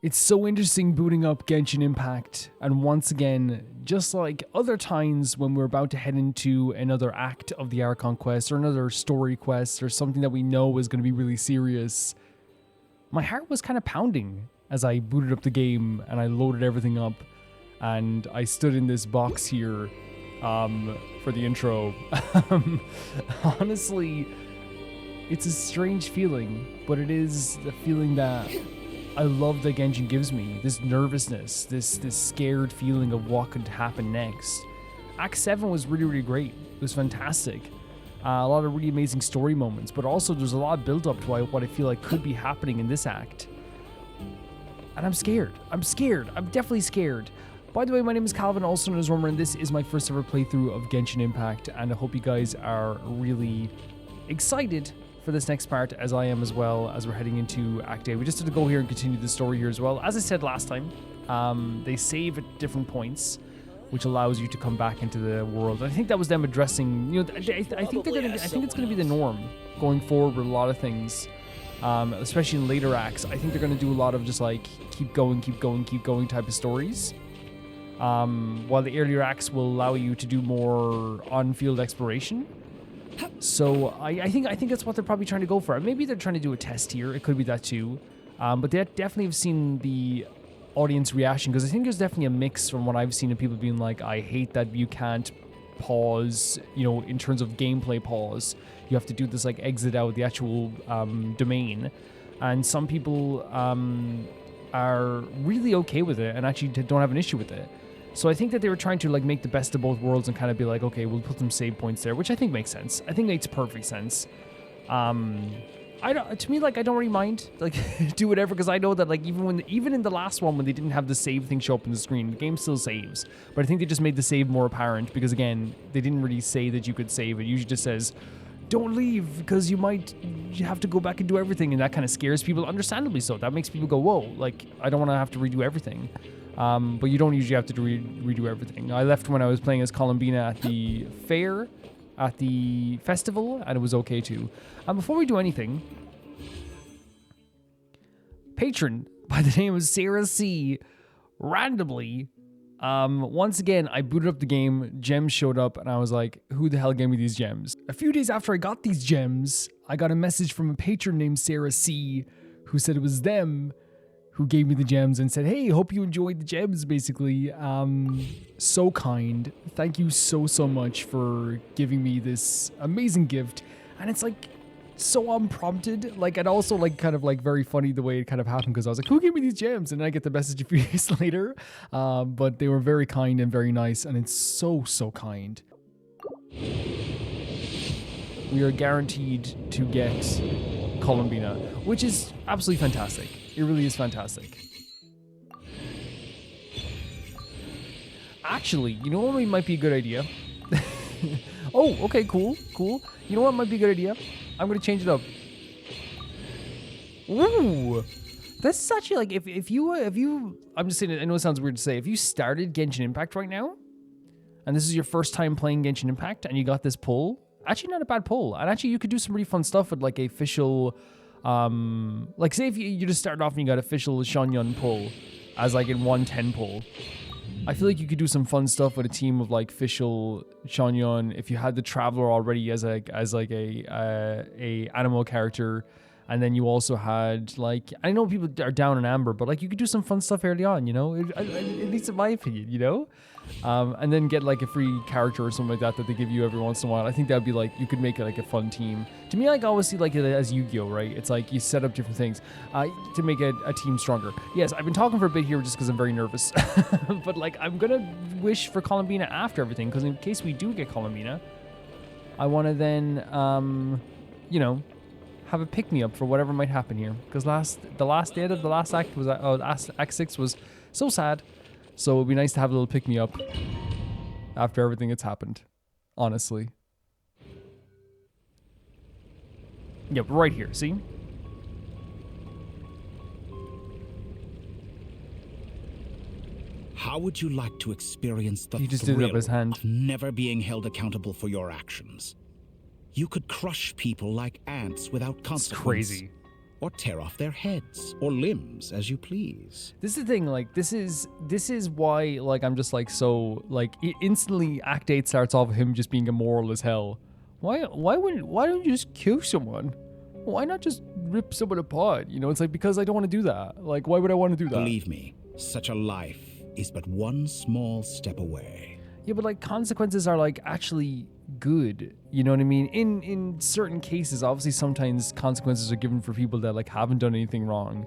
It's so interesting booting up Genshin Impact, and once again, just like other times when we're about to head into another act of the Archon quest or another story quest or something that we know is going to be really serious, my heart was kind of pounding as I booted up the game and I loaded everything up and I stood in this box here for the intro. Honestly, it's a strange feeling, but it is the feeling that I love that Genshin gives me. This nervousness, this scared feeling of what could happen next. Act 7 was really, really great. It was fantastic. A lot of really amazing story moments, but also there's a lot of build up to what I feel like could be happening in this act. And I'm scared. I'm definitely scared. By the way, my name is Calvin, also known as Romer, and this is my first ever playthrough of Genshin Impact, and I hope you guys are really excited for this next part, as I am as well, as we're heading into Act 8. We just had to go here and continue the story here as well. As I said last time, they save at different points, which allows you to come back into the world. I think that was them addressing, I think it's gonna be the norm going forward with a lot of things, especially in later acts. I think they're gonna do a lot of just like keep going type of stories. While the earlier acts will allow you to do more on-field exploration. So I think that's what they're probably trying to go for. Maybe they're trying to do a test here. It could be that too. But they definitely have seen the audience reaction, because I think there's definitely a mix from what I've seen of people being like, I hate that you can't pause, in terms of gameplay pause. You have to do this like exit out the actual domain. And some people are really okay with it and actually don't have an issue with it. So I think that they were trying to like make the best of both worlds and kind of be like, okay, we'll put some save points there, which I think makes sense. I think makes perfect sense. I don't really mind, like do whatever, because I know that like even in the last one when they didn't have the save thing show up on the screen, the game still saves. But I think they just made the save more apparent because again, they didn't really say that you could save. It usually just says, don't leave because you have to go back and do everything, and that kind of scares people, understandably so. That makes people go, whoa, like I don't want to have to redo everything. But you don't usually have to redo everything. I left when I was playing as Colombina at the fair, at the festival, and it was okay too. Before we do anything, patron by the name of Sarah C. randomly, once again, I booted up the game, gems showed up, and I was like, who the hell gave me these gems? A few days after I got these gems, I got a message from a patron named Sarah C, who said it was them who gave me the gems and said, hey, hope you enjoyed the gems, basically. So kind. Thank you so much for giving me this amazing gift. And it's like so unprompted, like, and also like kind of like very funny the way it kind of happened, because I was like, who gave me these gems? And then I get the message a few days later. But they were very kind and very nice, and it's so kind. We are guaranteed to get Colombina, which is absolutely fantastic. It really is fantastic. Actually, you know what might be a good idea? Oh, okay, cool. You know what might be a good idea? I'm gonna change it up. Ooh, this is actually like if you I'm just saying, I know it sounds weird to say, if you started Genshin Impact right now, and this is your first time playing Genshin Impact, and you got this pull, actually not a bad pull, and actually you could do some really fun stuff with like a official, like say if you just started off and you got official Shongyun pull, as like in 110 pull. I feel like you could do some fun stuff with a team of like official Shongyun if you had the Traveler already as a animal character, and then you also had like, I know people are down in Amber, but like you could do some fun stuff early on, at least in my opinion, and then get like a free character or something like that they give you every once in a while. I think that'd be like, you could make it like a fun team. To me, like I always see like it as Yu-Gi-Oh, right? It's like you set up different things to make a team stronger. Yes, I've been talking for a bit here just because I'm very nervous, but like I'm gonna wish for Colombina after everything, because in case we do get Colombina, I want to then, have a pick-me-up for whatever might happen here. Because the last day of the last act was, Act 6 was so sad. So it'd be nice to have a little pick-me-up after everything that's happened, honestly. Yep, right here, see? How would you like to experience the He just did it up his hand. of never being held accountable for your actions? You could crush people like ants without consequence. It's crazy. or tear off their heads or limbs as you please. This is the thing, like, this is why, like, I'm just like, so, like, instantly Act 8 starts off with him just being immoral as hell. Why don't you just kill someone? Why not just rip someone apart? You know, it's like, because I don't want to do that. Like, why would I want to do that? Believe me, such a life is but one small step away. Yeah, but like consequences are like actually good. You know what I mean? In certain cases, obviously sometimes consequences are given for people that like haven't done anything wrong.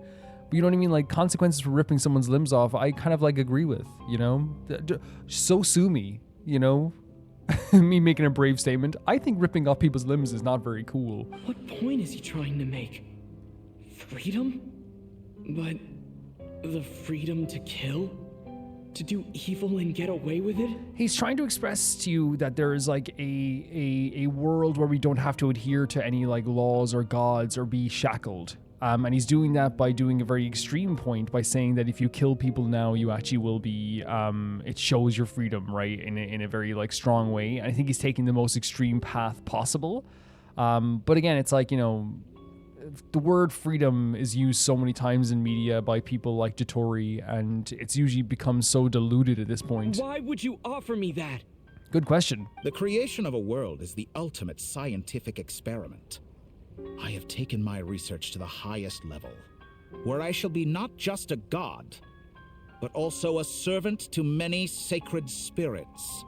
But you know what I mean? Like consequences for ripping someone's limbs off, I kind of like agree with, you know? So sue me, you know? Me making a brave statement. I think ripping off people's limbs is not very cool. What point is he trying to make? Freedom? But the freedom to kill? To do evil and get away with it? He's trying to express to you that there is like a world where we don't have to adhere to any like laws or gods or be shackled. And he's doing that by doing a very extreme point by saying that if you kill people now, you actually will be, it shows your freedom, right? In a very like strong way. And I think he's taking the most extreme path possible. But again, it's like, you know, the word freedom is used so many times in media by people like Dottore, and it's usually become so diluted at this point. Why would you offer me that? Good question. The creation of a world is the ultimate scientific experiment. I have taken my research to the highest level, where I shall be not just a god, but also a servant to many sacred spirits.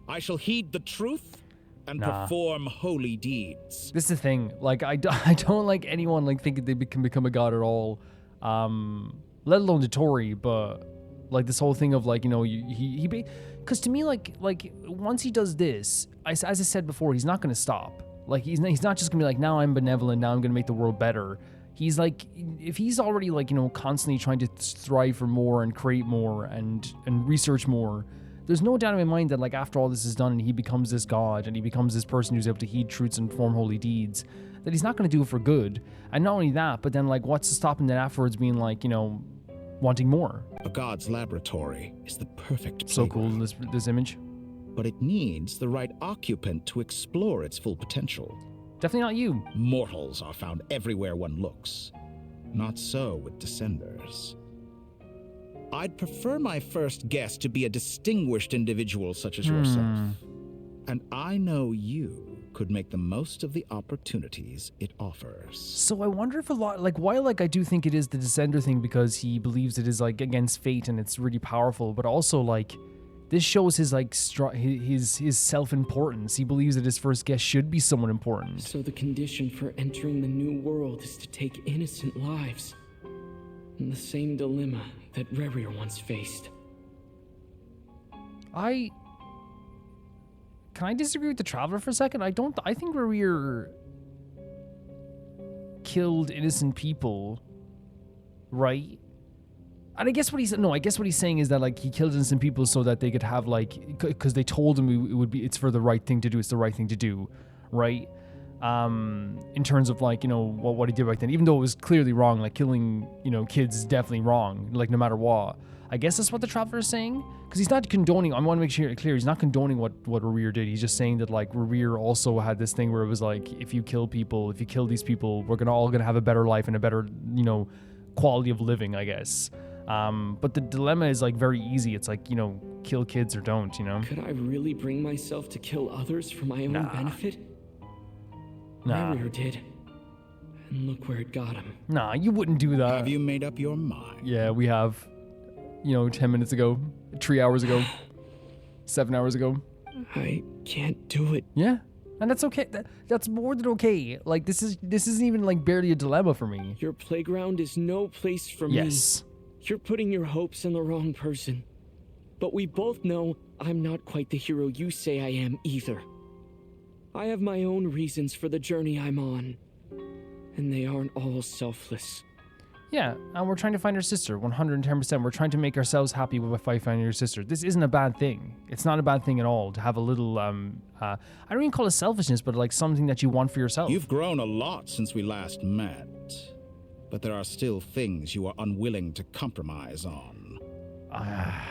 I shall heed the truth and perform holy deeds. This is the thing. Like, I don't like anyone like thinking they can become a god at all. Let alone Dottore, but like this whole thing of like, you know, because to me, like once he does this, as I said before, he's not going to stop. Like he's not just gonna be like, now I'm benevolent, now I'm gonna make the world better. He's like, if he's already like, you know, constantly trying to strive for more and create more and research more, there's no doubt in my mind that like after all this is done and he becomes this god and he becomes this person who's able to heed truths and perform holy deeds, that he's not gonna do it for good. And not only that, but then like what's to stop him then afterwards being like, you know, wanting more? A god's laboratory is the perfect So cool, playground. this image. But it needs the right occupant to explore its full potential. Definitely not you. Mortals are found everywhere one looks. Not so with Descenders. I'd prefer my first guest to be a distinguished individual such as yourself. And I know you could make the most of the opportunities it offers. So I wonder if a lot, like, while like I do think it is the Descender thing because he believes it is like against fate and it's really powerful, but also like this shows his like his self-importance. He believes that his first guest should be someone important. So the condition for entering the new world is to take innocent lives. The same dilemma that Rächer once faced. Can I disagree with the Traveler for a second? I think Rächer killed innocent people, right? And I guess what he's saying is that like he killed innocent people so that they could have like, because they told him it's for the right thing to do. It's the right thing to do, right? In terms of like, you know, what he did back then, even though it was clearly wrong, like killing, you know, kids is definitely wrong, like no matter what. I guess that's what the Traveler is saying, because he's not condoning. I want to make sure it's clear. He's not condoning what Rächer did. He's just saying that like Rächer also had this thing where it was like, if you kill these people, we're all gonna have a better life and a better, you know, quality of living, I guess. But the dilemma is like very easy. It's like, you know, kill kids or don't, you know? Could I really bring myself to kill others for my own benefit? Nah. Rächer did. And look where it got him. Nah, you wouldn't do that. Have you made up your mind? Yeah, we have. You know, 10 minutes ago, 3 hours ago, 7 hours ago. I can't do it. Yeah. And that's okay. That's more than okay. Like, this isn't even like barely a dilemma for me. Your playground is no place for me. Yes. You're putting your hopes in the wrong person. But we both know I'm not quite the hero you say I am either. I have my own reasons for the journey I'm on. And they aren't all selfless. Yeah, and we're trying to find our sister, 110%. We're trying to make ourselves happy by finding your sister. This isn't a bad thing. It's not a bad thing at all to have a little, I don't even call it selfishness, but like something that you want for yourself. You've grown a lot since we last met, but there are still things you are unwilling to compromise on.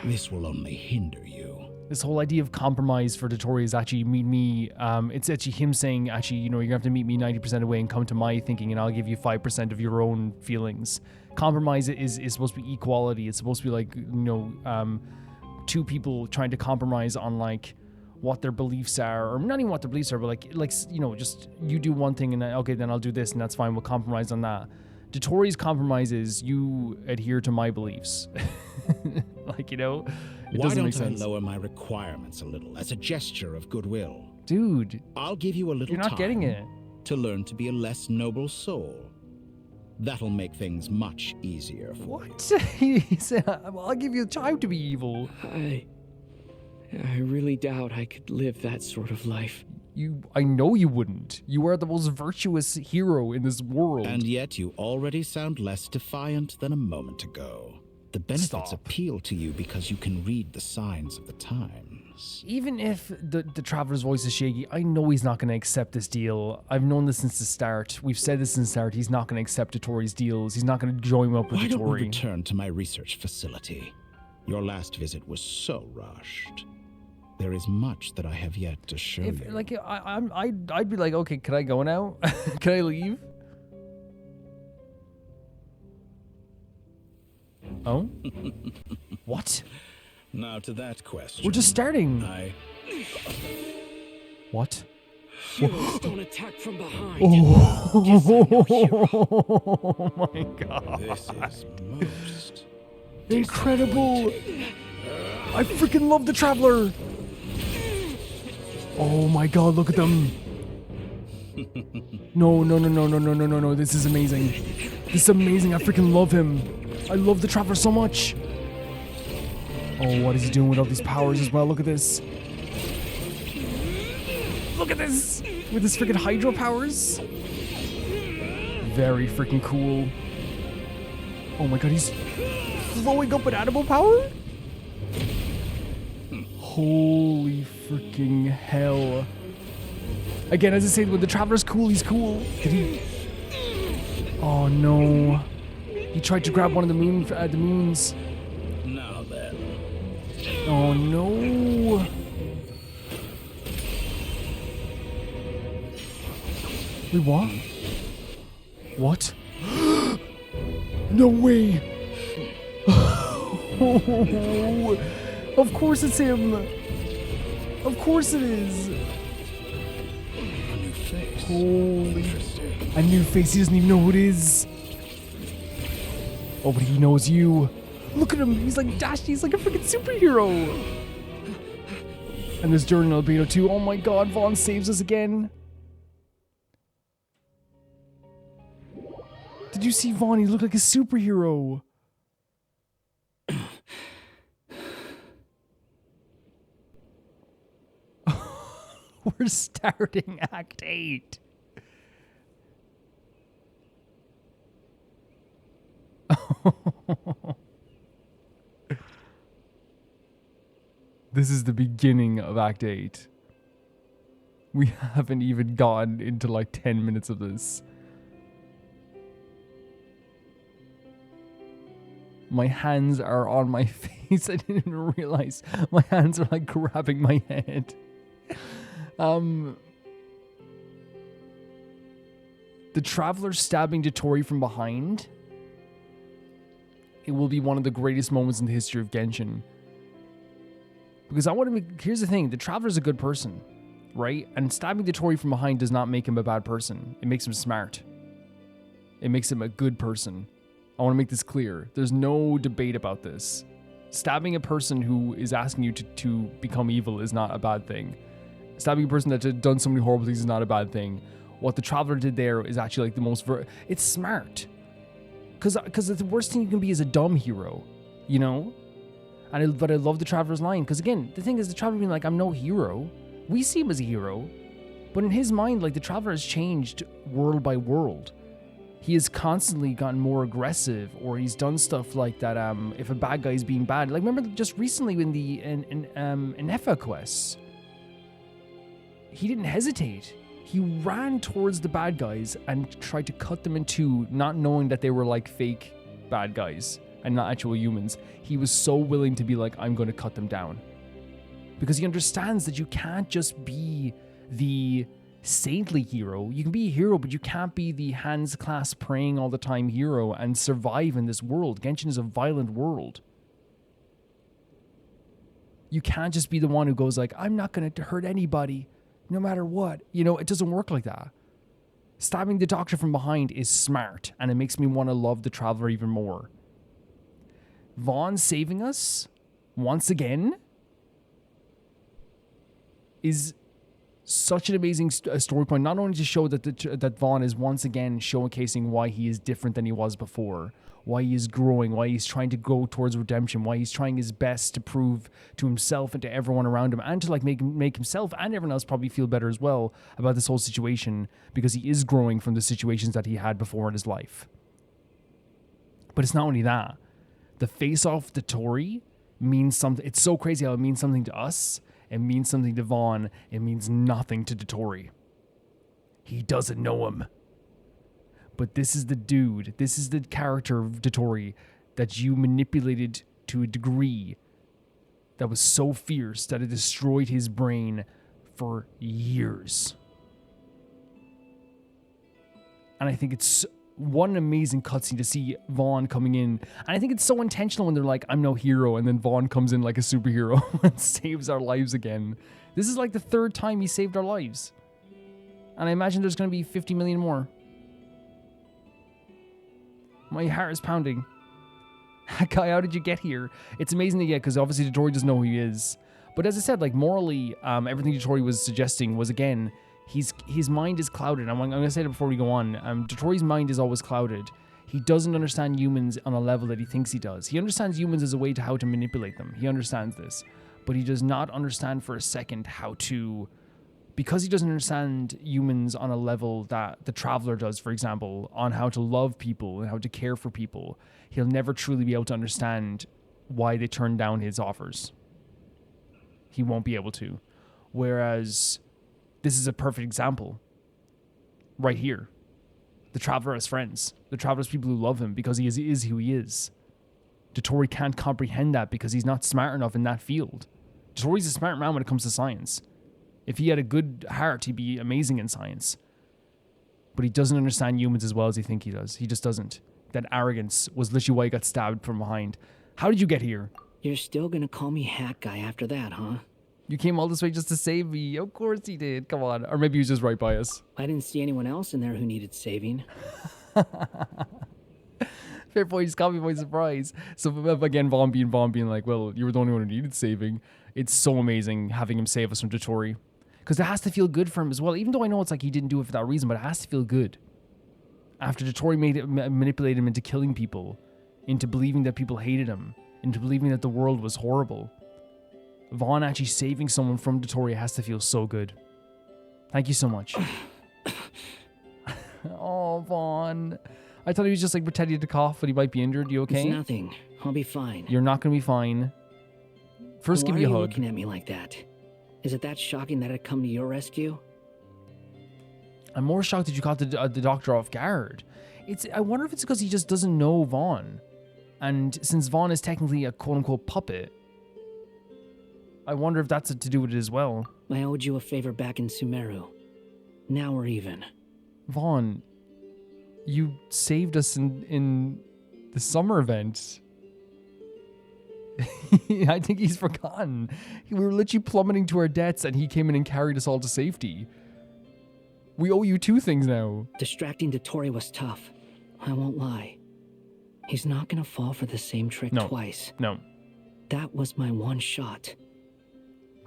This will only hinder you. This whole idea of compromise for Dottore is actually meet me. It's actually him saying, actually, you know, you're gonna have to meet me 90% away and come to my thinking, and I'll give you 5% of your own feelings. Compromise is supposed to be equality. It's supposed to be like, you know, two people trying to compromise on like what their beliefs are, or not even what their beliefs are, but like you know, just you do one thing and then, okay, then I'll do this and that's fine. We'll compromise on that. Dottore's compromise is you adhere to my beliefs. Like, you know, it Why doesn't don't make sense. I lower my requirements a little as a gesture of goodwill? Dude, I'll give you a little you're not time getting it. to learn to be a less noble soul. That'll make things much easier for What? He said, well, I'll give you time to be evil. I really doubt I could live that sort of life. I know you wouldn't. You are the most virtuous hero in this world. And yet you already sound less defiant than a moment ago. The benefits Stop. appeal to you because you can read the signs of the times. Even if the Traveler's voice is shaky, I know he's not going to accept this deal. I've known this since the start. We've said this since the start. He's not going to accept Dottore's deals. He's not going to join up with Why don't we Dottore. return to my research facility? Your last visit was so rushed. There is much that I have yet to show you. Like, I'd be like, okay, can I go now? Can I leave? Oh? What? Now to that question. We're just starting. I What? Heroes don't attack from behind. Oh my god. This is most Incredible. I freaking love the Traveler. Oh my god, look at them. No. This is amazing. This is amazing. I freaking love him. I love the Traveler so much. Oh, what is he doing with all these powers as well? Look at this. Look at this. With his freaking Hydro powers. Very freaking cool. Oh my god, he's blowing up with animal power? Holy freaking hell. Again, as I say, when the Traveler's cool, he's cool. Did he? Oh no. He tried to grab one of the moons. now then. Oh no. Wait, what? What? No way. Of course it's him. Of course it is. A new face. Holy. Interesting. A new face, he doesn't even know who it is. Oh, but he knows you. Look at him, he's like dashed, he's like a freaking superhero. And there's Jordan Albedo too. Oh my god, Vaughn saves us again. Did you see Vaughn? He looked like a superhero. We're starting Act 8. This is the beginning of Act 8. We haven't even gotten into like 10 minutes of this. My hands are on my face. I didn't even realize my hands are like grabbing my head. The Traveler stabbing Dottore from behind. It will be one of the greatest moments in the history of Genshin. Because I want to make... Here's the thing. The Traveler's a good person, right? And stabbing Dottore from behind does not make him a bad person. It makes him smart. It makes him a good person. I want to make this clear. There's no debate about this. Stabbing a person who is asking you to become evil is not a bad thing. Stabbing a person that's done so many horrible things is not a bad thing. What the Traveler did there is actually like the most... It's smart. Because the worst thing you can be is a dumb hero, you know? But I love the Traveler's line. Because again, the thing is the Traveler being like, I'm no hero. We see him as a hero. But in his mind, like the Traveler has changed world by world. He has constantly gotten more aggressive, or he's done stuff like that. If a bad guy is being bad, like remember just recently in Efa quests, he didn't hesitate. He ran towards the bad guys and tried to cut them in two, not knowing that they were like fake bad guys. and not actual humans, he was so willing to be like, I'm going to cut them down. Because he understands that you can't just be the saintly hero. You can be a hero, but you can't be the hands clasped praying all the time hero and survive in this world. Genshin is a violent world. You can't just be the one who goes like, I'm not going to hurt anybody, no matter what. You know, it doesn't work like that. Stabbing the doctor from behind is smart, and it makes me want to love the Traveler even more. Vaughn saving us, once again, is such an amazing story point. Not only to show that Vaughn is once again showcasing why he is different than he was before, why he is growing, why he's trying to go towards redemption, why he's trying his best to prove to himself and to everyone around him, and to like make himself and everyone else probably feel better as well about this whole situation, because he is growing from the situations that he had before in his life. But it's not only that. The face-off to Dottore means something. It's so crazy how it means something to us. It means something to Vaughn. It means nothing to Dottore. He doesn't know him. But this is the dude, this is the character of Dottore that you manipulated to a degree that was so fierce that it destroyed his brain for years. And I think it's one amazing cutscene to see Vaughn coming in. And I think it's so intentional when they're like, I'm no hero, and then Vaughn comes in like a superhero and saves our lives again. This is like the third time he saved our lives. And I imagine there's going to be 50 million more. My heart is pounding. Kai, how did you get here? It's amazing to get, because obviously Dottore doesn't know who he is. But as I said, like morally, everything Dottore was suggesting was, again, his mind is clouded. I'm going to say that before we go on. Dottore's mind is always clouded. He doesn't understand humans on a level that he thinks he does. He understands humans as a way to how to manipulate them. He understands this. But he does not understand for a second how to... Because he doesn't understand humans on a level that the Traveler does, for example, on how to love people and how to care for people, he'll never truly be able to understand why they turn down his offers. He won't be able to. Whereas this is a perfect example right here. The Traveler has friends. The Traveler has people who love him because he is who he is. Dottore can't comprehend that because he's not smart enough in that field. Dottore's a smart man when it comes to science. If he had a good heart, he'd be amazing in science. But he doesn't understand humans as well as he thinks he does. He just doesn't. That arrogance was literally why he got stabbed from behind. How did you get here? You're still gonna call me Hat Guy after that, huh? You came all this way just to save me. Of course he did. Come on. Or maybe he was just right by us. I didn't see anyone else in there who needed saving. Fair point. He's caught me by surprise. So again, Vaughn being like, well, you were the only one who needed saving. It's so amazing having him save us from Dottore. Because it has to feel good for him as well. Even though I know it's like he didn't do it for that reason, but it has to feel good. After Dottore manipulated him into killing people, into believing that people hated him, into believing that the world was horrible, Vaughn actually saving someone from Dottore has to feel so good. Thank you so much. Oh, Vaughn. I thought he was just like pretending to cough, but he might be injured. You okay? It's nothing. I'll be fine. You're not going to be fine. First, give me a hug. Why are you looking at me like that? Is it that shocking that I'd come to your rescue? I'm more shocked that you caught the doctor off guard. I wonder if it's because he just doesn't know Vaughn. And since Vaughn is technically a quote-unquote puppet, I wonder if that's to do with it as well. I owed you a favor back in Sumeru. Now we're even. Vaughn, you saved us in the summer event. I think he's forgotten. We were literally plummeting to our deaths and he came in and carried us all to safety. We owe you two things now. Distracting Dottore was tough. I won't lie. He's not gonna fall for the same trick twice. No. That was my one shot.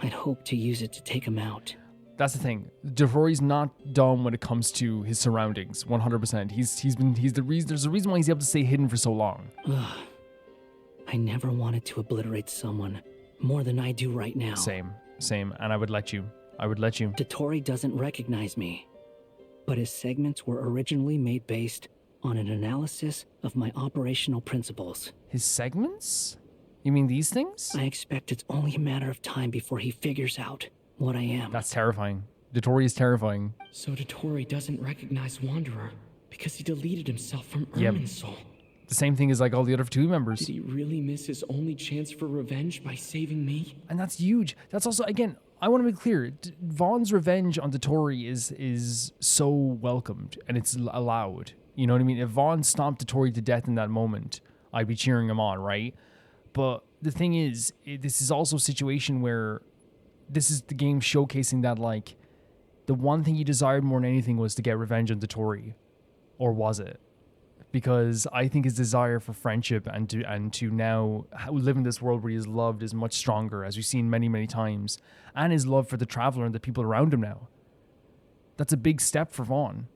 I'd hoped to use it to take him out. That's the thing. Dottore's not dumb when it comes to his surroundings. 100%. There's a reason why he's able to stay hidden for so long. Ugh. I never wanted to obliterate someone more than I do right now. Same. And I would let you. Dottore doesn't recognize me, but his segments were originally made based on an analysis of my operational principles. His segments? You mean these things? I expect it's only a matter of time before he figures out what I am. That's terrifying. Dottore is terrifying. So Dottore doesn't recognize Wanderer because he deleted himself from Irminsul. The same thing as like all the other two members. Did he really miss his only chance for revenge by saving me? And that's huge. That's also, again, I want to be clear. Vaughn's revenge on Dottore is so welcomed and it's allowed. You know what I mean? If Vaughn stomped Dottore to death in that moment, I'd be cheering him on, right? But the thing is, this is also a situation where this is the game showcasing that, like, the one thing he desired more than anything was to get revenge on Dottore. Or was it? Because I think his desire for friendship and to now live in this world where he is loved is much stronger, as we've seen many, many times. And his love for the Traveler and the people around him now. That's a big step for Vaughn.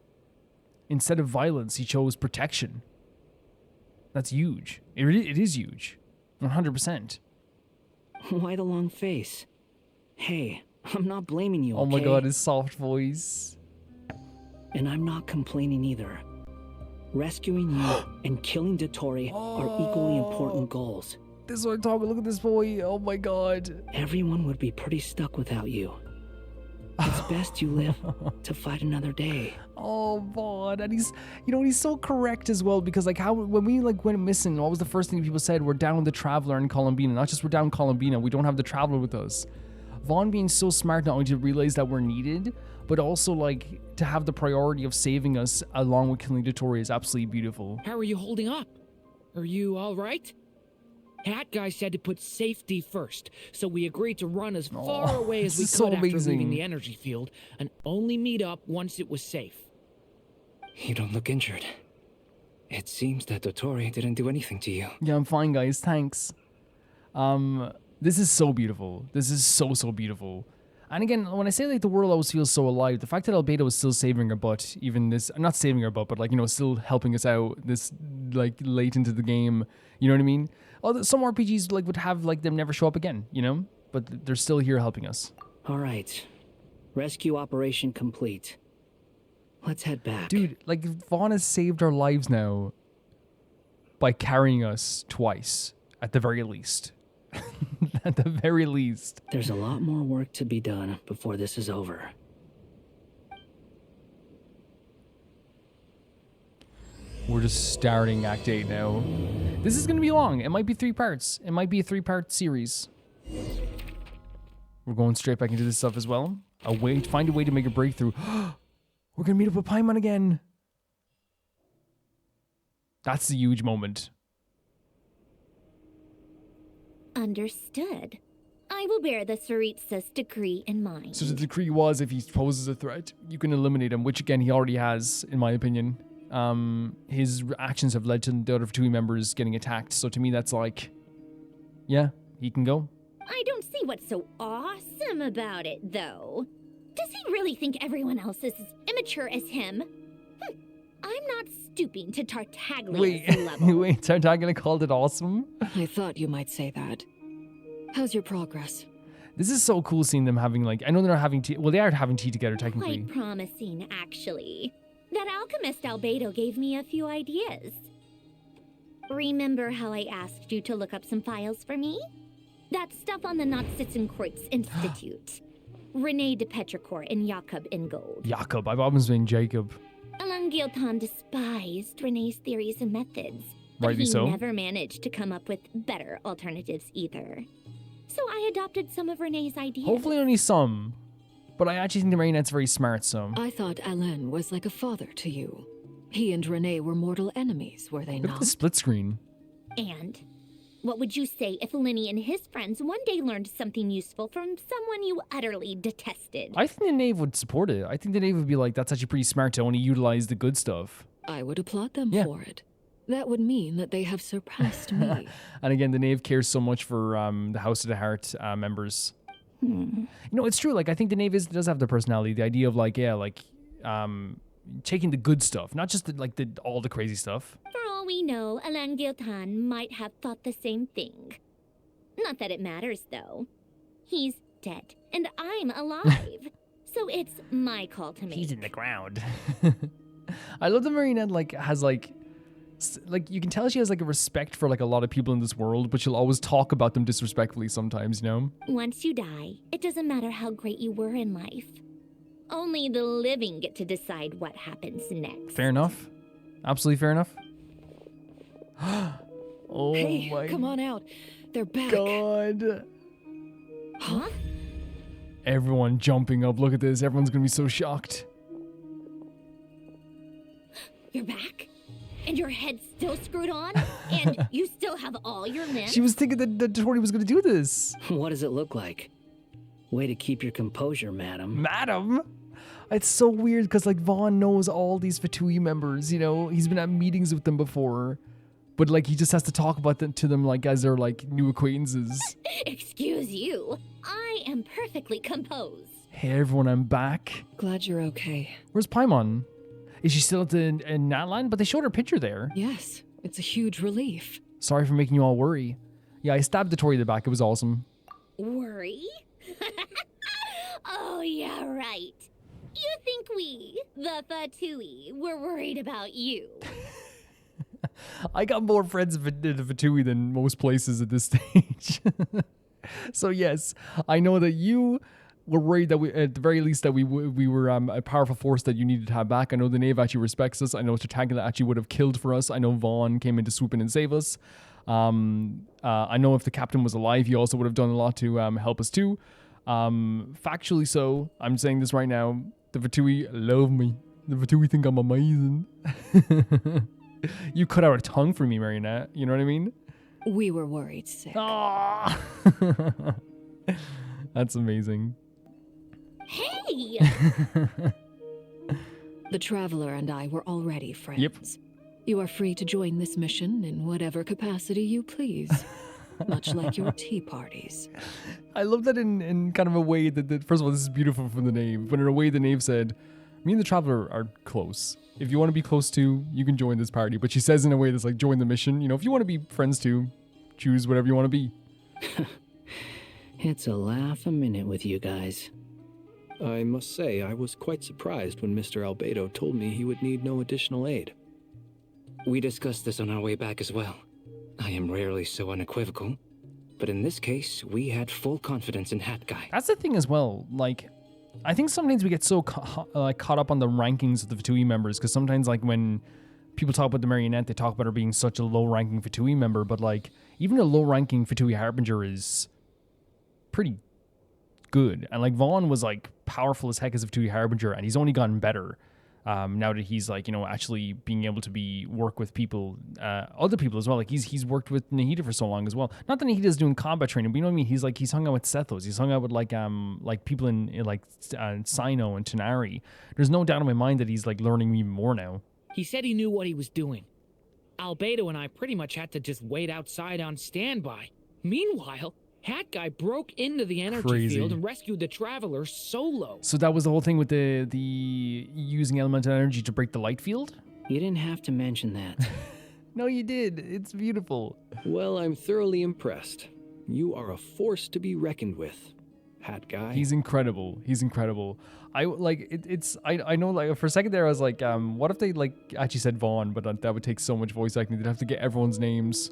Instead of violence, he chose protection. That's huge. It is huge. 100%. Why the long face? Hey, I'm not blaming you, Oh my okay? god, his soft voice. And I'm not complaining either. Rescuing you and killing Dottore are equally important goals. This is what I'm talking. Look at this boy. Oh my god. Everyone would be pretty stuck without you. It's best you live to fight another day. Oh god. And he's, you know, he's so correct as well, because like how when we like went missing, what was the first thing people said? We're down the Traveler in Colombina. Not just we're down Colombina, we don't have the Traveler with us. Vaughn being so smart not only to realize that we're needed, but also like to have the priority of saving us along with killing Dottore is absolutely beautiful. How are you holding up? Are you all right? Hat guy said to put safety first, so we agreed to run as far away as we this is could so after amazing. leaving the energy field and only meet up once it was safe. You don't look injured. It seems that Dottore didn't do anything to you. Yeah, I'm fine, guys. Thanks. This is so beautiful. This is so beautiful. And again, when I say like the world always feels so alive, the fact that Albedo is still saving her butt, even this, not saving her butt, but like, you know, still helping us out this like late into the game, you know what I mean? Although some RPGs like would have like them never show up again, you know? But they're still here helping us. All right. Rescue operation complete. Let's head back. Dude, like Vaughn has saved our lives now by carrying us twice, at the very least. At the very least. There's a lot more work to be done before this is over. We're just starting Act 8 now. This is going to be long. It might be 3 parts. It might be a 3-part series. We're going straight back into this stuff as well. Find a way to make a breakthrough. We're going to meet up with Paimon again. That's a huge moment. Understood. I will bear the Tsaritsa's decree in mind. So the decree was if he poses a threat, you can eliminate him, which again he already has, in my opinion. His actions have led to the other 2 members getting attacked, so to me that's like, yeah, he can go. I don't see what's so awesome about it, though. Does he really think everyone else is as immature as him? I'm not stooping to Tartaglia's level. Wait, Tartaglia called it awesome? I thought you might say that. How's your progress? This is so cool seeing them having, like, I know they're not having tea. Well, they are having tea together, technically. Quite promising, actually. That alchemist Albedo gave me a few ideas. Remember how I asked you to look up some files for me? That stuff on the Nazitzenzkreuz Institute. René de Petrichor and Jakob Ingold. Jakob, I've always been Jacob. Alain Guillotin despised René's theories and methods. But Rightly he so. never managed to come up with better alternatives either. So I adopted some of René's ideas. Hopefully only some. But I actually think the Marionette's very smart, so. I thought Alain was like a father to you. He and Renee were mortal enemies, were they Look at not? the split screen. And what would you say if Linny and his friends one day learned something useful from someone you utterly detested? I think the Knave would support it. I think the Knave would be like, that's actually pretty smart to only utilize the good stuff. I would applaud them Yeah. for it. That would mean that they have surpassed me. And again, the Knave cares so much for the House of the Heart members. You know, it's true. Like, I think the Knave does have the personality. The idea of, like, yeah, like, taking the good stuff, not just all the crazy stuff. For all we know, Alain Guillotin might have thought the same thing. Not that it matters, though. He's dead, and I'm alive. So it's my call to make. He's in the ground. I love that Marionette, like, has, like, you can tell she has, like, a respect for, like, a lot of people in this world, but she'll always talk about them disrespectfully sometimes, you know? Once you die, it doesn't matter how great you were in life. Only the living get to decide what happens next. Fair enough. Absolutely fair enough. Oh Hey, my come on out. They're back. god. Huh? Everyone jumping up. Look at this. Everyone's gonna be so shocked. You're back? And your head's still screwed on? And you still have all your limbs? She was thinking that Dottore was gonna do this. What does it look like? Way to keep your composure, madam. Madam? It's so weird because like Vaughn knows all these Fatui members, you know, he's been at meetings with them before, but like he just has to talk about them to them like as they're like new acquaintances. Excuse you. I am perfectly composed. Hey everyone, I'm back. Glad you're okay. Where's Paimon? Is she still at the in Natlan? But they showed her picture there. Yes, it's a huge relief. Sorry for making you all worry. Yeah, I stabbed Dottore in the back. It was awesome. Worry? Oh, yeah, right. You think we, the Fatui, were worried about you? I got more friends in the Fatui than most places at this stage. So yes, I know that you were worried that we, at the very least, that we were a powerful force that you needed to have back. I know the Knave actually respects us. I know Tartaglia actually would have killed for us. I know Vaughn came in to swoop in and save us. I know if the captain was alive, he also would have done a lot to help us too. Factually so, I'm saying this right now, the Fatui love me. The Fatui think I'm amazing. You cut out a tongue for me, Marionette. You know what I mean? We were worried sick. Ah! That's amazing. Hey! The Traveler and I were already friends. Yep. You are free to join this mission in whatever capacity you please. Much like your tea parties. I love that in kind of a way that, first of all, this is beautiful from the Knave, but in a way the Knave said, me and the Traveler are close. If you want to be close to, you can join this party. But she says in a way that's like, join the mission. You know, if you want to be friends too, choose whatever you want to be. It's a laugh a minute with you guys. I must say, I was quite surprised when Mr. Albedo told me he would need no additional aid. We discussed this on our way back as well. I am rarely so unequivocal, but in this case, we had full confidence in Hat Guy. That's the thing as well. Like, I think sometimes we get so caught up on the rankings of the Fatui members, because sometimes, like, when people talk about the Marionette, they talk about her being such a low-ranking Fatui member, but, like, even a low-ranking Fatui Harbinger is pretty good. And, like, Vaughn was, like, powerful as heck as a Fatui Harbinger, and he's only gotten better. Now that he's like, you know, actually being able to work with people, other people as well. Like he's worked with Nahida for so long as well. Not that Nahida's doing combat training, but you know what I mean? He's hung out with Sethos. He's hung out with like people in Sino and Tanari. There's no doubt in my mind that he's like learning even more now. He said he knew what he was doing. Albedo and I pretty much had to just wait outside on standby. Meanwhile, Hat Guy broke into the energy field and rescued the Traveler solo. So that was the whole thing with the using elemental energy to break the light field? You didn't have to mention that. No, you did. It's beautiful. Well, I'm thoroughly impressed. You are a force to be reckoned with, Hat Guy. He's incredible. He's incredible. I like it's I know, like, for a second there I was like, what if they like actually said Vaughn, but that would take so much voice acting. They'd have to get everyone's names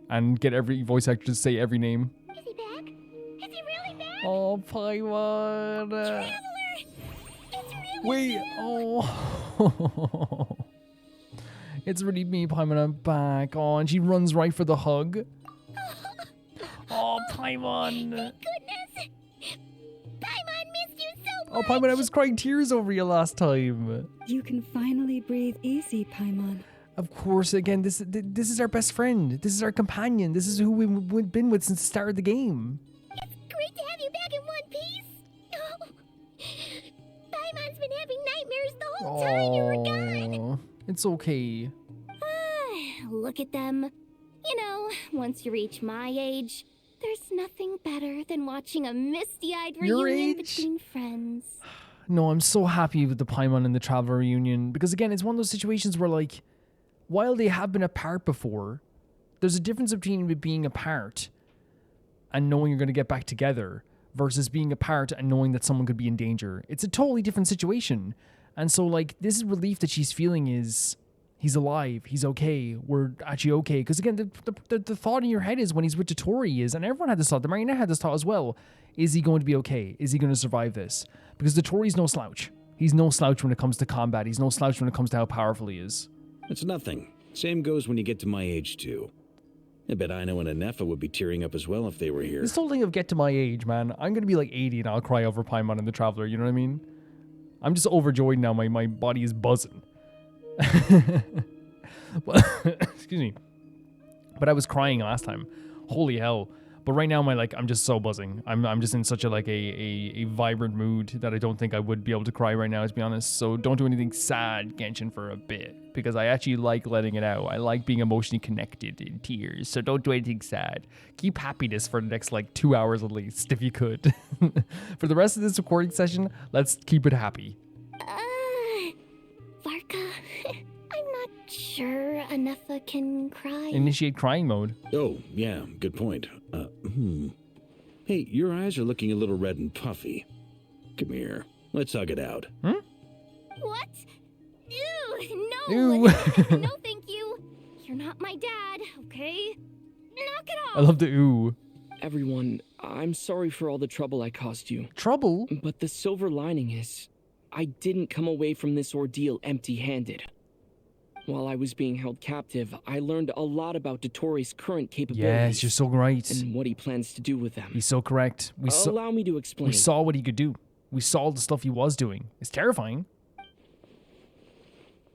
and get every voice actor to say every name. Is he back? Is he really back? Oh, Paimon. Traveler! It's really Wait. you! Oh. It's really me, Paimon. I'm back. Oh, and she runs right for the hug. Oh, Paimon. Thank goodness! Paimon missed you so Oh, much! Paimon, I was crying tears over you last time. You can finally breathe easy, Paimon. Of course, again, this is our best friend. This is our companion. This is who we've been with since the start of the game. It's great to have you back in one piece! Oh. Paimon's been having nightmares the whole time you were gone! Oh, it's okay. Look at them. You know, once you reach my age, there's nothing better than watching a misty-eyed Your reunion age? between friends. No, I'm so happy with the Paimon and the Traveler reunion, because again, it's one of those situations where, like, while they have been apart before, there's a difference between being apart and knowing you're going to get back together versus being apart and knowing that someone could be in danger. It's a totally different situation. And so, like, this relief that she's feeling is, he's alive, he's okay, we're actually okay. Because again, the thought in your head is when he's with Dottore is, and everyone had this thought, the Marionette had this thought as well, is he going to be okay? Is he going to survive this? Because Dottore's no slouch. He's no slouch when it comes to combat. He's no slouch when it comes to how powerful he is. It's nothing. Same goes when you get to my age, too. I bet Ino and Anefa would be tearing up as well if they were here. This whole thing of get to my age, man. I'm gonna be like 80 and I'll cry over Paimon and the Traveler, you know what I mean? I'm just overjoyed now, my body is buzzing. Excuse me. But I was crying last time. Holy hell. But right now, I'm just so buzzing. I'm just in such a vibrant mood that I don't think I would be able to cry right now, to be honest. So don't do anything sad, Genshin, for a bit. Because I actually like letting it out. I like being emotionally connected in tears. So don't do anything sad. Keep happiness for the next, 2 hours at least, if you could. For the rest of this recording session, let's keep it happy. Varka, I'm not sure Anefa can cry. Initiate crying mode. Oh, yeah, good point. Hey, your eyes are looking a little red and puffy. Come here. Let's hug it out. What? Ew, no. Ew. No, thank you. You're not my dad, okay? Knock it off. I love the ooh. Everyone, I'm sorry for all the trouble I caused you. Trouble? But the silver lining is, I didn't come away from this ordeal empty-handed. While I was being held captive, I learned a lot about Dottore's current capabilities. Yes, you're so right. And what he plans to do with them. He's so correct. Allow me to explain. We saw what he could do. We saw the stuff he was doing. It's terrifying.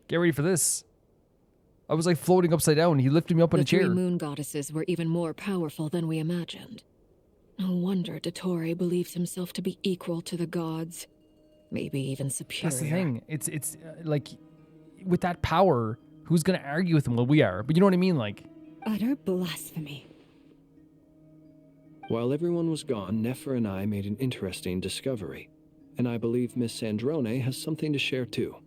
Get ready for this. I was floating upside down. He lifted me up in a chair. The 3 moon goddesses were even more powerful than we imagined. No wonder Dottore believes himself to be equal to the gods. Maybe even superior. That's the thing. It's with that power, who's going to argue with him? Well, we are. But you know what I mean? Utter blasphemy. While everyone was gone, Nefer and I made an interesting discovery. And I believe Miss Sandrone has something to share too.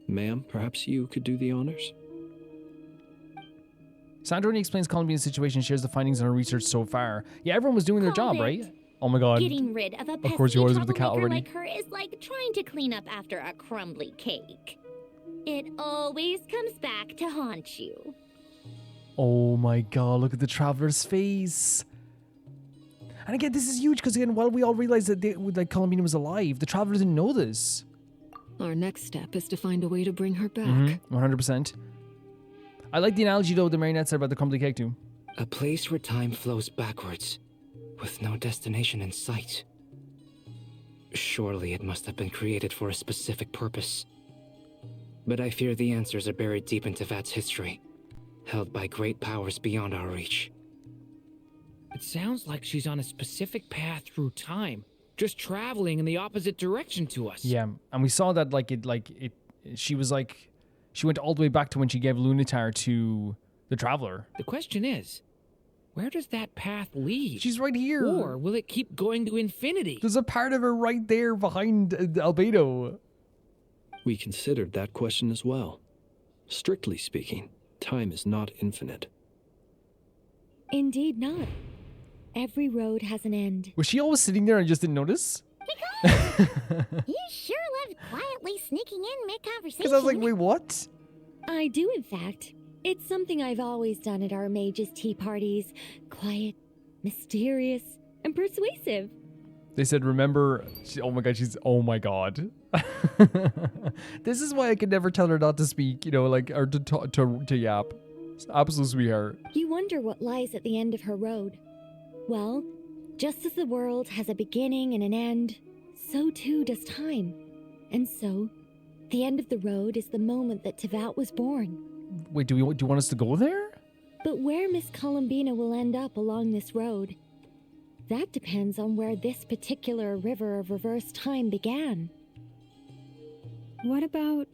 Ma'am, perhaps you could do the honors? Sandrone explains Colombina's situation and shares the findings in her research so far. Yeah, everyone was doing their job, right? Oh my god. Getting rid of a pesky course you always with the cat troublemaker already. like her is like trying to clean up after a crumbly cake. It always comes back to haunt you. Oh my god, look at the Traveler's face. And again, this is huge because again, while we all realized that Colombina was alive, the Traveler didn't know this. Our next step is to find a way to bring her back. 100%. I like the analogy though the marionette said about the crumbly cake too. A place where time flows backwards, with no destination in sight. Surely it must have been created for a specific purpose. But I fear the answers are buried deep in Tevat's history, held by great powers beyond our reach. It sounds like she's on a specific path through time, just traveling in the opposite direction to us. Yeah, and we saw that she went all the way back to when she gave Lunatar to the Traveler. The question is, where does that path lead? She's right here. Or will it keep going to infinity? There's a part of her right there behind Albedo. We considered that question as well. Strictly speaking, time is not infinite. Indeed not. Every road has an end. Was she always sitting there and just didn't notice? You sure love quietly sneaking in mid-conversation. Because I was like, wait, what? I do, in fact. It's something I've always done at our mages' tea parties. Quiet, mysterious, and persuasive. They said, remember, oh my god. This is why I could never tell her not to speak, or to yap. Absolute sweetheart. You wonder what lies at the end of her road. Well, just as the world has a beginning and an end, so too does time. And so, the end of the road is the moment that Tevat was born. Wait, do you want us to go there? But where Miss Colombina will end up along this road, that depends on where this particular river of reverse time began. What about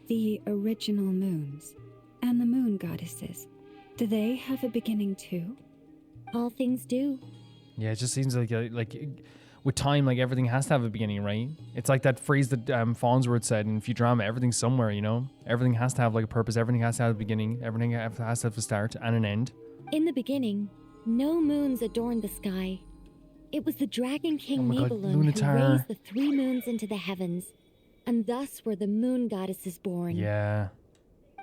the original moons and the moon goddesses? Do they have a beginning too? All things do. Yeah, it just seems like with time, everything has to have a beginning, right? It's like that phrase that Farnsworth said in Futurama, everything's somewhere, Everything has to have a purpose, everything has to have a beginning, everything has to have a start and an end. In the beginning, no moons adorned the sky. It was the Dragon King Nibelung who raised the 3 moons into the heavens, and thus were the moon goddesses born. Yeah.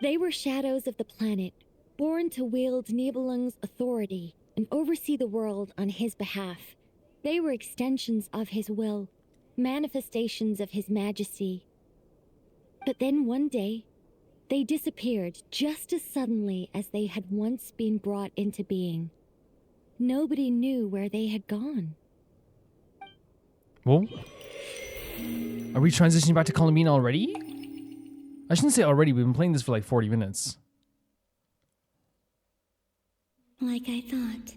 They were shadows of the planet, born to wield Nibelung's authority and oversee the world on his behalf. They were extensions of his will, manifestations of his majesty. But then one day, They disappeared just as suddenly as they had once been brought into being. Nobody knew where they had gone. Whoa. Are we transitioning back to Colombina already? I shouldn't say already, we've been playing this for like 40 minutes. Like I thought.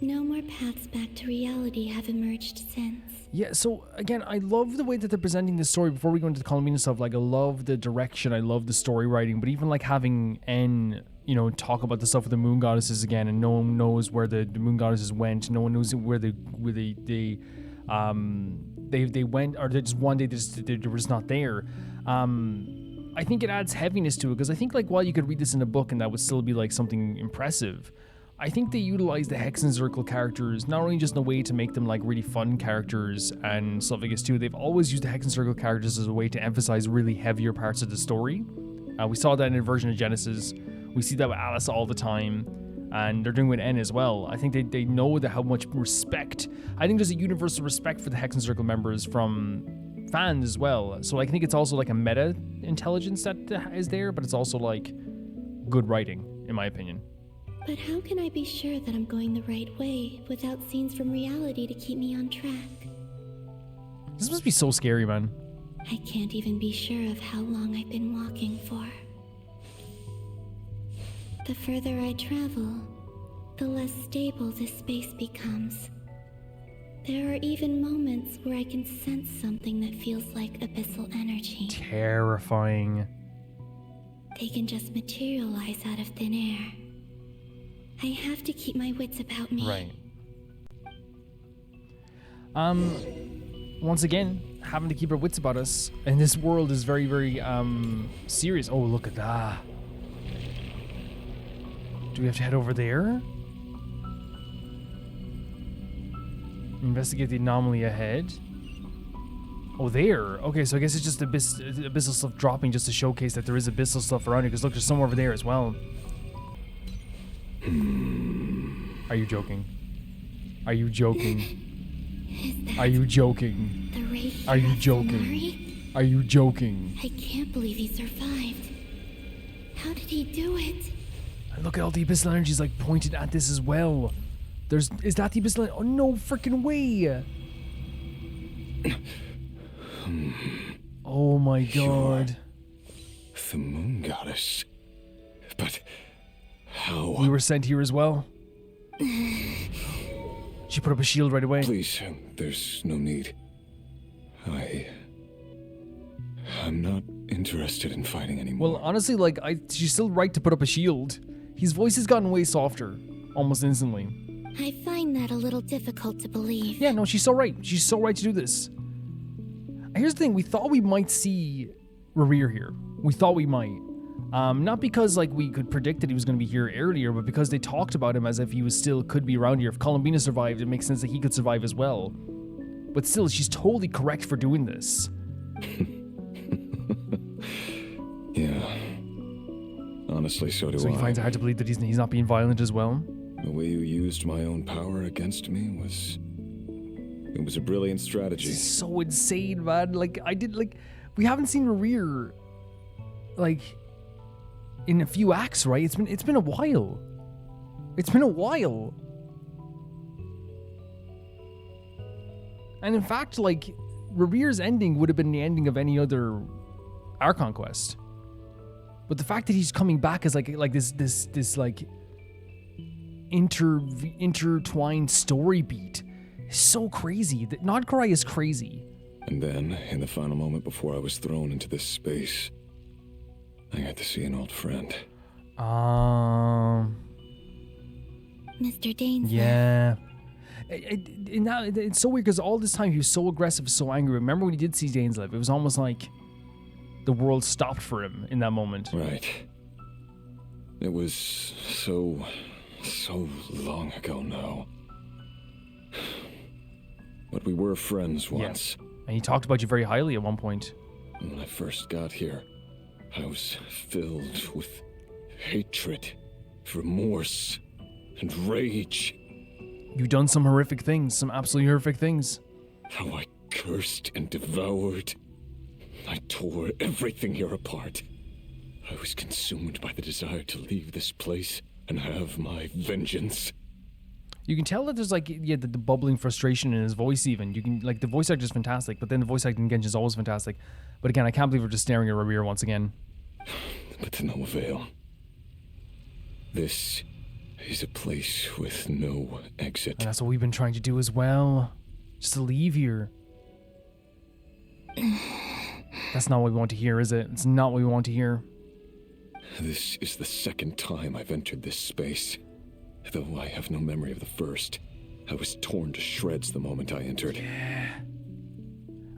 No more paths back to reality have emerged since. Yeah, so again, I love the way that they're presenting this story before we go into the Colombina stuff. Like, I love the direction, I love the story writing, but even like having N, you know, talk about the stuff with the moon goddesses again, and no one knows where the moon goddesses went. No one knows where they went, or they just one day they were just not there. I think it adds heaviness to it, because I think like while you could read this in a book and that would still be like something impressive, I think they utilize the Hex and Circle characters not only just in a way to make them like really fun characters and stuff like this too. They've always used the Hex and Circle characters as a way to emphasize really heavier parts of the story. We saw that in a version of Genesis. We see that with Alice all the time, and they're doing it with N as well. I think they know that how much respect. I think there's a universal respect for the Hex and Circle members from fans as well. So I think it's also like a meta intelligence that is there, but it's also like good writing, in my opinion. But how can I be sure that I'm going the right way without scenes from reality to keep me on track? This must be so scary, man. I can't even be sure of how long I've been walking for. The further I travel, the less stable this space becomes. There are even moments where I can sense something that feels like abyssal energy. Terrifying. They can just materialize out of thin air. I have to keep my wits about me. Right. Once again, having to keep our wits about us. And this world is very, very, serious. Oh, look at that. Do we have to head over there? Investigate the anomaly ahead. Oh, there. Okay, so I guess it's just abyssal stuff dropping just to showcase that there is abyssal stuff around here. Because look, there's some over there as well. Are you joking? Are you joking? Are you joking? The Rächer Are you of joking? Samari? Are you joking? I can't believe he survived. How did he do it? And look at all the abyssal energies like pointed at this as well. Is that the abyssal? Oh no, freaking way! Oh my god! The moon goddess, but how? We were sent here as well. She put up a shield right away. Please, there's no need. I'm not interested in fighting anymore. Well, honestly, like, she's still right to put up a shield. His voice has gotten way softer, almost instantly. I find that a little difficult to believe. Yeah, no, she's so right. She's so right to do this. Here's the thing, we thought we might see Rächer here. We thought we might. Not because, like, we could predict that he was going to be here earlier, but because they talked about him as if he was could be around here. If Colombina survived, it makes sense that he could survive as well. But still, she's totally correct for doing this. Yeah. Honestly, so do I. So he finds it hard to believe that he's not being violent as well? The way you used my own power against me was... It was a brilliant strategy. This is so insane, man. Like, we haven't seen Rächer, like, in a few acts, right? It's been a while. It's been a while. And in fact, like, Rächer's ending would have been the ending of any other Archon quest. But the fact that he's coming back as like this like intertwined story beat is so crazy. That Krai is crazy. And then, in the final moment before I was thrown into this space, I got to see an old friend. Mr. Dainsleif. Yeah. It's so weird because all this time he was so aggressive, so angry. Remember when he did see Dainsleif? It was almost like the world stopped for him in that moment. Right. It was so long ago now. But we were friends once. Yeah. And he talked about you very highly at one point. When I first got here, I was filled with hatred, remorse, and rage. You've done some horrific things, some absolutely horrific things. How I cursed and devoured. I tore everything here apart. I was consumed by the desire to leave this place and have my vengeance. You can tell that there's like, yeah, the bubbling frustration in his voice even. You can, like, the voice actor is fantastic, but then the voice acting in Genshin is always fantastic. But again, I can't believe we're just staring at Rächer once again. But to no avail. This is a place with no exit. And that's what we've been trying to do as well. Just to leave here. That's not what we want to hear, is it? It's not what we want to hear. This is the second time I've entered this space. Though I have no memory of the first. I was torn to shreds the moment I entered. Yeah.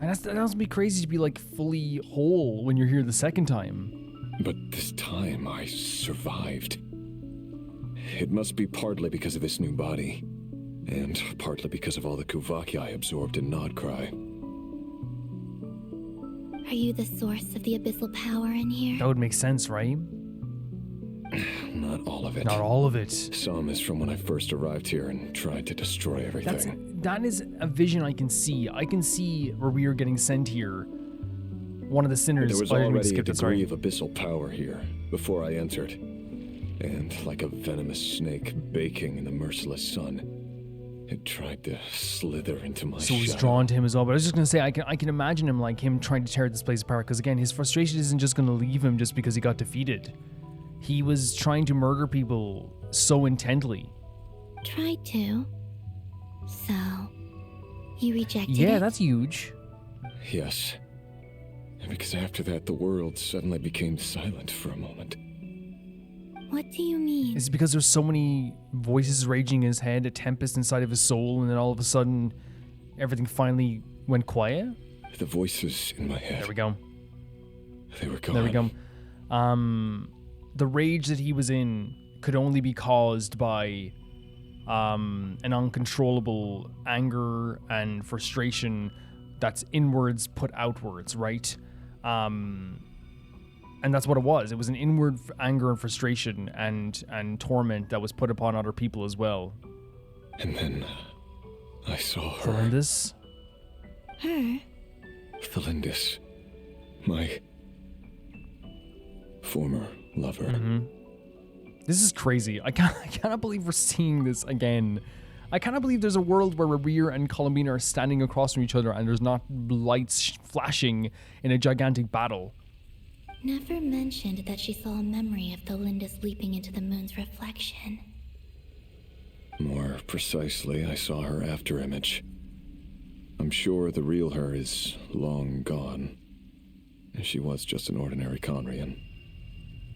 And that must be crazy to be like fully whole when you're here the second time. But this time I survived. It must be partly because of this new body, and partly because of all the Kuvaki I absorbed in Krai. Are you the source of the abyssal power in here? That would make sense, right? Not all of it. Not all of it. Some is from when I first arrived here and tried to destroy everything. That is a vision I can see. I can see Rächer getting sent here. One of the sinners. There was already a degree of abyssal power here before I entered. And like a venomous snake baking in the merciless sun, it tried to slither into my So he's shadow. drawn to him as well. But I was just going to say, I can imagine him like him trying to tear this place apart. Because again, his frustration isn't just going to leave him just because he got defeated. He was trying to murder people so intently. Tried to. So, you rejected Yeah, it? that's huge. Yes. Because after that, the world suddenly became silent for a moment. What do you mean? Is it because there's so many voices raging in his head, a tempest inside of his soul, and then all of a sudden, everything finally went quiet? The voices in my head. There we go. They were gone. There we go. The rage that he was in could only be caused by an uncontrollable anger and frustration that's inwards put outwards, right? And that's what it was. It was an inward anger and frustration and torment that was put upon other people as well. And then I saw her. Tholindis? Her? Tholindis. My former lover. Mm-hmm. This is crazy. I cannot believe we're seeing this again. I cannot believe there's a world where Rächer and Colombina are standing across from each other and there's not lights flashing in a gigantic battle. Never mentioned that she saw a memory of Tholindis leaping into the moon's reflection. More precisely, I saw her after image. I'm sure the real her is long gone. She was just an ordinary Conrian.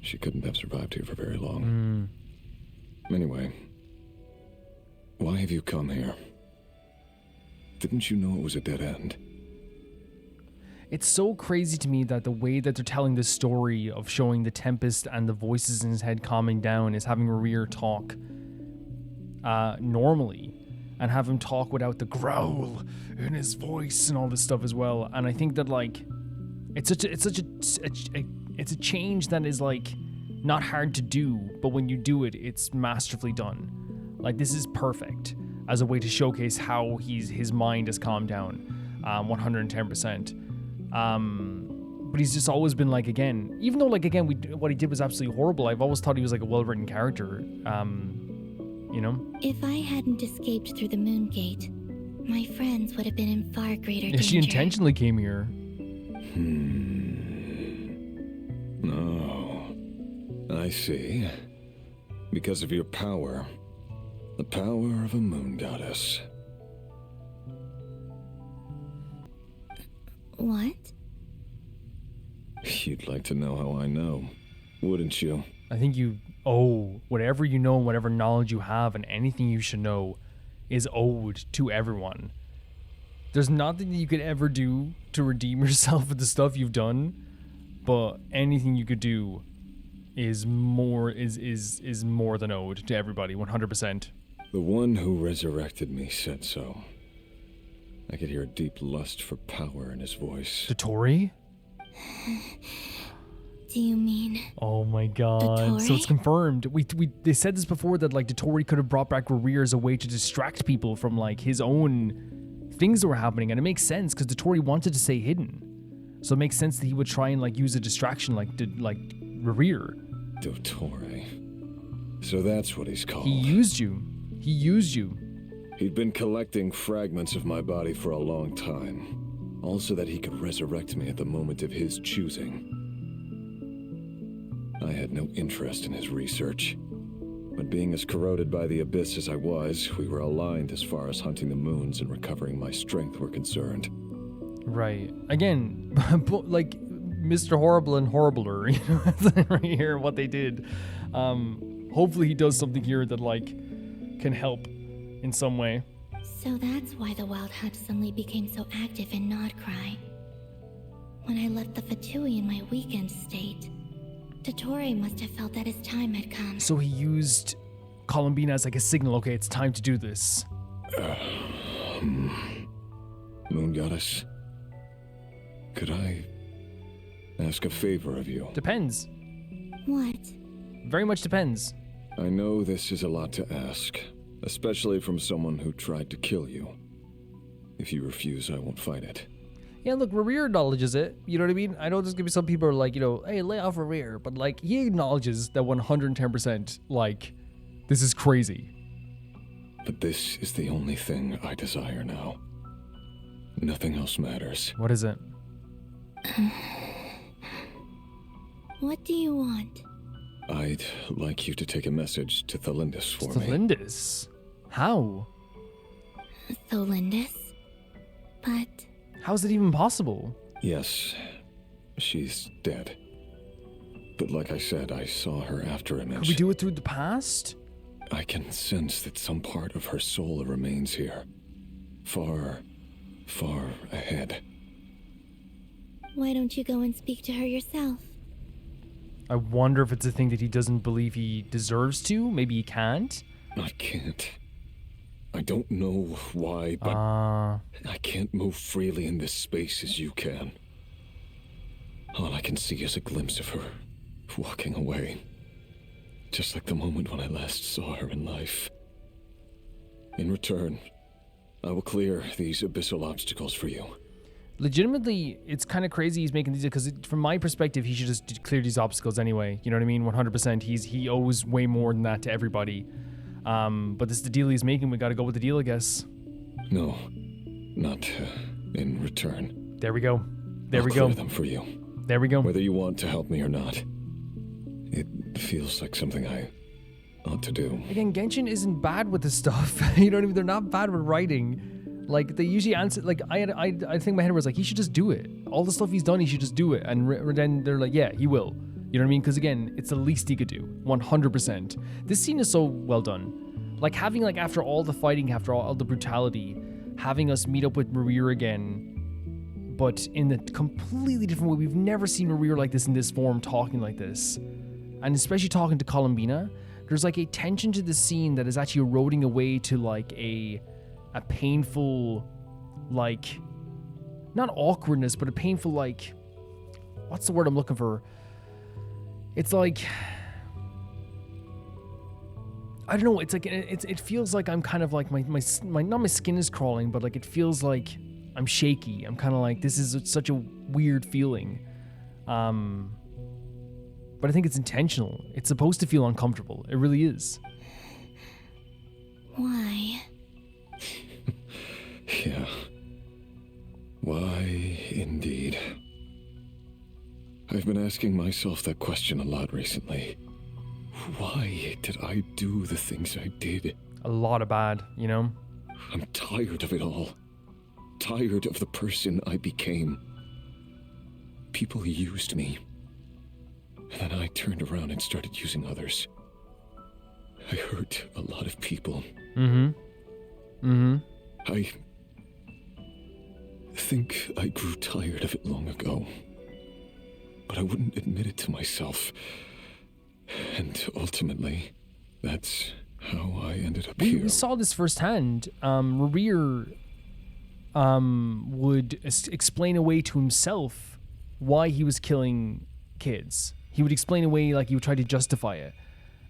She couldn't have survived here for very long. Anyway, why have you come here? Didn't you know it was a dead end? It's so crazy to me that the way that they're telling this story of showing the Tempest and the voices in his head calming down is having Rächer talk normally and have him talk without the growl in his voice and all this stuff as well. And I think that like it's a change that is like not hard to do, but when you do it, it's masterfully done. Like this is perfect as a way to showcase how his mind has calmed down 110%. But he's just always been like, again, even though like again what he did was absolutely horrible, I've always thought he was like a well-written character. You know? If I hadn't escaped through the moon gate, my friends would have been in far greater danger. She intentionally came here. No. I see. Because of your power. The power of a moon goddess. What? You'd like to know how I know, wouldn't you? I think whatever you know and whatever knowledge you have and anything you should know is owed to everyone. There's nothing that you could ever do to redeem yourself with the stuff you've done, but anything you could do is more than owed to everybody, 100%. The one who resurrected me said so. I could hear a deep lust for power in his voice. Dottore? Do you mean? Oh my god. Dottore? So it's confirmed. They said this before that like Dottore could have brought back Rächer as a way to distract people from like his own things that were happening, and it makes sense because Dottore wanted to stay hidden. So it makes sense that he would try and like use a distraction like Rächer. Dottore. So that's what he's called. He used you. He used you. He'd been collecting fragments of my body for a long time, all so that he could resurrect me at the moment of his choosing. I had no interest in his research, but being as corroded by the abyss as I was, we were aligned as far as hunting the moons and recovering my strength were concerned. Right. Again, like Mr. Horrible and Horribler, you know, right here, what they did. Hopefully he does something here that, like, can help in some way. So that's why the Wild Hunt suddenly became so active in Krai. When I left the Fatui in my weakened state, Dottore must have felt that his time had come. So he used Colombina as like a signal, okay, it's time to do this. Moon Goddess, could I ask a favor of you? Depends. What? Very much depends. I know this is a lot to ask, especially from someone who tried to kill you. If you refuse, I won't fight it. Yeah, look, Rächer acknowledges it. You know what I mean? I know there's gonna be some people who are like, you know, hey, lay off Rächer, but like, he acknowledges that 110%, like, this is crazy. But this is the only thing I desire now. Nothing else matters. What is it? What do you want? I'd like you to take a message to Tholindis for me. Tholindis? How? Tholindis? But... How's it even possible? Yes, she's dead. But like I said, I saw her after image. Could we do it through the past? I can sense that some part of her soul remains here. Far, far ahead. Why don't you go and speak to her yourself? I wonder if it's a thing that he doesn't believe he deserves to. Maybe he can't. I can't. I don't know why, but I can't move freely in this space as you can. All I can see is a glimpse of her walking away. Just like the moment when I last saw her in life. In return, I will clear these abyssal obstacles for you. Legitimately, it's kind of crazy he's making these, because from my perspective, he should just clear these obstacles anyway. You know what I mean? 100%. He owes way more than that to everybody. But this is the deal he's making. We gotta go with the deal, I guess. No, not in return. There we go. There we I'll go. clear them for you. There we go. Whether you want to help me or not. It feels like something I ought to do. Again, Genshin isn't bad with this stuff. You know what I mean? They're not bad with writing. Like, they usually answer, like, I think in my head was like, he should just do it. All the stuff he's done, he should just do it. And then they're like, yeah, he will. You know what I mean? Because again, it's the least he could do. 100%. This scene is so well done. Like, having, like, after all the fighting, after all the brutality, having us meet up with Rächer again, but in a completely different way. We've never seen Rächer like this in this form, talking like this. And especially talking to Colombina. There's, like, a tension to the scene that is actually eroding away to, like, a painful, like, not awkwardness, but a painful, like, what's the word I'm looking for? It's like, I don't know, it's like, it feels like I'm kind of like, my not my skin is crawling, but like, it feels like I'm shaky. I'm kind of like, this is such a weird feeling. But I think it's intentional. It's supposed to feel uncomfortable. It really is. Why? Yeah. Why, indeed. I've been asking myself that question a lot recently. Why did I do the things I did? A lot of bad, you know? I'm tired of it all. Tired of the person I became. People used me. And then I turned around and started using others. I hurt a lot of people. I think I grew tired of it long ago. But I wouldn't admit it to myself. And ultimately, that's how I ended up here. We saw this firsthand. Rächer would explain away to himself why he was killing kids. He would explain away, like, he would try to justify it.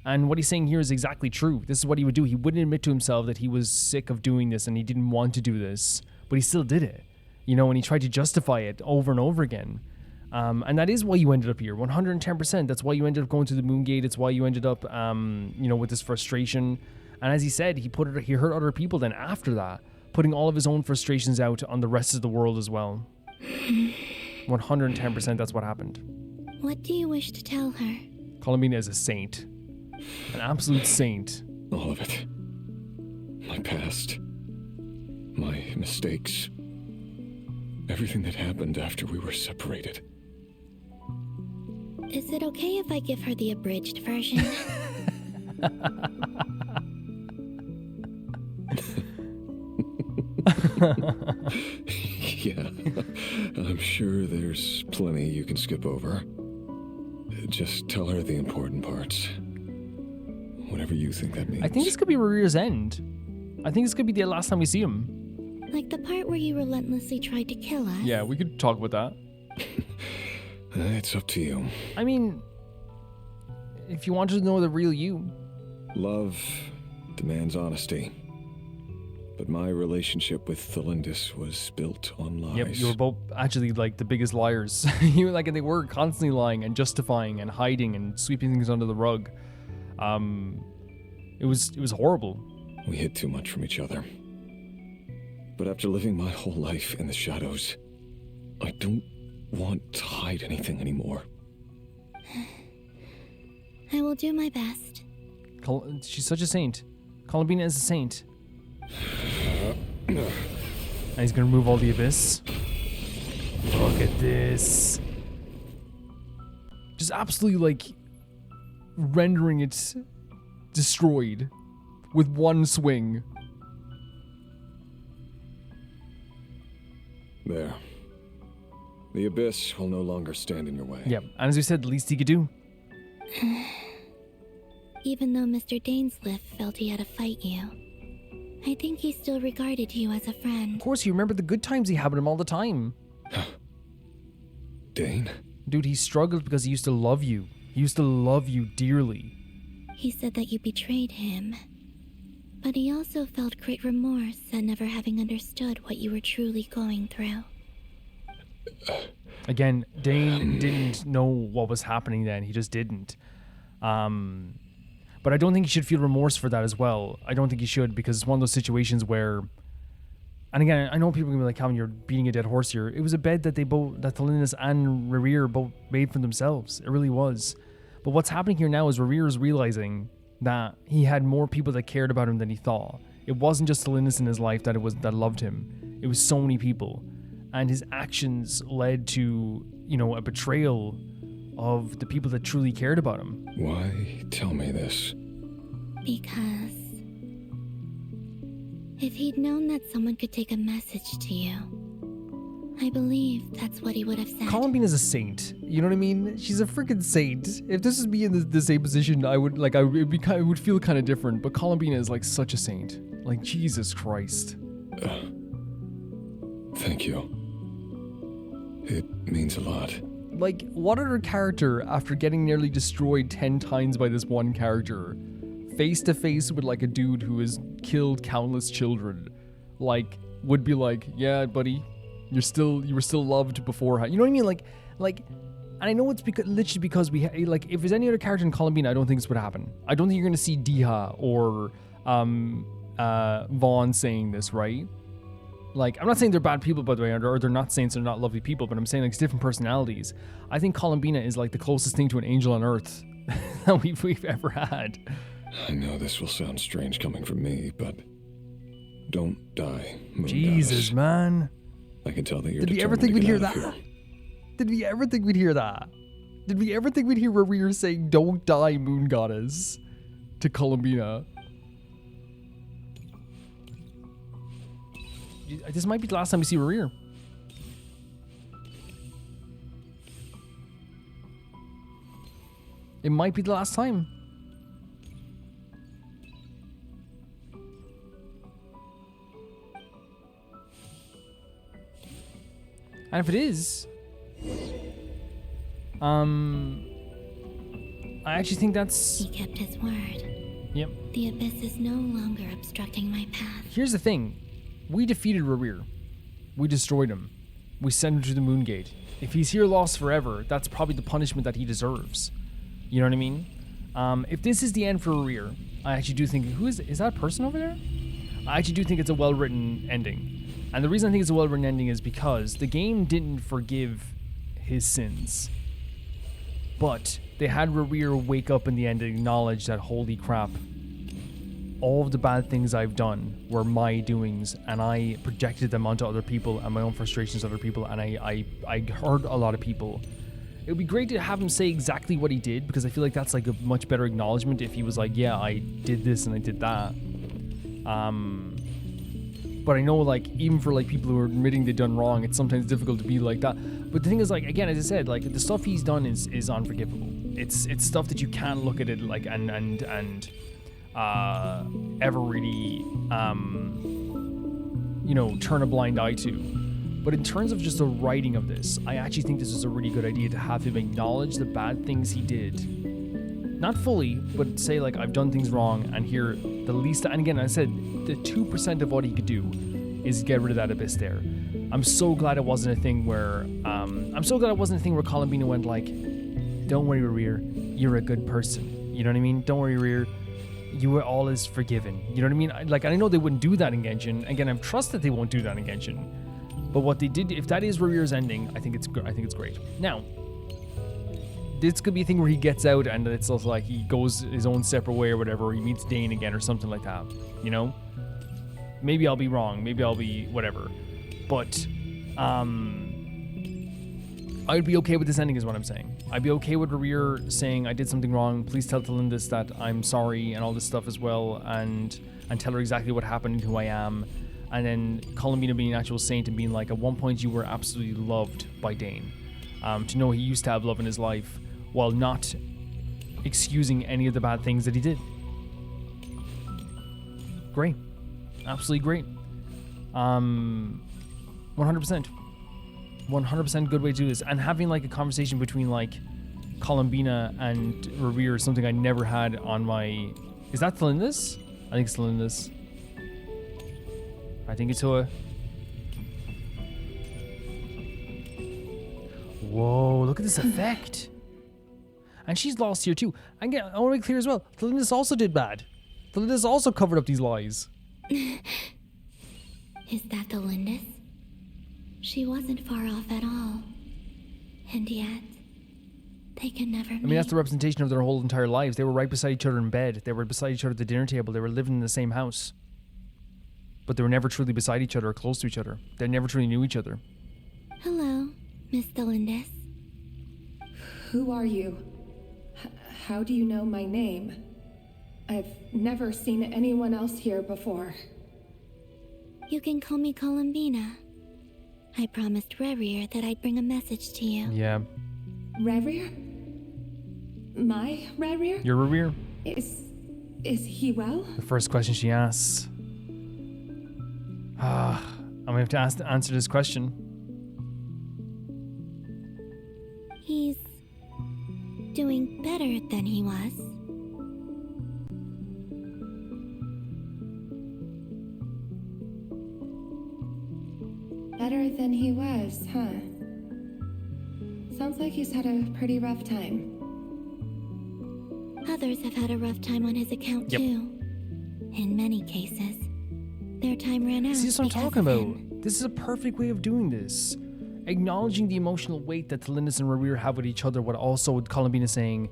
And what he's saying here is exactly true. This is what he would do. He wouldn't admit to himself that he was sick of doing this and he didn't want to do this, but he still did it. You know, and he tried to justify it over and over again. And that is why you ended up here, 110%. That's why you ended up going to the Moon Gate. It's why you ended up, with this frustration. And as he said, he hurt other people then after that, putting all of his own frustrations out on the rest of the world as well. 110% that's what happened. What do you wish to tell her? Colombina is a saint. An absolute saint. All of it. My past. My mistakes. Everything that happened after we were separated. Is it okay if I give her the abridged version? Yeah, I'm sure there's plenty you can skip over. Just tell her the important parts. Whatever you think that means. I think this could be Rarir's end. I think this could be the last time we see him. Like the part where you relentlessly tried to kill us? Yeah, we could talk about that. It's up to you. I mean, if you wanted to know the real you. Love demands honesty. But my relationship with Tholindis was built on lies. Yep, you were both actually like the biggest liars. And they were constantly lying and justifying and hiding and sweeping things under the rug. It was horrible. We hid too much from each other. But after living my whole life in the shadows, I don't want to hide anything anymore. I will do my best. She's such a saint. Colombina is a saint. And he's gonna remove all the abyss. Look at this. Just absolutely rendering it destroyed with one swing. There. The abyss will no longer stand in your way. Yep, and as we said, the least he could do. Even though Mr. Dainsliff felt he had to fight you, I think he still regarded you as a friend. Of course, you remember the good times he had with him all the time. Dane? Dude, he struggled because he used to love you. He used to love you dearly. He said that you betrayed him. But he also felt great remorse at never having understood what you were truly going through. Again, Dane didn't know what was happening then. He just didn't. But I don't think he should feel remorse for that as well. I don't think he should, because it's one of those situations where... And again, I know people are going to be like, Calvin, you're beating a dead horse here. It was a bed that Tholindis and Rächer both made for themselves. It really was. But what's happening here now is Rächer is realizing that he had more people that cared about him than he thought. It wasn't just Tholindis in his life that loved him. It was so many people. And his actions led to, a betrayal of the people that truly cared about him. Why tell me this? Because if he'd known that someone could take a message to you, I believe that's what he would have said. Colombina's a saint. You know what I mean? She's a freaking saint. If this was me in the same position, it would feel kind of different. But Colombina is such a saint. Jesus Christ. Thank you. It means a lot. What other character, after getting nearly destroyed 10 times by this one character, face to face with a dude who has killed countless children, would be yeah, buddy, you were still loved beforehand. You know what I mean? And I know it's literally because we if there's any other character in Colombina, I don't think this would happen. I don't think you're gonna see Diha or Vaughn saying this, right? I'm not saying they're bad people, by the way, or they're not saints, they're not lovely people, but I'm saying it's different personalities. I think Colombina is the closest thing to an angel on earth that we've ever had. I know this will sound strange coming from me, but don't die, Moon Jesus, Goddess. man. I can tell that you're Did we ever determined think to we'd get hear out of that? here. Did we ever think we'd hear that? Did we ever think we'd hear Rächer saying, "Don't die, Moon Goddess," to Colombina? This might be the last time we see Rächer. It might be the last time. And if it is, I actually think that's... He kept his word. Yep. The abyss is no longer obstructing my path. Here's the thing. We defeated Rächer. We destroyed him. we send him to the Moon Gate. If he's here lost forever, that's probably the punishment that he deserves. You know what I mean? If this is the end for Rächer, I actually do think, is that a person over there? I actually do think it's a well-written ending. And the reason I think it's a well-written ending is because the game didn't forgive his sins. But they had Rächer wake up in the end and acknowledge that, holy crap, all of the bad things I've done were my doings, and I projected them onto other people and my own frustrations on other people, and I hurt a lot of people. It would be great to have him say exactly what he did, because I feel like that's like a much better acknowledgement if he was like, yeah, I did this and I did that. But I know, like, even for like people who are admitting they've done wrong, it's sometimes difficult to be like that. But the thing is, like, again, as I said, like, the stuff he's done is unforgivable. It's stuff that you can't look at it like and ever really turn a blind eye to. But in terms of just the writing of this, I actually think this is a really good idea to have him acknowledge the bad things he did. Not fully, but say, like, I've done things wrong, and here, the least, and again, I said, the 2% of what he could do is get rid of that abyss there. I'm so glad it wasn't a thing where, Colombina went like, don't worry, Rächer, you're a good person. You know what I mean? Don't worry, Rächer, you are all is forgiven. You know what I mean? Like, I know they wouldn't do that in Genshin. Again, I trust that they won't do that in Genshin. But what they did, if that is Rächer's ending, I think it's great. Now, this could be a thing where he gets out and it's also like he goes his own separate way or whatever, or he meets Dane again or something like that. You know? Maybe I'll be wrong. Maybe I'll be whatever. But I'd be okay with this ending is what I'm saying. I'd be okay with Rächer saying I did something wrong. Please tell Tholindis that I'm sorry and all this stuff as well, and tell her exactly what happened and who I am. And then Colombina being an actual saint and being like, at one point you were absolutely loved by Dane. To know he used to have love in his life while not excusing any of the bad things that he did. Great. Absolutely great. 100%. 100% good way to do this. And having like a conversation between like Colombina and Rächer is something I never had on my... Is that Tholindis? I think it's Tholindis. I think it's Hua. Whoa, look at this effect. And she's lost here too. And again, I want to be clear as well. Tholindis also did bad. Tholindis also covered up these lies. Is that Tholindis? She wasn't far off at all. And yet, they can never meet. I mean, that's the representation of their whole entire lives. They were right beside each other in bed. They were beside each other at the dinner table. They were living in the same house. But they were never truly beside each other or close to each other. They never truly knew each other. Hello, Miss Tholindis. Who are you? How do you know my name? I've never seen anyone else here before. You can call me Colombina. I promised Rächer that I'd bring a message to you. Yeah. Rächer? My Rächer? Your Rächer? Is he well? The first question she asks. I'm gonna have to answer this question. He's doing better than he was. Better than he was, huh? Sounds like he's had a pretty rough time. Others have had a rough time on his account too. In many cases, their time ran out. See, that's what I'm talking about. This is a perfect way of doing this. Acknowledging the emotional weight that Tholindis and Rächer have with each other, but also with Colombina saying,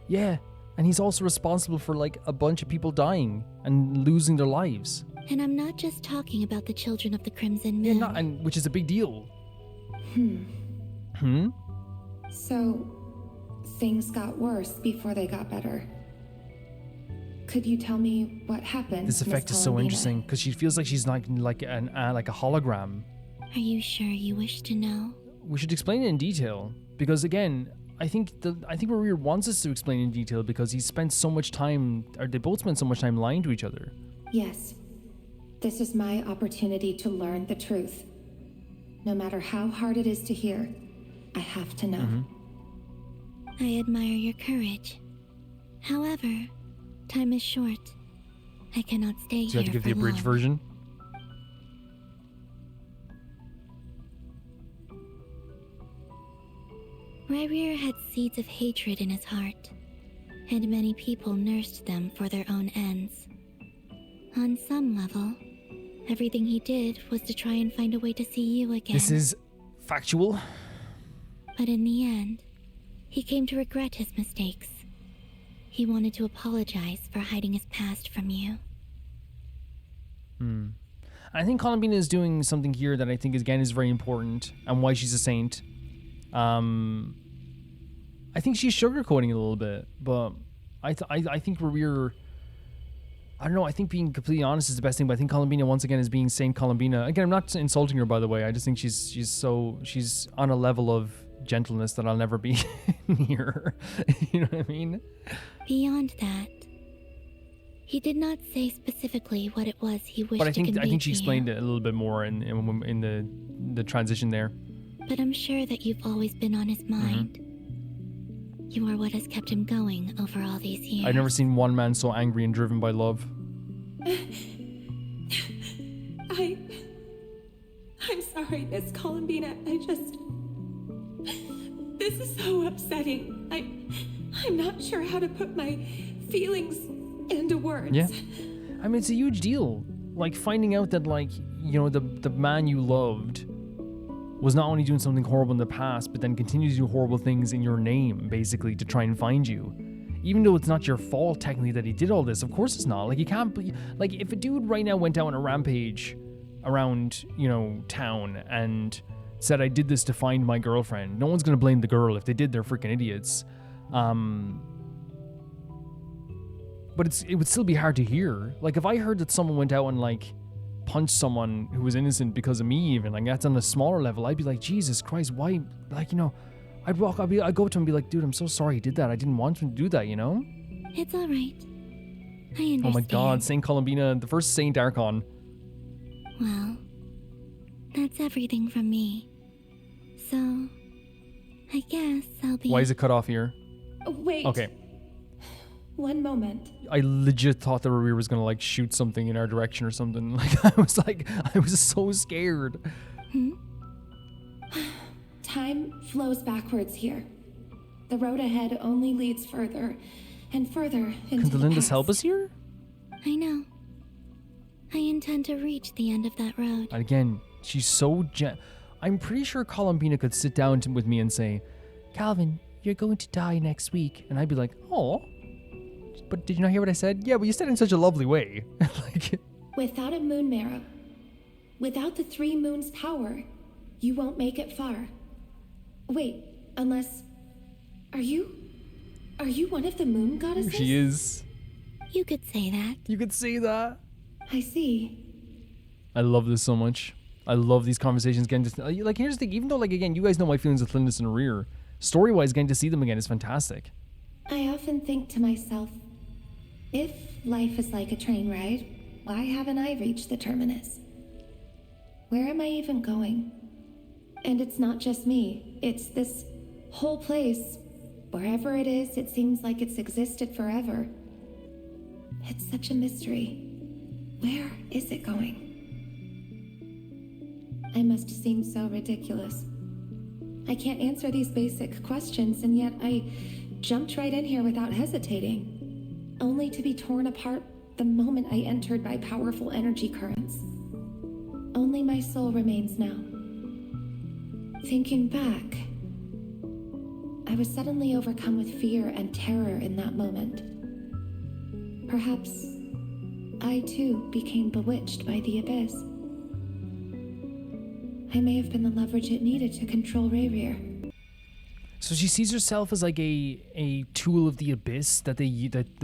yeah, and he's also responsible for like a bunch of people dying and losing their lives. And I'm not just talking about the children of the Crimson Moon. Yeah, and which is a big deal. So, things got worse before they got better. Could you tell me what happened? This effect is so interesting because she feels like she's like a hologram. Are you sure you wish to know? We should explain it in detail because again, I think Rächer wants us to explain in detail because he spent so much time, or they both spent so much time lying to each other. Yes. This is my opportunity to learn the truth. No matter how hard it is to hear, I have to know. I admire your courage. However, time is short. I cannot stay here for long. So you have to give the abridged version? Rächer had seeds of hatred in his heart, and many people nursed them for their own ends. On some level, everything he did was to try and find a way to see you again. This is factual. But in the end, he came to regret his mistakes. He wanted to apologize for hiding his past from you. I think Colombina is doing something here that I think again is very important and why she's a saint. I think she's sugarcoating it a little bit, but I think I don't know, I think being completely honest is the best thing, but I think Colombina once again is being Saint Colombina. Again, I'm not insulting her, by the way. I just think she's on a level of gentleness that I'll never be near her. You know what I mean? Beyond that, he did not say specifically what it was he wished to convey. But I think she to explained you. it a little bit more in the transition there. But I'm sure that you've always been on his mind. You are what has kept him going over all these years. I've never seen one man so angry and driven by love. I'm sorry, Miss Colombina. This is so upsetting. I'm not sure how to put my feelings into words. Yeah. I mean, it's a huge deal. Like, finding out that, like, you know, the man you loved was not only doing something horrible in the past, but then continues to do horrible things in your name, basically, to try and find you. Even though it's not your fault, technically, that he did all this. Of course it's not. Like, you can't... Like, if a dude right now went out on a rampage around, you know, town and said, I did this to find my girlfriend, no one's gonna blame the girl. If they did, they're freaking idiots. But it would still be hard to hear. Like, if I heard that someone went out and, like, punched someone who was innocent because of me, even, like, that's on a smaller level, I'd be like, Jesus Christ, why? Like, you know, I'd go up to him and be like, dude, I'm so sorry he did that. I didn't want him to do that, you know? It's all right. I understand. Oh my God, Saint Colombina, the first Saint Archon. Well, that's everything from me. So, I guess I'll be... Why is it cut off here? Wait. Okay. One moment. I legit thought the Rächer was gonna, like, shoot something in our direction or something. I was so scared. Time flows backwards here. The road ahead only leads further and further into Can the Tholindis past. help us here? I know. I intend to reach the end of that road. And again, she's so I'm pretty sure Colombina could sit down with me and say, Calvin, you're going to die next week. And I'd be like, oh. But did you not hear what I said? Yeah, but you said it in such a lovely way. Like, without a moon marrow, without the 3 moons' power, you won't make it far. Wait, unless... Are you one of the moon goddesses? She is. You could say that. You could say that. I see. I love this so much. I love these conversations getting to... Like, here's the thing. Even though, like, again, you guys know my feelings with Tholindis and Rächer, story-wise, getting to see them again is fantastic. I often think to myself, if life is like a train ride, why haven't I reached the terminus? Where am I even going? And it's not just me. It's this whole place. Wherever it is, it seems like it's existed forever. It's such a mystery. Where is it going? I must seem so ridiculous. I can't answer these basic questions, and yet I jumped right in here without hesitating, only to be torn apart the moment I entered by powerful energy currents. Only my soul remains now. Thinking back, I was suddenly overcome with fear and terror in that moment. Perhaps I too became bewitched by the abyss. I may have been the leverage it needed to control Rächer. So she sees herself as like a tool of the abyss that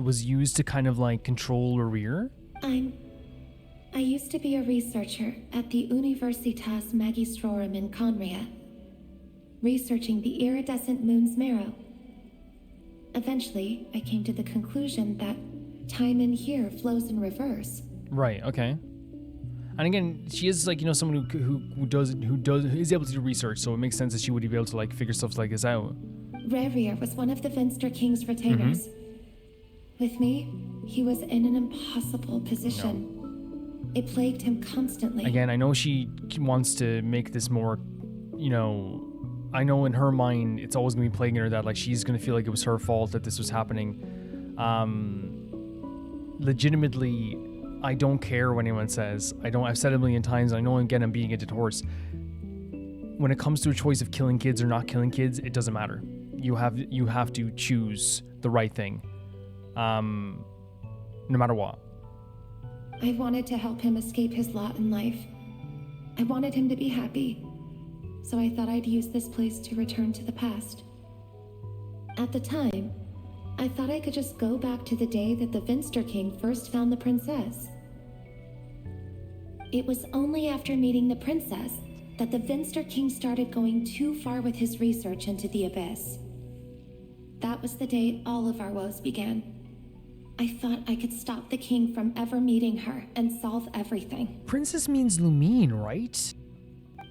was used to kind of like control Rächer? I used to be a researcher at the Universitas Magistrorum in Conria, researching the iridescent moon's marrow. Eventually, I came to the conclusion that time in here flows in reverse. Right, okay. And again, she is like, you know, someone who is able to do research, so it makes sense that she would be able to like figure stuff like this out. Rächer was one of the Finster King's retainers. With me, he was in an impossible position. No. It plagued him constantly. Again, I know she wants to make this more, you know, I know in her mind, it's always going to be plaguing her that, like, she's going to feel like it was her fault that this was happening. Legitimately, I don't care what anyone says. I've said it a million times. I know, again, I'm beating a dead horse. When it comes to a choice of killing kids or not killing kids, it doesn't matter. You have to choose the right thing. No matter what. I wanted to help him escape his lot in life. I wanted him to be happy. So I thought I'd use this place to return to the past. At the time, I thought I could just go back to the day that the Vinster King first found the princess. It was only after meeting the princess that the Vinster King started going too far with his research into the abyss. That was the day all of our woes began. I thought I could stop the king from ever meeting her and solve everything. Princess means Lumine, right?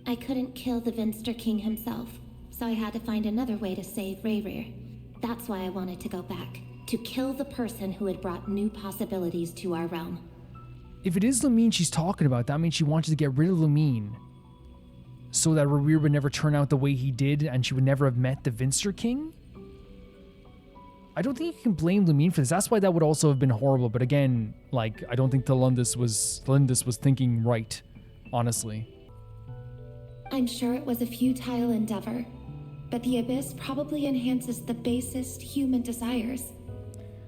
I couldn't kill the Vinster King himself, so I had to find another way to save Rächer. That's why I wanted to go back, to kill the person who had brought new possibilities to our realm. If it is Lumine she's talking about, that means she wanted to get rid of Lumine so that Rächer would never turn out the way he did and she would never have met the Vinster King? I don't think you can blame Lumine for this. That's why that would also have been horrible. But again, like, I don't think Tholindis was thinking right, honestly. I'm sure it was a futile endeavor, but the abyss probably enhances the basest human desires.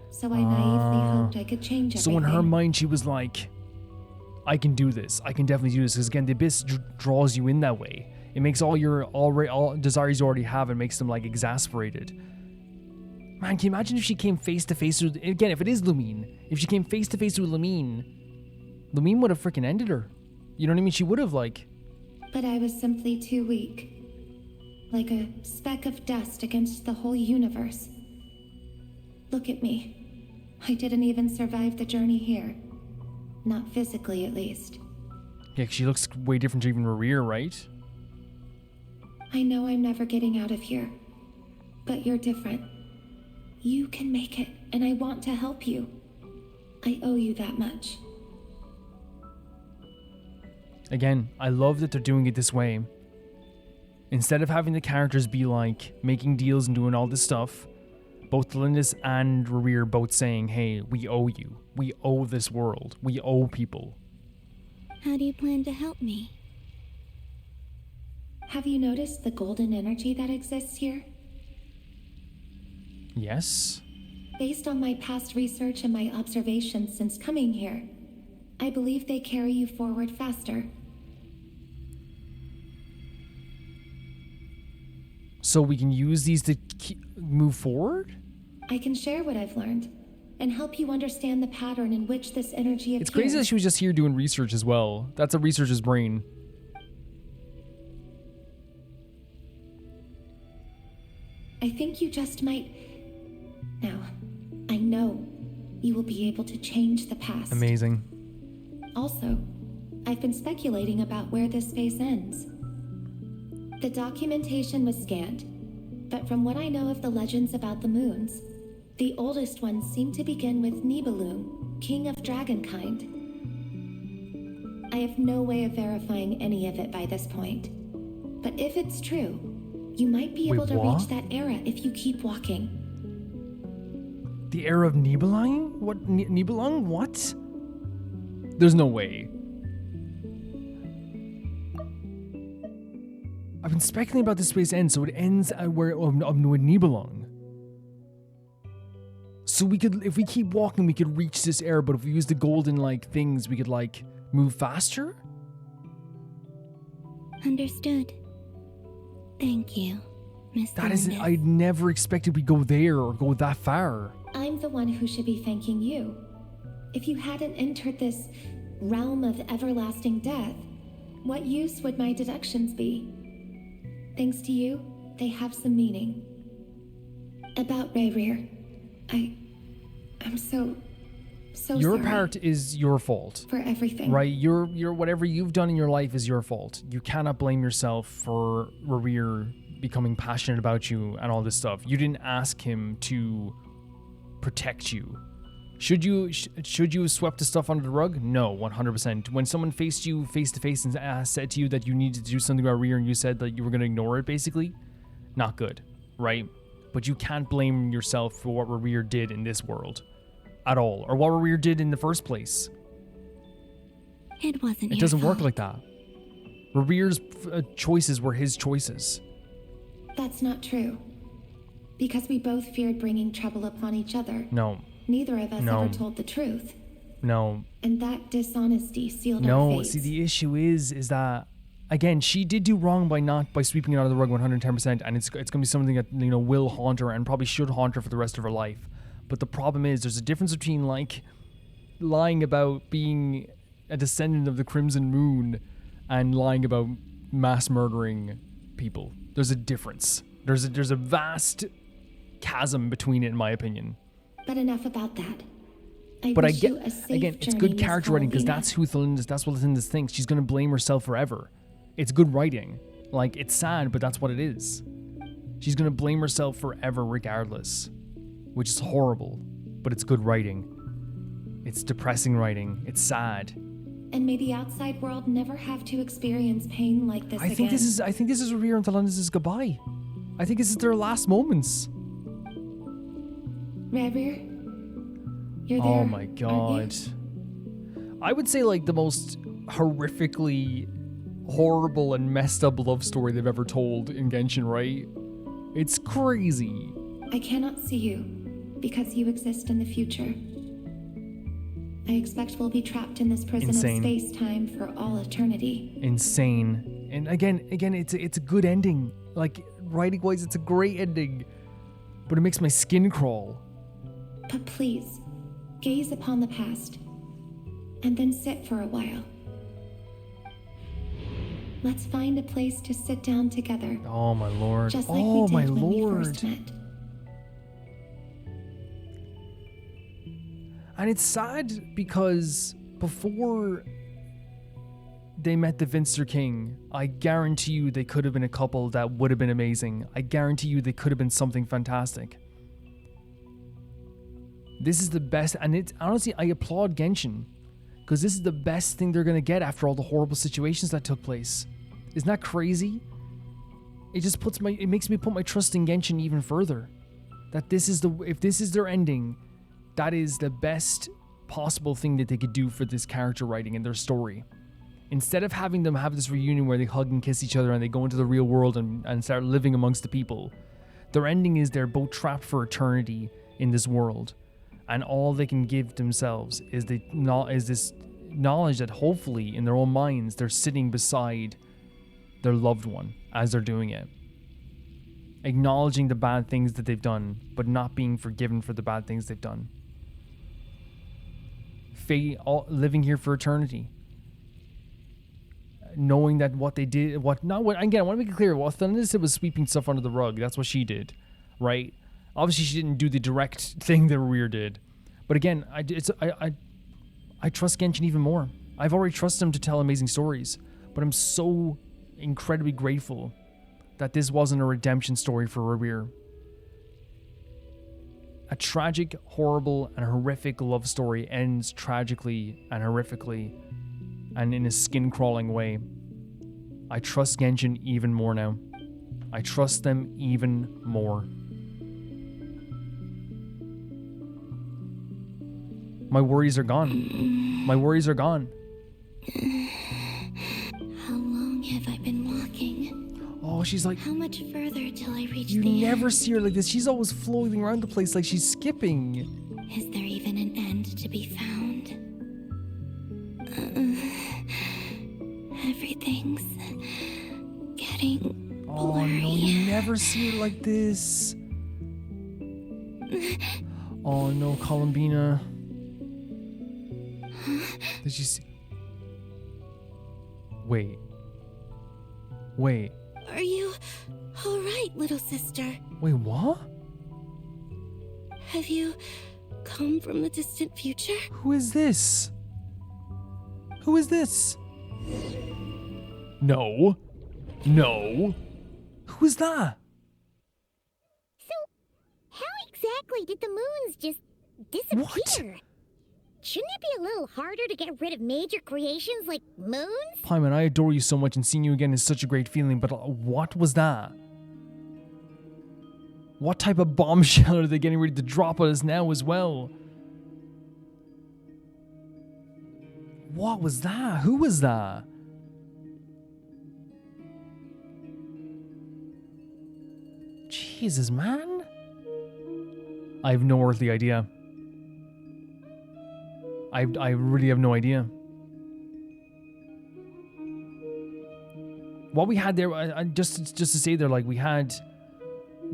So I naively hoped I could change everything. So in her mind, she was like, I can do this. I can definitely do this. Because again, the abyss draws you in that way. It makes all desires you already have, and makes them, like, exasperated. Man, can you imagine if she came face to face with, again, if it is Lumine, if she came face to face with Lumine would have freaking ended her. You know what I mean? She would have, like. But I was simply too weak. Like a speck of dust against the whole universe. Look at me. I didn't even survive the journey here. Not physically, at least. Yeah, she looks way different to even Rächer, right? I know I'm never getting out of here. But you're different. You can make it, and I want to help you. I owe you that much. Again, I love that they're doing it this way. Instead of having the characters be like making deals and doing all this stuff, both Tholindis and Rächer both saying, hey, we owe you. We owe this world. We owe people. How do you plan to help me? Have you noticed the golden energy that exists here? Yes. Based on my past research and my observations since coming here, I believe they carry you forward faster. So we can use these to move forward? I can share what I've learned and help you understand the pattern in which this energy appears. It's crazy that she was just here doing research as well. That's a researcher's brain. I think you just might... Now, I know you will be able to change the past. Amazing. Also, I've been speculating about where this phase ends. The documentation was scanned, but from what I know of the legends about the moons, the oldest ones seem to begin with Nibelung, king of dragonkind. I have no way of verifying any of it by this point, but if it's true, you might be able to reach that era if you keep walking. The era of Nibelung? What? Nibelung? What? There's no way. I've been speculating about this space end, so it ends at where with Nibelung. So we could, if we keep walking, we could reach this era. But if we use the golden like things, we could like move faster. Understood. Thank you, Miss That isn't. Tholindis. I never expected we'd go there or go that far. I'm the one who should be thanking you. If you hadn't entered this realm of everlasting death, what use would my deductions be? Thanks to you, they have some meaning. About Rächer, I'm so Your sorry part is your fault. for everything. Right? Your whatever you've done in your life is your fault. You cannot blame yourself for Rächer becoming passionate about you and all this stuff. You didn't ask him to protect you. Should you have swept the stuff under the rug? No, 100%. When someone faced you face to face and said to you that you needed to do something about Rächer and you said that you were going to ignore it, basically, not good, right? But you can't blame yourself for what Rächer did in this world at all, or what Rächer did in the first place. It wasn't It your doesn't work fault. like that. Rächer's choices were his choices. That's not true. Because we both feared bringing trouble upon each other. No. Neither of us No. ever told the truth. No. And that dishonesty sealed our No, fates. see, the issue is that, again, she did do wrong by sweeping it under the rug 110%, and it's going to be something that, you know, will haunt her and probably should haunt her for the rest of her life. But the problem is, there's a difference between, like, lying about being a descendant of the Crimson Moon and lying about mass murdering people. There's a difference. There's a vast chasm between it, in my opinion. But enough about that. But wish you a safe again, it's journey, good Miss character writing, because Colombina. that's who Tholindis, that's what Tholindis thinks. She's going to blame herself forever. It's good writing. Like, it's sad, but that's what it is. She's going to blame herself forever regardless, which is horrible, but it's good writing. It's depressing writing. It's sad. And may the outside world never have to experience pain like this I again. think this is Rächer and Tholindis' goodbye. I think this is their last moments. Rächer, you're there. Oh my god. I would say, like, the most horrifically horrible and messed up love story they've ever told in Genshin, right? It's crazy. I cannot see you because you exist in the future. I expect we'll be trapped in this prison Insane. of space-time for all eternity. Insane. And again, it's a good ending. Like, writing-wise, it's a great ending. But it makes my skin crawl. But please, gaze upon the past, and then sit for a while. Let's find a place to sit down together. Oh my lord. Just like Oh we my did when we lord. first met. And it's sad because before they met the Vinster King, I guarantee you they could have been a couple that would have been amazing. I guarantee you they could have been something fantastic. This is the best, and it's honestly, I applaud Genshin, because this is the best thing they're going to get after all the horrible situations that took place. Isn't that crazy? It makes me put my trust in Genshin even further. That if this is their ending, that is the best possible thing that they could do for this character writing and their story. Instead of having them have this reunion where they hug and kiss each other and they go into the real world and start living amongst the people, their ending is they're both trapped for eternity in this world. And all they can give themselves is this knowledge that hopefully in their own minds they're sitting beside their loved one as they're doing it. Acknowledging the bad things that they've done, but not being forgiven for the bad things they've done. Living here for eternity. Knowing that what they did, again, I want to make it clear, what Tholindis did was sweeping stuff under the rug. That's what she did, right? Obviously, she didn't do the direct thing that Rächer did. But again, I trust Genshin even more. I've already trusted him to tell amazing stories, but I'm so incredibly grateful that this wasn't a redemption story for Rächer. A tragic, horrible, and horrific love story ends tragically and horrifically and in a skin-crawling way. I trust Genshin even more now. I trust them even more. My worries are gone. My worries are gone. How long have I been walking? Oh, she's like... How much further till I reach You the never end? see her like this. She's always floating around the place like she's skipping. Is there even an end to be found? Everything's getting Oh blurry. no, you never see her like this. Oh no, Colombina. Did you see? Wait. Are you all right, little sister? Wait, what? Have you come from the distant future? Who is this? Who is this? No. Who is that? How exactly did the moons just disappear? What? Shouldn't it be a little harder to get rid of major creations like moons? Paimon, I adore you so much, and seeing you again is such a great feeling, but what was that? What type of bombshell are they getting ready to drop on us now as well? What was that? Who was that? Jesus, man. I have no earthly idea. I really have no idea. What we had there, just to say there, like we had,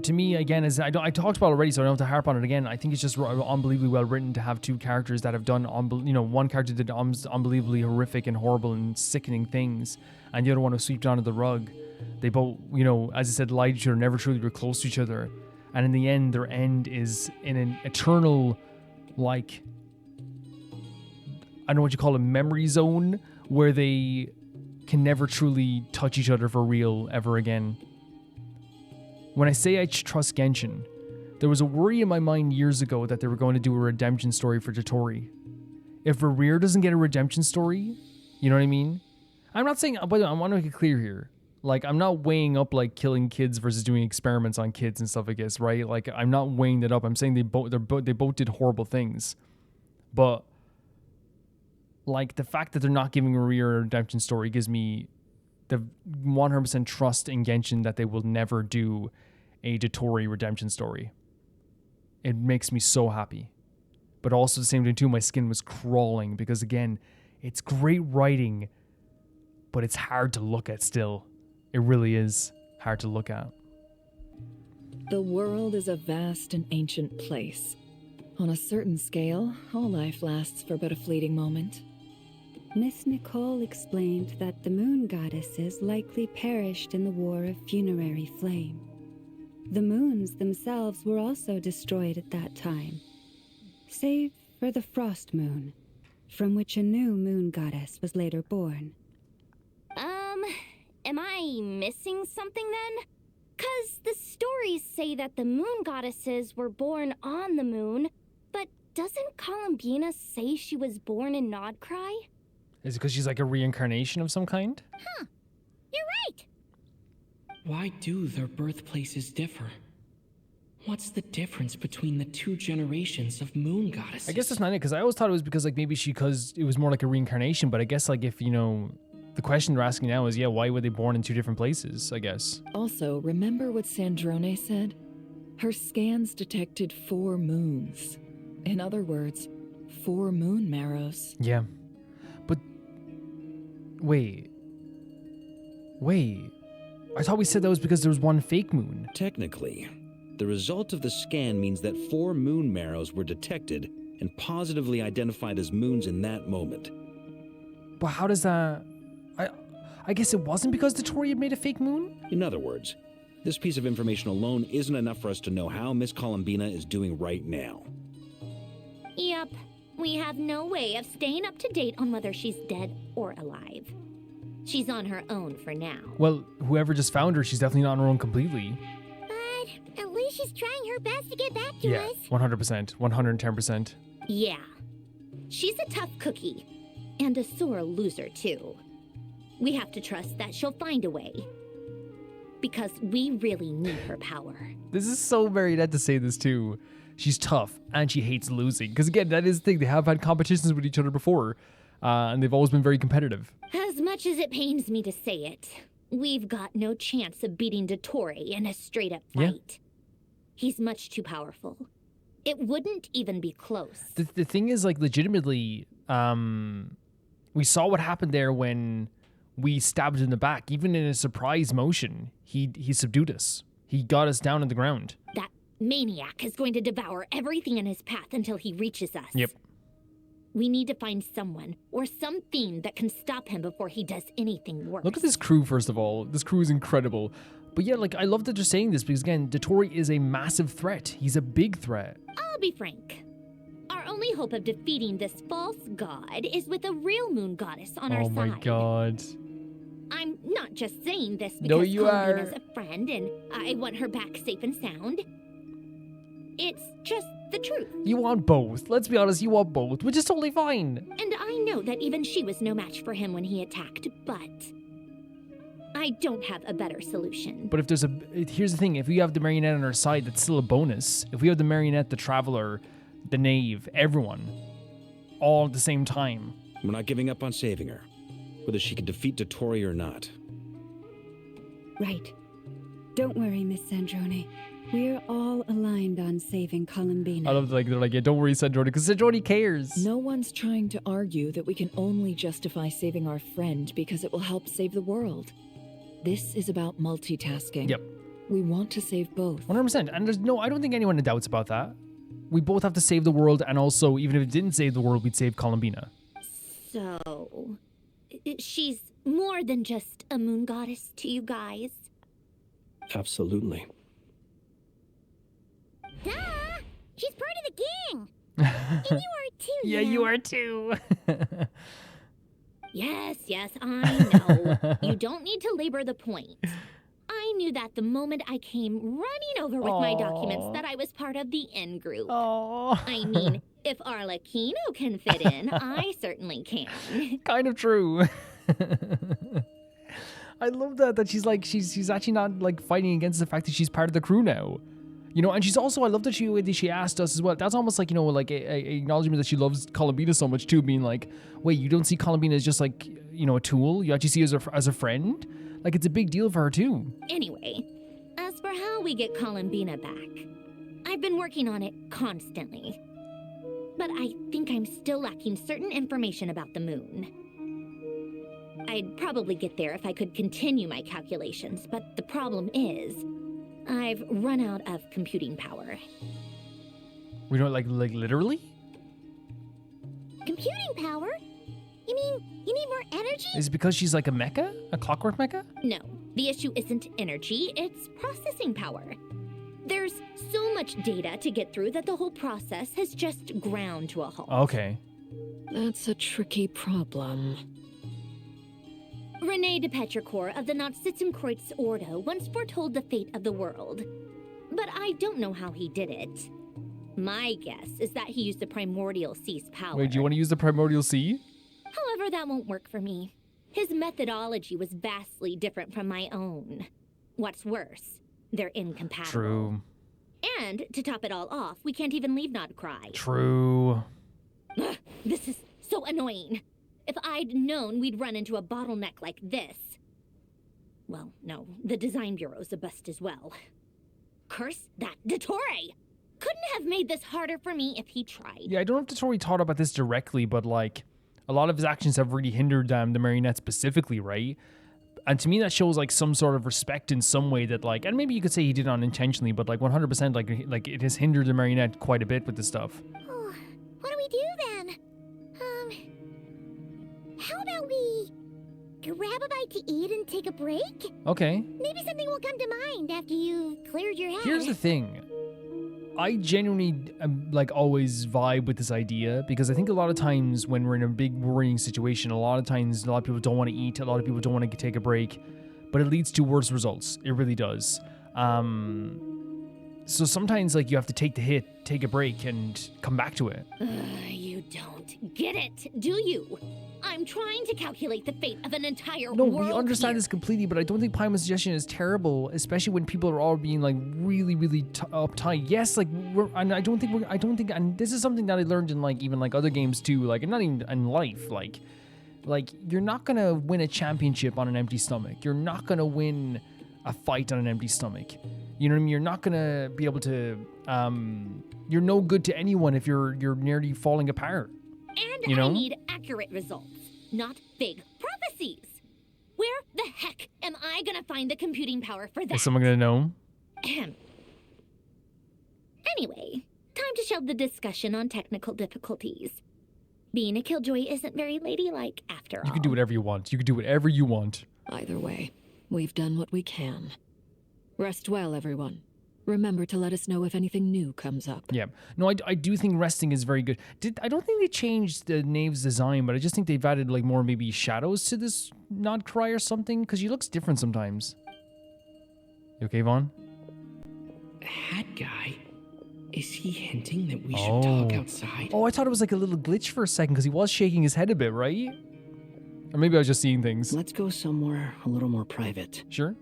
to me again, is I talked about it already, so I don't have to harp on it again. I think it's just unbelievably well written to have two characters that have done, one character did unbelievably horrific and horrible and sickening things, and the other one was swept under the rug. They both, as I said, lied to each other, never truly were close to each other, and in the end, their end is in an eternal, like, I don't know what you call it, memory zone, where they can never truly touch each other for real ever again. When I say I trust Genshin, there was a worry in my mind years ago that they were going to do a redemption story for Dottore. If Rächer doesn't get a redemption story, you know what I mean? I'm not saying, but I want to make it clear here. Like, I'm not weighing up, like, killing kids versus doing experiments on kids and stuff, I guess, right? Like, I'm not weighing that up. I'm saying they both did horrible things. But, like, the fact that they're not giving Rächer a redemption story gives me the 100% trust in Genshin that they will never do a Dottore redemption story. It makes me so happy. But also at the same time, too, my skin was crawling because, again, it's great writing, but it's hard to look at still. It really is hard to look at. The world is a vast and ancient place. On a certain scale, all life lasts for but a fleeting moment. Miss Nicole explained that the moon goddesses likely perished in the war of funerary flame. The moons themselves were also destroyed at that time, save for the frost moon, from which a new moon goddess was later born. Am I missing something then? 'Cause the stories say that the moon goddesses were born on the moon, but doesn't Colombina say she was born in Krai? Is it because she's like a reincarnation of some kind? Huh. You're right. Why do their birthplaces differ? What's the difference between the two generations of moon goddesses? I guess that's not it, because I always thought it was because, like, maybe because it was more like a reincarnation, but I guess, like, if, the question they're asking now is, yeah, why were they born in two different places, I guess. Also, remember what Sandrone said? Her scans detected 4 moons. In other words, 4 moon marrows. Yeah. But, wait. I thought we said that was because there was one fake moon. Technically, the result of the scan means that 4 moon marrows were detected and positively identified as moons in that moment. But how does that... I guess it wasn't because Dottore had made a fake moon? In other words, this piece of information alone isn't enough for us to know how Miss Colombina is doing right now. Yep. We have no way of staying up to date on whether she's dead or alive. She's on her own for now. Well, whoever just found her, she's definitely not on her own completely. But at least she's trying her best to get back to us. 100%. 110%. Yeah. She's a tough cookie. And a sore loser, too. We have to trust that she'll find a way. Because we really need her power. This is so very Ned to say this, too. She's tough, and she hates losing. Because, again, that is the thing. They have had competitions with each other before. And they've always been very competitive. As much as it pains me to say it, we've got no chance of beating Dottore in a straight-up fight. Yeah. He's much too powerful. It wouldn't even be close. The thing is, like, legitimately, we saw what happened there when we stabbed in the back. Even in a surprise motion, he subdued us. He got us down on the ground. That maniac is going to devour everything in his path until he reaches us. Yep. We need to find someone or something that can stop him before he does anything worse. Look at this crew, first of all. This crew is incredible. But yeah, like, I love that they're saying this because, again, Dottore is a massive threat. He's a big threat. I'll be frank. Our only hope of defeating this false god is with a real moon goddess on our side. Oh my god. I'm not just saying this because no, you Colombina's a friend and I want her back safe and sound. It's just the truth. You want both. Let's be honest, you want both, which is totally fine. And I know that even she was no match for him when he attacked, but I don't have a better solution. But if there's here's the thing, if we have the marionette on our side, that's still a bonus. If we have the marionette, the traveler, the knave, everyone, all at the same time. We're not giving up on saving her, whether she can defeat Dottore or not. Right. Don't worry, Miss Sandrone. We're all aligned on saving Colombina. I love they're like, yeah, don't worry, Sandrone, because Sandrone cares. No one's trying to argue that we can only justify saving our friend because it will help save the world. This is about multitasking. Yep. We want to save both. 100%. And I don't think anyone doubts about that. We both have to save the world, and also, even if it didn't save the world, we'd save Colombina. So, she's more than just a moon goddess to you guys? Absolutely. Duh! She's part of the gang! And you are too, Yeah, you are too. Yes, I know. You don't need to labor the point. I knew that the moment I came running over with my documents that I was part of the in-group. I mean, if Arlecchino can fit in, I certainly can. Kind of true. I love that she's like, she's actually not like fighting against the fact that she's part of the crew now. You know, and she's also, I love that she asked us as well. That's almost like, you know, like a acknowledgement that she loves Colombina so much too, being like, wait, you don't see Colombina as just like, you know, a tool? You actually see her as a friend? Like, it's a big deal for her too. Anyway, as for how we get Colombina back, I've been working on it constantly. But I think I'm still lacking certain information about the moon. I'd probably get there if I could continue my calculations, but the problem is, I've run out of computing power. We don't like literally? Computing power? You mean you need more energy? Is it because she's like a mecha? A clockwork mecha? No, the issue isn't energy, it's processing power. There's so much data to get through that the whole process has just ground to a halt. Okay. That's a tricky problem. René de Petrichor of the Nazissenkreuz Ordo once foretold the fate of the world. But I don't know how he did it. My guess is that he used the Primordial Sea's power. Wait, do you want to use the Primordial Sea? However, that won't work for me. His methodology was vastly different from my own. What's worse, they're incompatible. True. And, to top it all off, we can't even leave Krai. True. Ugh, this is so annoying. If I'd known we'd run into a bottleneck like this... Well, no, the design bureau's a bust as well. Curse that Dottore! Couldn't have made this harder for me if he tried. Yeah, I don't know if Dottore taught about this directly, but like, a lot of his actions have really hindered the marionette specifically, right? And to me, that shows like some sort of respect in some way that like, and maybe you could say he did it unintentionally, but like 100% like it has hindered the marionette quite a bit with this stuff. Oh, what do we do then? How about we grab a bite to eat and take a break? Okay. Maybe something will come to mind after you've cleared your head. Here's the thing. I genuinely like always vibe with this idea because I think a lot of times when we're in a big worrying situation, a lot of times a lot of people don't want to eat, a lot of people don't want to take a break, but it leads to worse results. It really does. So sometimes like you have to take the hit, take a break, and come back to it. You don't get it, do you? I'm trying to calculate the fate of an entire No, world we understand here. this completely, but I don't think Paima's suggestion is terrible, especially when people are all being like really, really uptight. Yes, like and I don't think, and this is something that I learned in like even like other games too, like and not even in life, like you're not gonna win a championship on an empty stomach. You're not gonna win a fight on an empty stomach. You know what I mean? You're not gonna be able to. You're no good to anyone if you're nearly falling apart. And you know? I need accurate results, not vague prophecies. Where the heck am I gonna find the computing power for that? Is someone gonna know? Anyway, time to shelve the discussion on technical difficulties. Being a killjoy isn't very ladylike after all. You can do whatever you want. You can do whatever you want. Either way, we've done what we can. Rest well, everyone. Remember to let us know if anything new comes up. Yeah. No, I do think resting is very good. I don't think they changed the Knave's design, but I just think they've added like more maybe shadows to this not Krai or something, because he looks different sometimes. You okay, Vaughn? Hat guy? Is he hinting that we should talk outside? Oh, I thought it was like a little glitch for a second, because he was shaking his head a bit, right? Or maybe I was just seeing things. Let's go somewhere a little more private. Sure.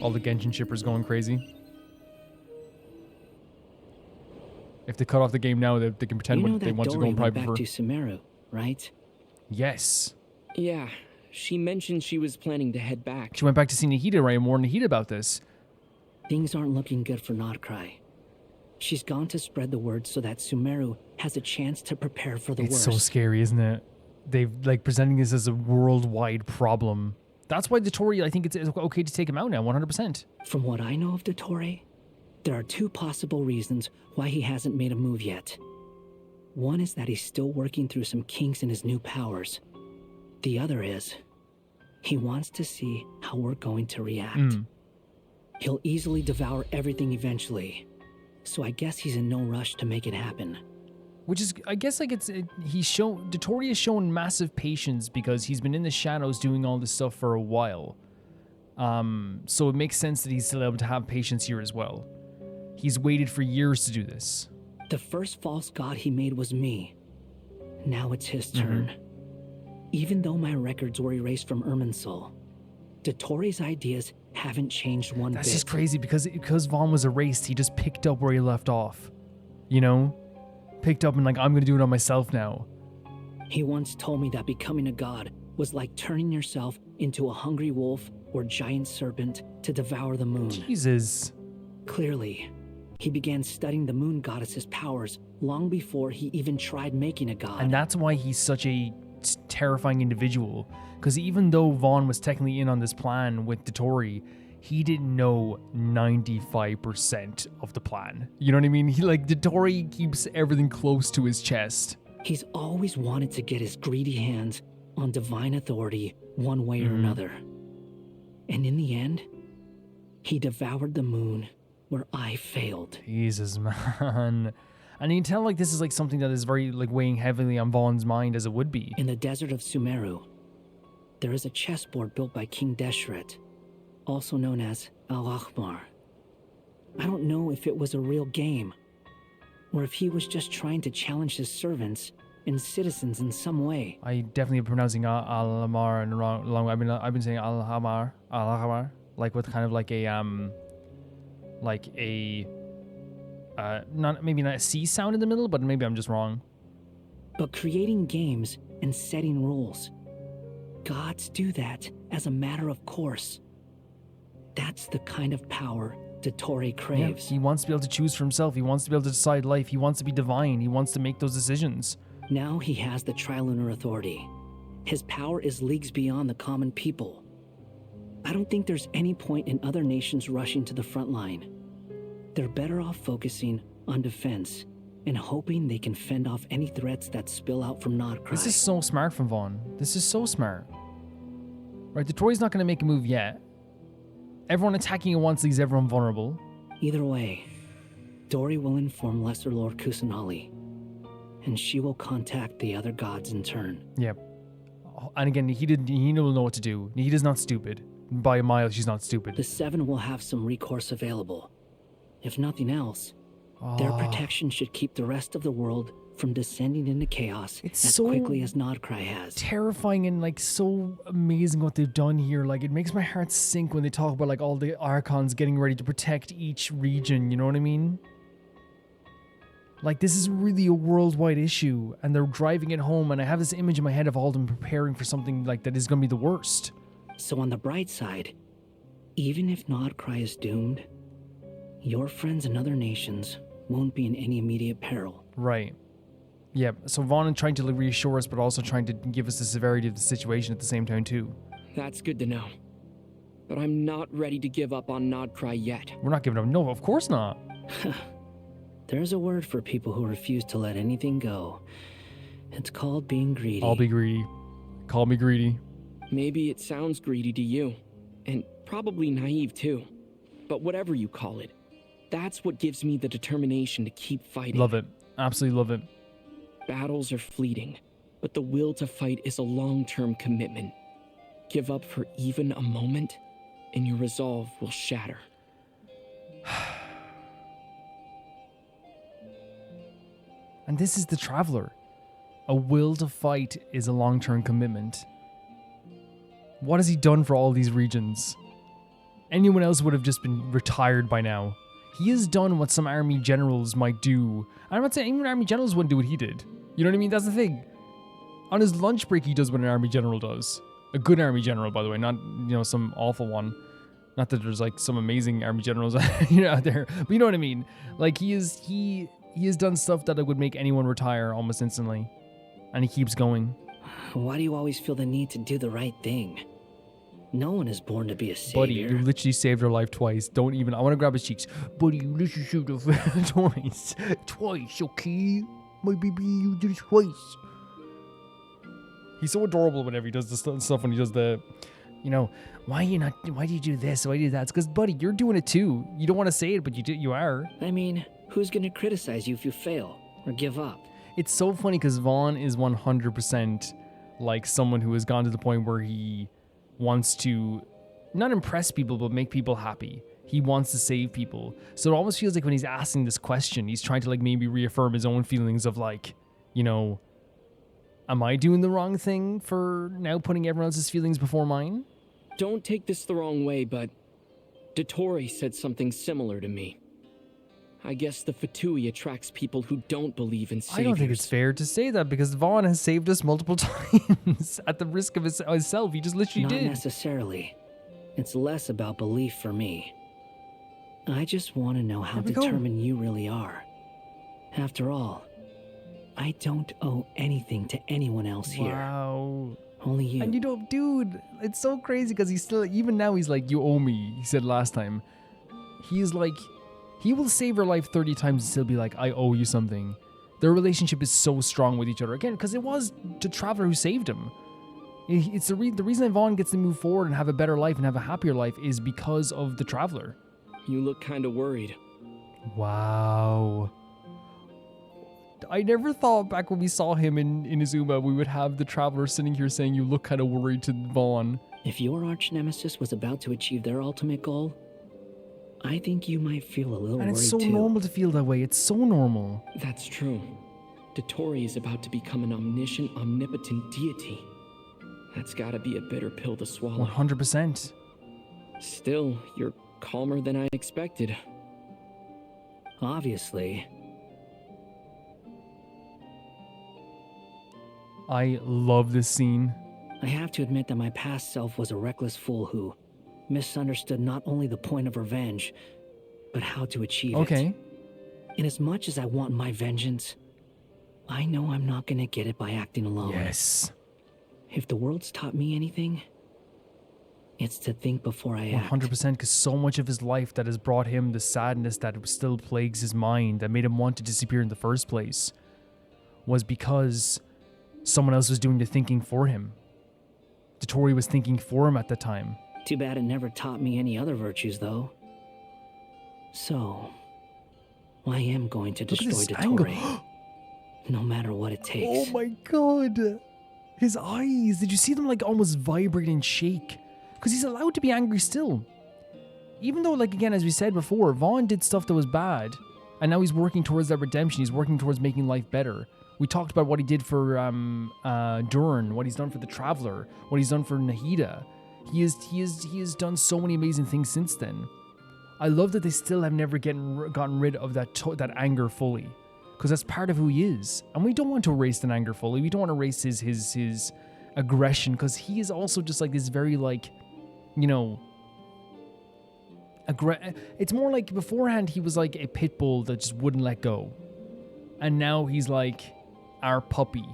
All the Genshin shippers going crazy. If they cut off the game now, they can pretend what they want to go in private for. To Sumeru, right? Yes. Yeah, she mentioned she was planning to head back. She went back to see Nahida, right, and warned Nahida about this. Things aren't looking good for Krai. She's gone to spread the word so that Sumeru has a chance to prepare for the worst. It's so scary, isn't it? They've like presenting this as a worldwide problem. That's why Dottore, I think it's okay to take him out now, 100%. From what I know of Dottore, there are two possible reasons why he hasn't made a move yet. One is that he's still working through some kinks in his new powers. The other is, he wants to see how we're going to react. He'll easily devour everything eventually, so I guess he's in no rush to make it happen. Which is, I guess, like Dottore has shown massive patience because he's been in the shadows doing all this stuff for a while. So it makes sense that he's still able to have patience here as well. He's waited for years to do this. The first false god he made was me. Now it's his turn. Even though my records were erased from Irminsul, Dottore's ideas haven't changed one bit. That's just crazy because Vaughn was erased, he just picked up where he left off. You know? Picked up and like, I'm gonna do it on myself now. He once told me that becoming a god was like turning yourself into a hungry wolf or giant serpent to devour the moon. Jesus. Clearly, he began studying the moon goddess's powers long before he even tried making a god. And that's why he's such a terrifying individual. Because even though Vaughn was technically in on this plan with Dottore, he didn't know 95% of the plan. You know what I mean? Dottore keeps everything close to his chest. He's always wanted to get his greedy hands on divine authority one way or another. And in the end, he devoured the moon where I failed. Jesus, man. And you can tell this is something that is very weighing heavily on Vaughn's mind as it would be. In the desert of Sumeru, there is a chessboard built by King Deshret, also known as Al-Ahmar. I don't know if it was a real game, or if he was just trying to challenge his servants and citizens in some way. I definitely am pronouncing Al-Ahmar in the wrong. I've been saying Al-Ahmar, with kind of maybe not a C sound in the middle, but maybe I'm just wrong. But creating games and setting rules, gods do that as a matter of course. That's the kind of power Dottore craves. Yeah, he wants to be able to choose for himself. He wants to be able to decide life. He wants to be divine. He wants to make those decisions. Now he has the Trilunar Authority. His power is leagues beyond the common people. I don't think there's any point in other nations rushing to the front line. They're better off focusing on defense and hoping they can fend off any threats that spill out from Krai. This is so smart from Vaughn. This is so smart. Right, Dottore's not going to make a move yet. Everyone attacking at once leaves everyone vulnerable. Either way, Dory will inform Lesser Lord Kusanali, and she will contact the other gods in turn. Yep. And again, he will know what to do. Nahida's not stupid. By a mile, she's not stupid. The Seven will have some recourse available. If nothing else, their protection should keep the rest of the world from descending into chaos as quickly as Krai has. Terrifying and so amazing what they've done here. It makes my heart sink when they talk about all the Archons getting ready to protect each region, you know what I mean? This is really a worldwide issue, and they're driving it home, and I have this image in my head of all of them preparing for something that is going to be the worst. So on the bright side, even if Krai is doomed, your friends in other nations won't be in any immediate peril. Right. Yep. So Vaughn is trying to reassure us, but also trying to give us the severity of the situation at the same time too. That's good to know. But I'm not ready to give up on Krai yet. We're not giving up. No, of course not. There's a word for people who refuse to let anything go. It's called being greedy. I'll be greedy. Call me greedy. Maybe it sounds greedy to you, and probably naive too. But whatever you call it, that's what gives me the determination to keep fighting. Love it. Absolutely love it. Battles are fleeting, but the will to fight is a long-term commitment. Give up for even a moment, and your resolve will shatter. And this is the Traveler. A will to fight is a long-term commitment. What has he done for all these regions? Anyone else would have just been retired by now. He has done what some army generals might do. I'm not saying even army generals wouldn't do what he did. You know what I mean? That's the thing. On his lunch break, he does what an army general does. A good army general, by the way, not, some awful one. Not that there's like some amazing army generals out there, but you know what I mean. Like he has done stuff that would make anyone retire almost instantly, and he keeps going. Why do you always feel the need to do the right thing? No one is born to be a savior. Buddy, you literally saved her life twice. Don't even. I want to grab his cheeks. Buddy, you literally saved her twice. Twice, okay? My baby, you did it twice. He's so adorable whenever he does the stuff when he does the, why do you do this? Why do you do that? It's because, buddy, you're doing it too. You don't want to say it, but you are. I mean, who's going to criticize you if you fail or give up? It's so funny because Vaughn is 100% like someone who has gone to the point where he wants to not impress people, but make people happy. He wants to save people. So it almost feels like when he's asking this question, he's trying to like maybe reaffirm his own feelings of like, am I doing the wrong thing for now putting everyone else's feelings before mine? Don't take this the wrong way, but Dottore said something similar to me. I guess the Fatui attracts people who don't believe in saviors. I don't think it's fair to say that because Vaughn has saved us multiple times at the risk of himself. He just literally did. Not necessarily. It's less about belief for me. I just want to know how determined you really are. After all, I don't owe anything to anyone else here. Wow. Only you. And dude, it's so crazy because he's still, even now he's like, you owe me, he said last time. He's like, he will save her life 30 times and still be like, I owe you something. Their relationship is so strong with each other. Again, because it was the Traveler who saved him. It's the reason Vaughn gets to move forward and have a better life and have a happier life is because of the Traveler. You look kind of worried. Wow. I never thought back when we saw him in Inazuma, we would have the Traveler sitting here saying you look kind of worried to Vaughn. If your arch nemesis was about to achieve their ultimate goal, I think you might feel a little worried too. And it's so normal to feel that way. It's so normal. That's true. Dottore is about to become an omniscient, omnipotent deity. That's gotta be a bitter pill to swallow. 100%. Still, you're calmer than I expected. Obviously. I love this scene. I have to admit that my past self was a reckless fool who misunderstood not only the point of revenge, but how to achieve it. Okay. And as much as I want my vengeance, I know I'm not gonna get it by acting alone. Yes. If the world's taught me anything, it's to think before I act. 100%, because so much of his life that has brought him the sadness that still plagues his mind, that made him want to disappear in the first place, was because someone else was doing the thinking for him. Dottore was thinking for him at the time. Too bad it never taught me any other virtues, though. So, I am going to destroy Dottore. No matter what it takes. Oh my god! His eyes! Did you see them like almost vibrate and shake? Because he's allowed to be angry still. Even though, like again, as we said before, Vaughn did stuff that was bad. And now he's working towards that redemption. He's working towards making life better. We talked about what he did for Duran, what he's done for the Traveler, what he's done for Nahida. He has done so many amazing things since then. I love that they still have never gotten rid of that anger fully, because that's part of who he is, and we don't want to erase that anger fully. We don't want to erase his aggression, because he is also just like this very like, it's more like beforehand he was like a pit bull that just wouldn't let go, and now he's like our puppy.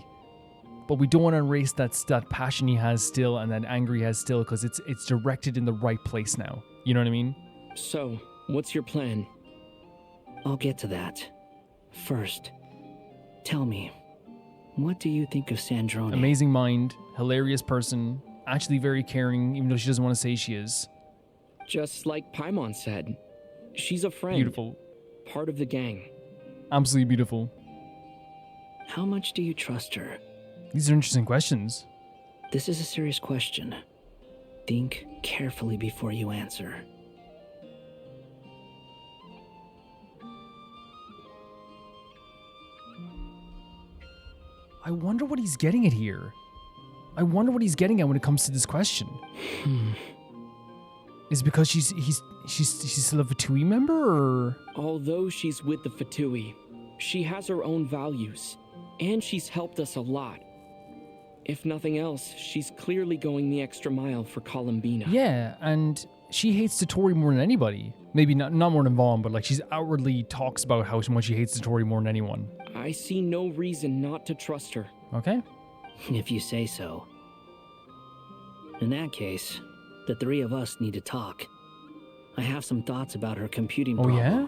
But we don't want to erase that passion he has still and that anger he has still, because it's directed in the right place now. You know what I mean? So, what's your plan? I'll get to that. First, tell me, what do you think of Sandrone? Amazing mind, hilarious person, actually very caring, even though she doesn't want to say she is. Just like Paimon said, she's a friend. Beautiful. Part of the gang. Absolutely beautiful. How much do you trust her? These are interesting questions. This is a serious question. Think carefully before you answer. I wonder what he's getting at here. I wonder what he's getting at when it comes to this question. Is it because she's still a Fatui member, or? Although she's with the Fatui, she has her own values, and she's helped us a lot. If nothing else, she's clearly going the extra mile for Colombina. Yeah, and she hates Dottore more than anybody. Maybe not more than Vaughn, but like she's outwardly talks about how much she hates Dottore more than anyone. I see no reason not to trust her. Okay. If you say so. In that case, the three of us need to talk. I have some thoughts about her computing problem. Yeah?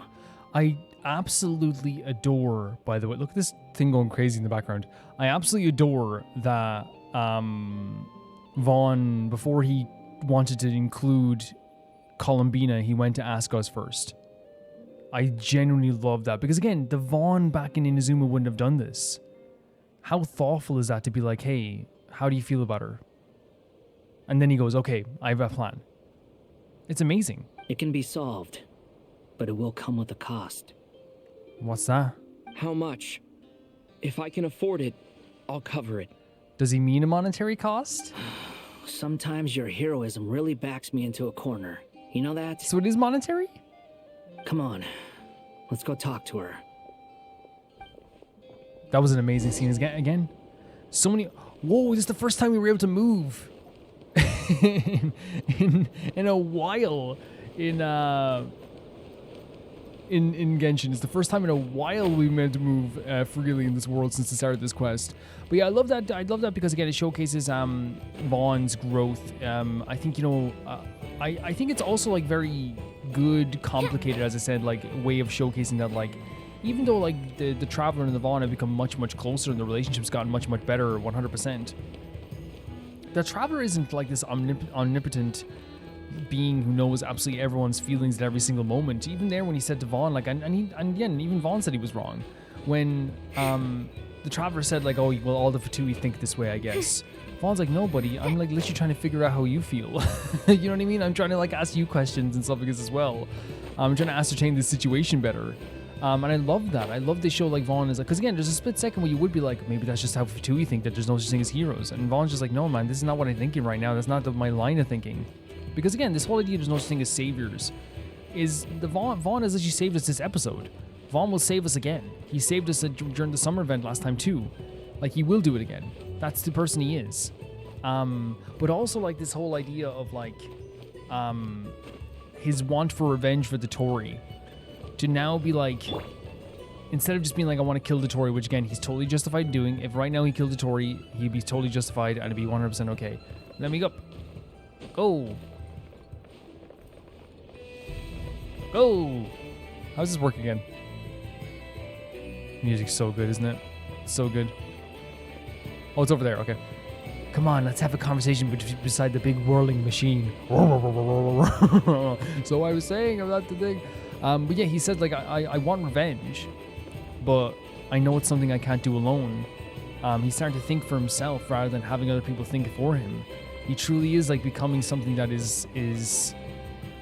I absolutely adore, by the way, look at this thing going crazy in the background. I absolutely adore that Vaughn, before he wanted to include Colombina, he went to ask us first. I genuinely love that, because again, the Vaughn back in Inazuma wouldn't have done this. How thoughtful is that to be like, hey, how do you feel about her? And then he goes, okay, I have a plan. It's amazing. It can be solved, but it will come with a cost. What's that? How much? If I can afford it, I'll cover it. Does he mean a monetary cost? Sometimes your heroism really backs me into a corner. You know that? So it is monetary? Come on, let's go talk to her. That was an amazing scene again. So many. Whoa! This is the first time we were able to move in a while. In Genshin, it's the first time in a while we meant to move freely in this world since the start of this quest. But yeah, I love that. I love that because again, it showcases Vaughn's growth. I think I think it's also like very good, complicated, as I said, like way of showcasing that like. Even though like the Traveler and the Vaughn have become much closer and the relationship's gotten much better 100%, the Traveler isn't like this omnipotent being who knows absolutely everyone's feelings at every single moment. Even there when he said to Vaughn, like, and even Vaughn said he was wrong. When the Traveler said like, oh, well, all the Fatui think this way, I guess. Vaughn's like, no, buddy, I'm like literally trying to figure out how you feel. You know what I mean? I'm trying to like ask you questions and stuff like this as well. I'm trying to ascertain the situation better. And I love that. I love they show like Vaughn is like, because again, there's a split second where you would be like, maybe that's just how Fatui think, that there's no such thing as heroes. And Vaughn's just like, no, man, this is not what I'm thinking right now. That's not my line of thinking. Because again, this whole idea there's no such thing as saviors is the Vaughn has actually saved us this episode. Vaughn will save us again. He saved us during the summer event last time too. Like he will do it again. That's the person he is. But also like this whole idea of like his want for revenge for the Dottore. To now be like, instead of just being like, I want to kill Dottore, which again, he's totally justified in doing. If right now he killed Dottore, he'd be totally justified and it'd be 100% okay. Let me go. Go. Go. How's this work again? Music's so good, isn't it? So good. Oh, it's over there. Okay. Come on, let's have a conversation beside the big whirling machine. So I was saying about the thing. But yeah, he said like, I want revenge, but I know it's something I can't do alone. He's starting to think for himself rather than having other people think for him. He truly is like becoming something that is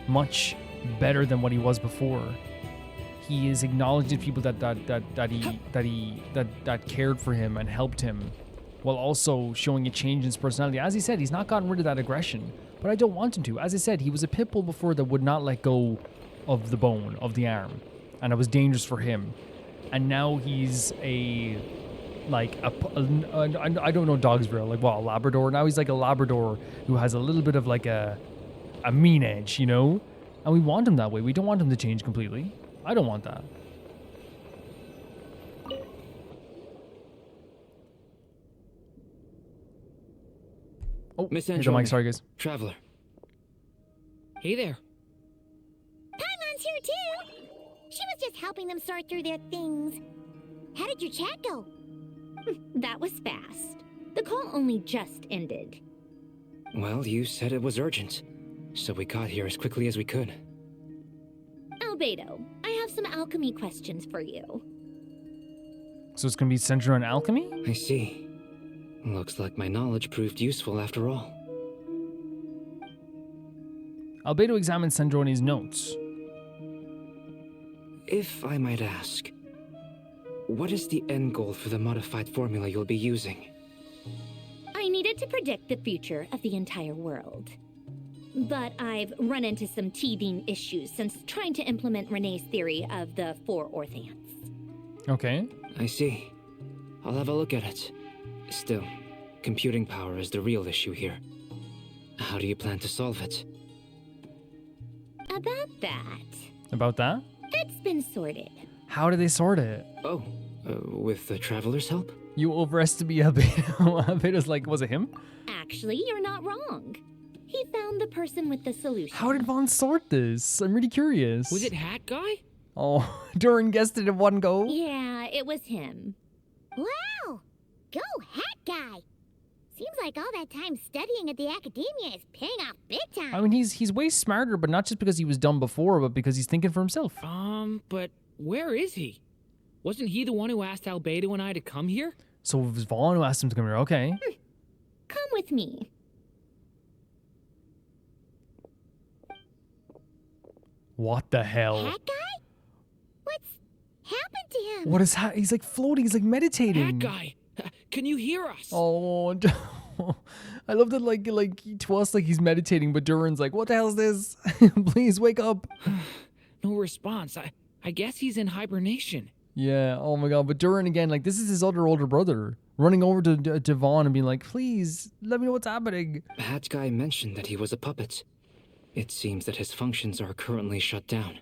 much better than what he was before. He is acknowledging people that cared for him and helped him, while also showing a change in his personality. As he said, he's not gotten rid of that aggression, but I don't want him to. As I said, he was a pit bull before that would not let go of the bone, of the arm, and it was dangerous for him. And now he's I don't know dogs real, like what, a Labrador? Now he's like a Labrador who has a little bit of like a mean edge, you know? And we want him that way. We don't want him to change completely. I don't want that. Oh, Miss here's the mic, sorry guys. Traveler. Hey there. Paimon's here too. She was just helping them sort through their things. How did your chat go? That was fast. The call only just ended. Well, you said it was urgent, so we got here as quickly as we could. Albedo, I have some alchemy questions for you. So it's gonna be centered on alchemy? I see. Looks like my knowledge proved useful after all. Albedo examines Sandroni's notes. If I might ask, what is the end goal for the modified formula you'll be using? I needed to predict the future of the entire world. But I've run into some teething issues since trying to implement Renee's theory of the 4 orthants. Okay. I see. I'll have a look at it. Still, computing power is the real issue here. How do you plan to solve it? About that. About that? That's been sorted. How do they sort it? Oh, with the Traveler's help? You overestimate Albedo. Albedo's like, was it him? Actually, you're not wrong. He found the person with the solution. How did Vaughn sort this? I'm really curious. Was it Hat Guy? Oh, Durin guessed it in one go? Yeah, it was him. Wow! Go, Hat Guy! Seems like all that time studying at the academia is paying off big time. I mean, he's way smarter, but not just because he was dumb before, but because he's thinking for himself. But where is he? Wasn't he the one who asked Albedo and I to come here? So it was Vaughn who asked him to come here, okay. Come with me. What the hell? Hat Guy? What's happened to him? What is he's like floating, he's like meditating. Hat Guy, can you hear us? Oh, I love that like to us like he's meditating, but Durin's like, what the hell is this? Please wake up. No response. I guess he's in hibernation. Yeah, oh my god, but Durin again, like this is his other older brother running over to Vaughn and being like, please, let me know what's happening. Hat Guy mentioned that he was a puppet. It seems that his functions are currently shut down.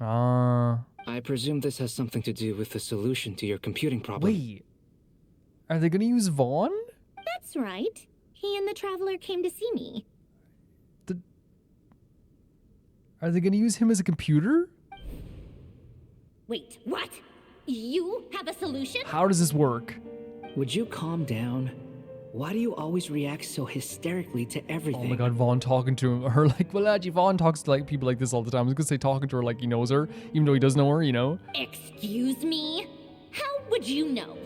I presume this has something to do with the solution to your computing problem. Wait, are they gonna use Vaughn? That's right. He and the Traveler came to see me. Are they gonna use him as a computer? Wait, what? You have a solution? How does this work? Would you calm down? Why do you always react so hysterically to everything? Oh my god, Vaughn talking to her like, well, actually, Vaughn talks to like people like this all the time. I was gonna say talking to her like he knows her, even though he doesn't know her, you know? Excuse me? How would you know?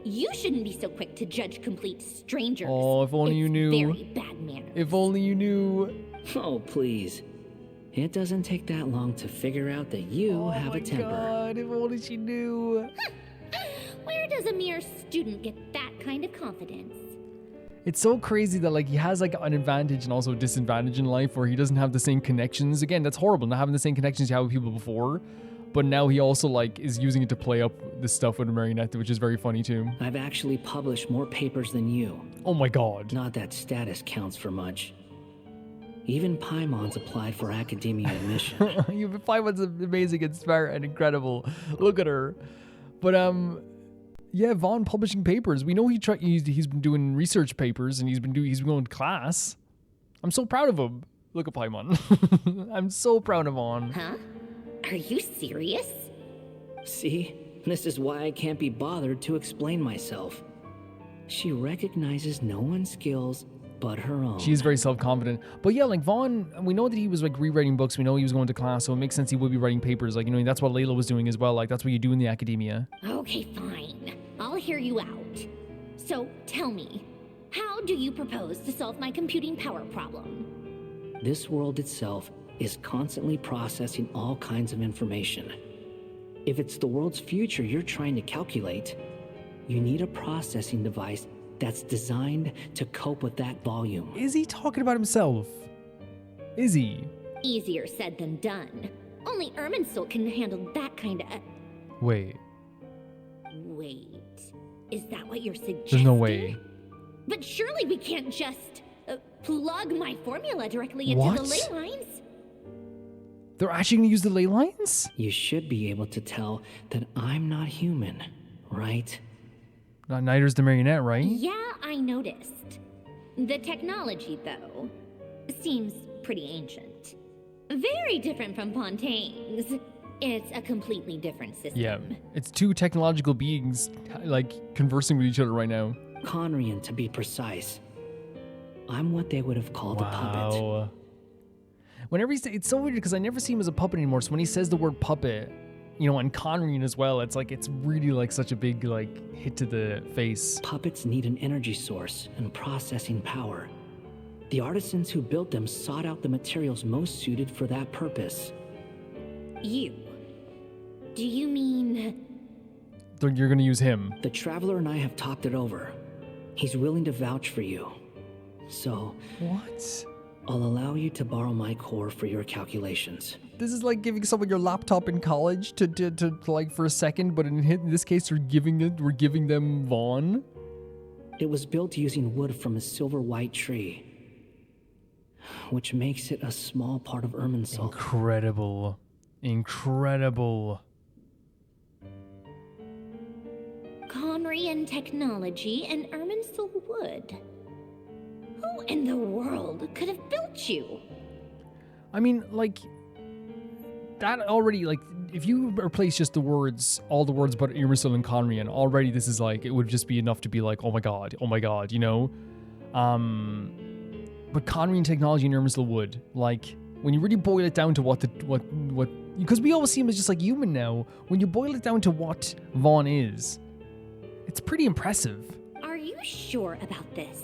You shouldn't be so quick to judge complete strangers. Oh, if only you knew. Very bad manners. If only you knew. Oh, please. It doesn't take that long to figure out that you have a temper. Oh my god, if only she knew. Where does a mere student get that kind of confidence? It's so crazy that like he has like an advantage and also a disadvantage in life where he doesn't have the same connections. Again, that's horrible, not having the same connections you have with people before. But now he also like is using it to play up this stuff with Marionette, which is very funny too. I've actually published more papers than you. Oh my god. Not that status counts for much. Even Paimon's applied for academia admission. Paimon's amazing and smart and incredible. Look at her. But yeah, Vaughn publishing papers. We know he's been doing research papers and he's been going to class. I'm so proud of him. Look at Paimon. I'm so proud of Vaughn. Huh? Are you serious? See? This is why I can't be bothered to explain myself. She recognizes no one's skills but her own. She's very self-confident. But yeah, like Vaughn, we know that he was like rewriting books. We know he was going to class, so it makes sense he would be writing papers. Like, you know, that's what Layla was doing as well. Like, that's what you do in the academia. Okay, fine. I'll hear you out. So, tell me, how do you propose to solve my computing power problem? This world itself is constantly processing all kinds of information. If it's the world's future you're trying to calculate, you need a processing device that's designed to cope with that volume. Is he talking about himself? Is he? Easier said than done. Only Irminsul can handle that kind of... Wait. Wait. Is that what you're suggesting? There's no way. But surely we can't just plug my formula directly into the ley lines. They're actually going to use the ley lines? You should be able to tell that I'm not human, right? Neither's the Marionette, right? Yeah, I noticed. The technology, though, seems pretty ancient. Very different from Fontaine's. It's a completely different system. Yeah, it's two technological beings, like, conversing with each other right now. Conrian, to be precise. I'm what they would have called a puppet. Whenever it's so weird because I never see him as a puppet anymore, so when he says the word puppet, you know, and Conrian as well, it's like, it's really like such a big, like, hit to the face. Puppets need an energy source and processing power. The artisans who built them sought out the materials most suited for that purpose. You? Do you mean... You're gonna use him. The Traveler and I have talked it over. He's willing to vouch for you. So... What? I'll allow you to borrow my core for your calculations. This is like giving someone your laptop in college to like for a second, but in this case we're giving them Vaughn. It was built using wood from a silver white tree, which makes it a small part of Irminsul. Incredible. Incredible. Conrian technology and Irminsul wood. Who in the world could have built you? I mean, like, that already, like, if you replace just the words, all the words about Irminsul and Conrian, already this is like, it would just be enough to be like, oh my god, you know? But Conrian technology and Irminsul wood, like, when you really boil it down to what because we always see him as just like human now, when you boil it down to what Vaughn is, it's pretty impressive. Are you sure about this?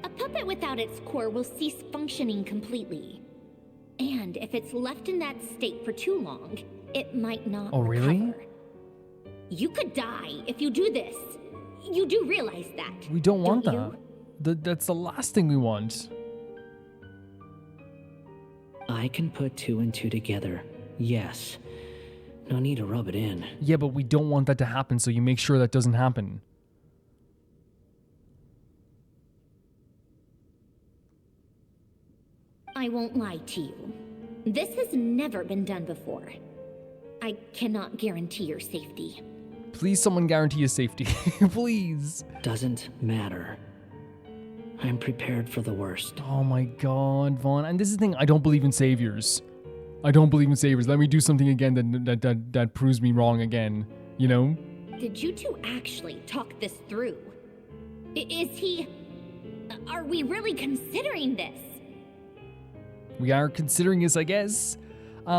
A puppet without its core will cease functioning completely. And if it's left in that state for too long, it might not recover. Really? You could die if you do this. You do realize that. We don't want you? that. That's the last thing we want. I can put 2 and 2 together. Yes. No need to rub it in. Yeah, but we don't want that to happen, so you make sure that doesn't happen. I won't lie to you. This has never been done before. I cannot guarantee your safety. Please, someone guarantee his safety. Please. Doesn't matter. I'm prepared for the worst. Oh my god, Vaughn. And this is the thing, I don't believe in saviors. I don't believe in saviors. Let me do something again that proves me wrong again. You know? Did you two actually talk this through? Is he... Are we really considering this? We are considering this, I guess. Guys,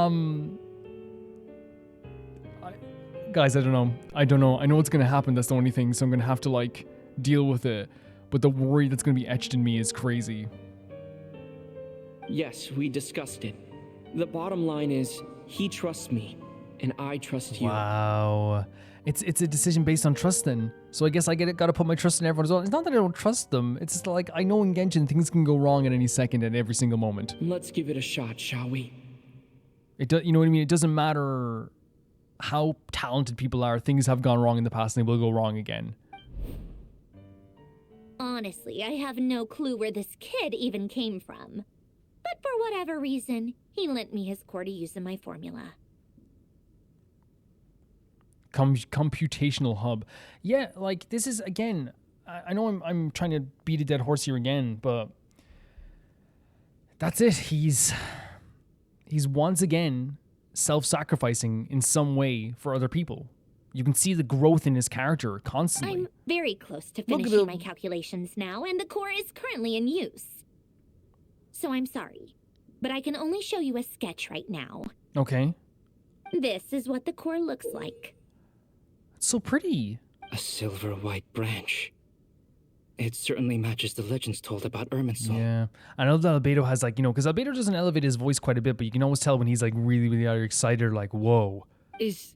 I don't know. I know what's gonna happen. That's the only thing. So I'm gonna have to like deal with it. But the worry that's gonna be etched in me is crazy. Yes, we discussed it. The bottom line is, he trusts me, and I trust you. Wow. It's a decision based on trust then. So I guess I gotta put my trust in everyone as well. It's not that I don't trust them. It's just like, I know in Genshin things can go wrong at any second at every single moment. Let's give it a shot, shall we? You know what I mean? It doesn't matter how talented people are. Things have gone wrong in the past and they will go wrong again. Honestly, I have no clue where this kid even came from. But for whatever reason, he lent me his core to use in my formula. Computational hub. Yeah, like this is again, I know I'm trying to beat a dead horse here again, but that's it. He's once again self-sacrificing in some way for other people. You can see the growth in his character constantly. I'm very close to finishing my calculations now, and the core is currently in use. So I'm sorry, but I can only show you a sketch right now. Okay. This is what the core looks like. It's so pretty. A silver white branch. It certainly matches the legends told about Irminsul. Yeah. I know that Albedo has like, because Albedo doesn't elevate his voice quite a bit, but you can always tell when he's like really, really either excited or like, whoa. Is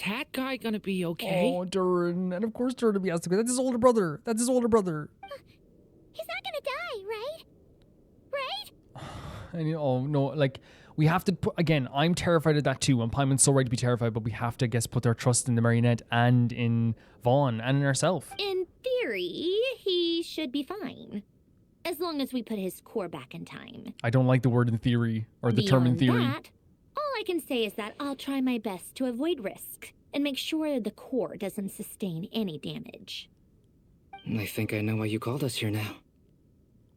Hat Guy gonna be okay? Oh, Durin. And of course Durin will be asked to go. That's his older brother. He's not gonna die, right? Right? And oh no, like we have to put, again, I'm terrified of that too, and Paimon's so right to be terrified, but we have to, I guess, put our trust in the marionette and in Vaughn and in ourselves. In theory, he should be fine. As long as we put his core back in time. I don't like the word in theory, or the term in theory. That, all I can say is that I'll try my best to avoid risk and make sure the core doesn't sustain any damage. I think I know why you called us here now.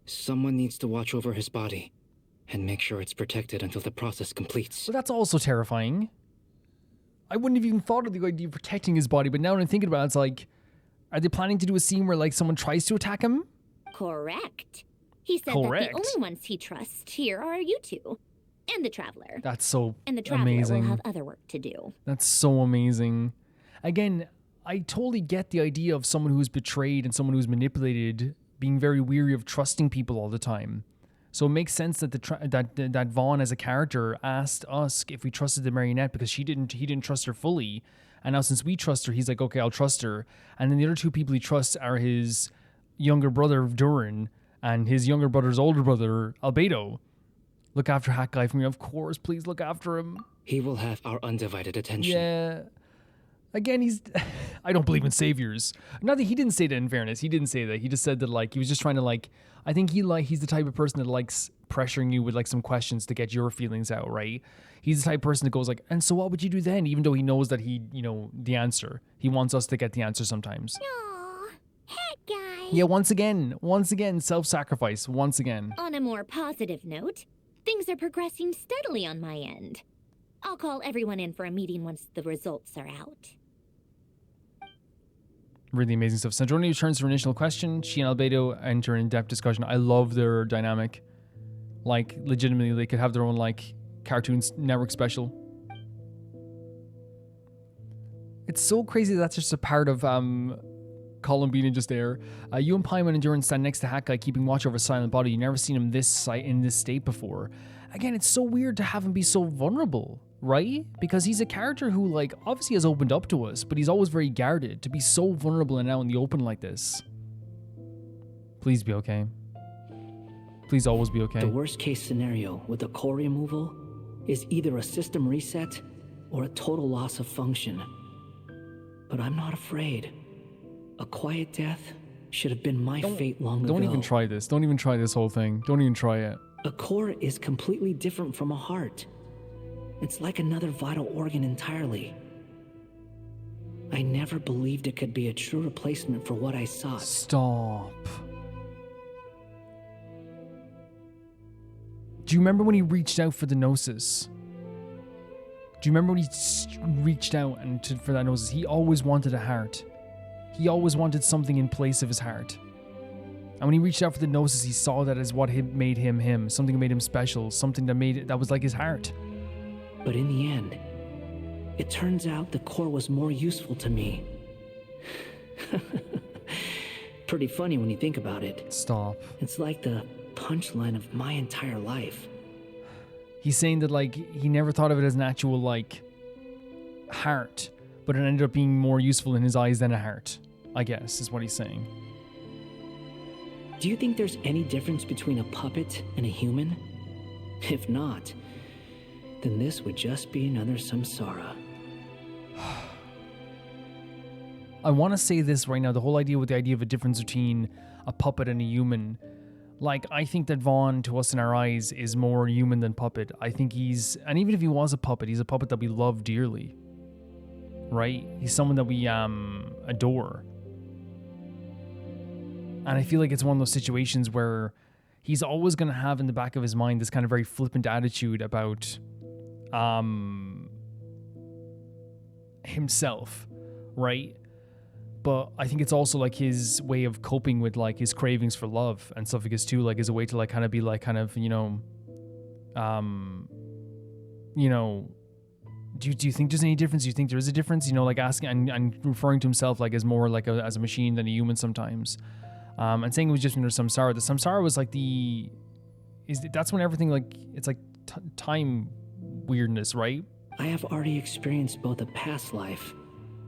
Someone needs to watch over his body and make sure it's protected until the process completes. Well, that's also terrifying. I wouldn't have even thought of the idea of protecting his body, but now when I'm thinking about it, it's like, are they planning to do a scene where like someone tries to attack him? Correct. He said that the only ones he trusts here are you two. And the Traveler. That's so And the Traveler amazing. will have other work to do. That's so amazing. Again, I totally get the idea of someone who's betrayed and someone who's manipulated being very weary of trusting people all the time. So it makes sense that that Vaughn as a character asked us if we trusted the marionette because he didn't trust her fully, And now since we trust her, he's like, okay, I'll trust her. And then the other two people he trusts are his younger brother, Durin, and his younger brother's older brother, Albedo. Look after Hat Guy for me. Of course, please look after him. He will have our undivided attention. Yeah. Again, I don't believe in saviors. Not that he didn't say that, in fairness. He didn't say that. He just said that, like, he was just trying to, like, I think he's the type of person that likes pressuring you with, like, some questions to get your feelings out, right? He's the type of person that goes, like, and so what would you do then? Even though he knows that the answer. He wants us to get the answer sometimes. Aw, Hat Guy. Yeah, once again, self-sacrifice, once again. On a more positive note, things are progressing steadily on my end. I'll call everyone in for a meeting once the results are out. Really amazing stuff. Sandrone returns to her initial question. She and Albedo enter an in-depth discussion. I love their dynamic. Like, legitimately, they could have their own, like, Cartoon Network special. It's so crazy that's just a part of Colombina just there. You and Paimon and Durin stand next to Hat Guy, keeping watch over Silent Body. You've never seen him in this state before. Again, it's so weird to have him be so vulnerable, right? Because he's a character who, like, obviously has opened up to us, but he's always very guarded. To be so vulnerable and out in the open like this. Please be okay. Please always be okay. The worst case scenario with the core removal is either a system reset or a total loss of function. But I'm not afraid. A quiet death should have been my fate long ago. Don't even try this. Don't even try this whole thing. Don't even try it. A core is completely different from a heart. It's like another vital organ entirely. I never believed it could be a true replacement for what I sought. Stop. Do you remember when he reached out for the Gnosis? Do you remember when he reached out for that Gnosis? He always wanted a heart. He always wanted something in place of his heart. And when he reached out for the Gnosis, he saw that as what made him him. Something that made him special. Something that was like his heart. But in the end, it turns out the core was more useful to me. Pretty funny when you think about it. Stop. It's like the punchline of my entire life. He's saying that, like, he never thought of it as an actual, like, heart, but it ended up being more useful in his eyes than a heart, I guess, is what he's saying. Do you think there's any difference between a puppet and a human? If not, then this would just be another samsara. I want to say this right now, the whole idea with the idea of a difference between a puppet and a human. Like, I think that Vaughn, to us in our eyes, is more human than puppet. I think and even if he was a puppet, he's a puppet that we love dearly. Right? He's someone that we adore. And I feel like it's one of those situations where he's always going to have in the back of his mind this kind of very flippant attitude about himself, right? But I think it's also like his way of coping with like his cravings for love and stuff like this too, like as a way to like kind of be like kind of, do you think there's any difference? Do you think there is a difference? Like asking and referring to himself like as more like as a machine than a human sometimes. And saying it was just when there's samsara. The samsara was like that's when everything like, it's like time weirdness, right? I have already experienced both a past life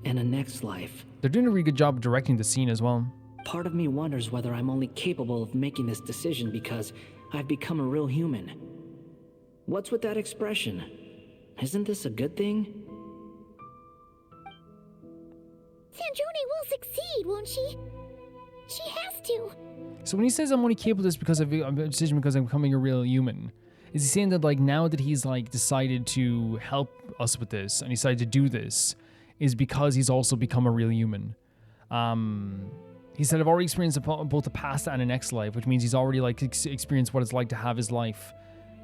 and a next life. They're doing a really good job of directing the scene as well. Part of me wonders whether I'm only capable of making this decision because I've become a real human. What's with that expression? Isn't this a good thing? Sandrone will succeed, won't she? She has to. So when he says I'm only capable of this because of a decision because I'm becoming a real human, is he saying that like now that he's like decided to help us with this and decided to do this is because he's also become a real human? He said I've already experienced both a past and a next life, which means he's already like experienced what it's like to have his life.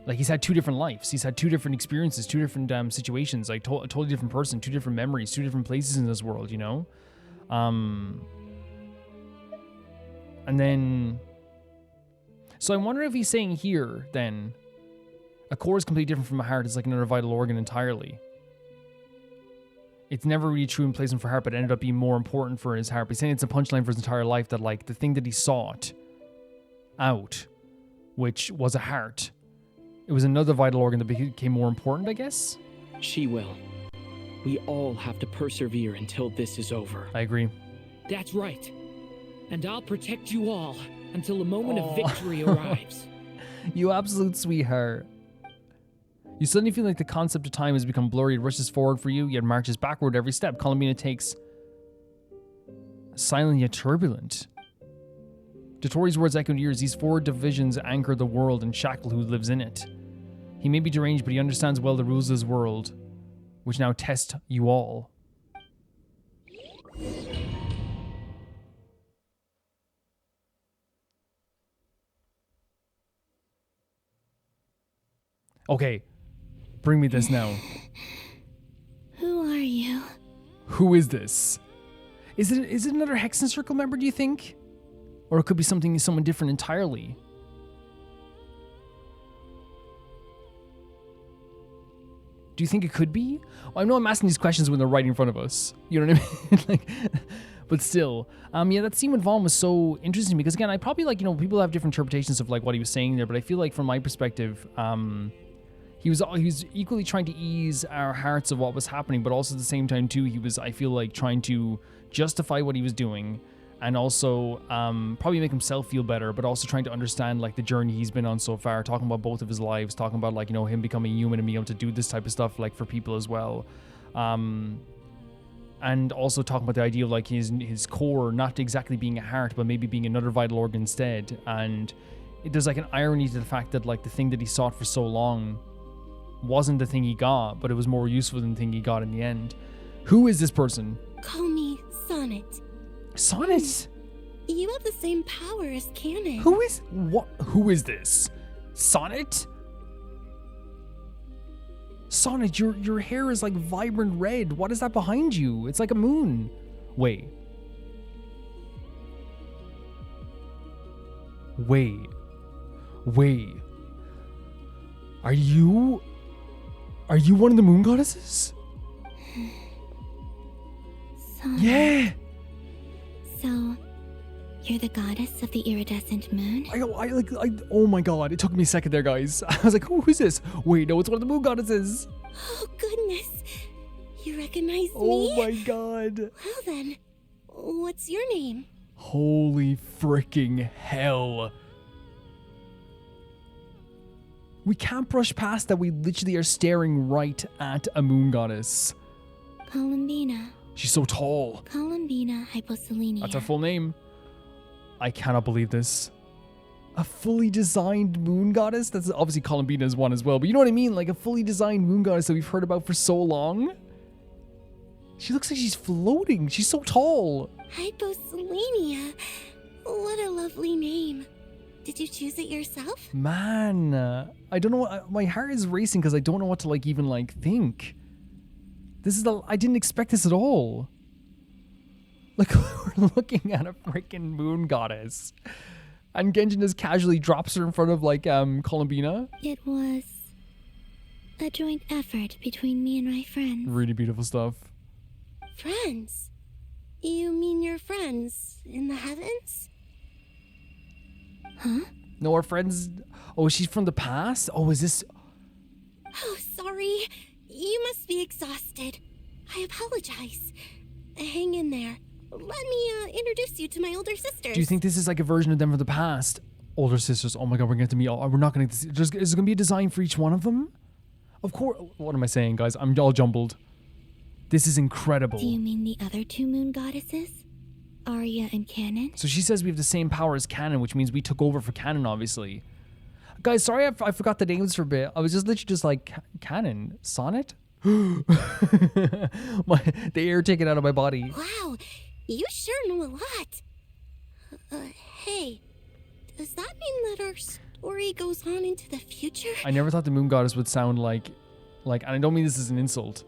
Like he's had two different lives. He's had two different experiences, two different situations, like a totally different person, two different memories, two different places in this world, And then, so I wonder if he's saying here, then, a core is completely different from a heart. It's like another vital organ entirely. It's never really true in placement for heart, but it ended up being more important for his heart. But he's saying it's a punchline for his entire life that, like, the thing that he sought out, which was a heart, it was another vital organ that became more important, I guess? She will. We all have to persevere until this is over. I agree. That's right. And I'll protect you all until the moment of victory arrives. You absolute sweetheart. You suddenly feel like the concept of time has become blurry. It rushes forward for you, yet marches backward every step. Colombina takes silent yet turbulent. Dottore's words echo in ears. These 4 divisions anchor the world and shackle who lives in it. He may be deranged, but he understands well the rules of his world, which now test you all. Okay, bring me this now. Who are you? Who is this? Is it another Hexen Circle member, do you think? Or it could be someone different entirely. Do you think it could be? I know I'm asking these questions when they're right in front of us. You know what I mean? Like, but still, yeah, that scene with Vaughn was so interesting because again, I probably people have different interpretations of like what he was saying there, but I feel like from my perspective, he was equally trying to ease our hearts of what was happening, but also at the same time too, he was, I feel like, trying to justify what he was doing. And also probably make himself feel better, but also trying to understand like the journey he's been on so far, talking about both of his lives, talking about like, him becoming human and being able to do this type of stuff like for people as well. And also talking about the idea of like his core not exactly being a heart, but maybe being another vital organ instead. And there's like an irony to the fact that like the thing that he sought for so long wasn't the thing he got, but it was more useful than the thing he got in the end. Who is this person? Call me Sonnet. Sonnet? You have the same power as Canon. Who is this? Sonnet? Sonnet, your hair is like vibrant red. What is that behind you? It's like a moon. Wait. Are you one of the moon goddesses? Sonnet. Yeah. So, you're the goddess of the iridescent moon? Oh my god, it took me a second there, guys. I was like, who is this? Wait, no, it's one of the moon goddesses. Oh, goodness. You recognize me? Oh my god. Well then, what's your name? Holy freaking hell. We can't brush past that we literally are staring right at a moon goddess. Colombina. She's so tall. Colombina Hyposelenia. That's her full name. I cannot believe this. A fully designed moon goddess? That's obviously Colombina is one as well, but you know what I mean? Like a fully designed moon goddess that we've heard about for so long. She looks like she's floating. She's so tall. Hyposelenia. What a lovely name. Did you choose it yourself? Man, I don't know what, my heart is racing because I don't know what to even think. I didn't expect this at all. Like, we're looking at a freaking moon goddess. And Genshin just casually drops her in front of, Colombina. It was a joint effort between me and my friends. Really beautiful stuff. Friends? You mean your friends in the heavens? Huh? No, our friends... Oh, she's from the past? Oh, is this... Oh, sorry. You must be exhausted. I apologize. Hang in there. Let me introduce you to my older sisters. Do you think this is like a version of them from the past? Older sisters. Oh my god, we're going to meet all... We're not going to... Is there going to be a design for each one of them? Of course... What am I saying, guys? I'm all jumbled. This is incredible. Do you mean the other two moon goddesses? Arya and Canon? So she says we have the same power as Canon, which means we took over for Canon, obviously. Guys, sorry I forgot the names for a bit. I was just literally just like, Canon? Sonnet? The air taken out of my body. Wow, you sure know a lot. Hey, does that mean that our story goes on into the future? I never thought the moon goddess would sound like, and I don't mean this as an insult.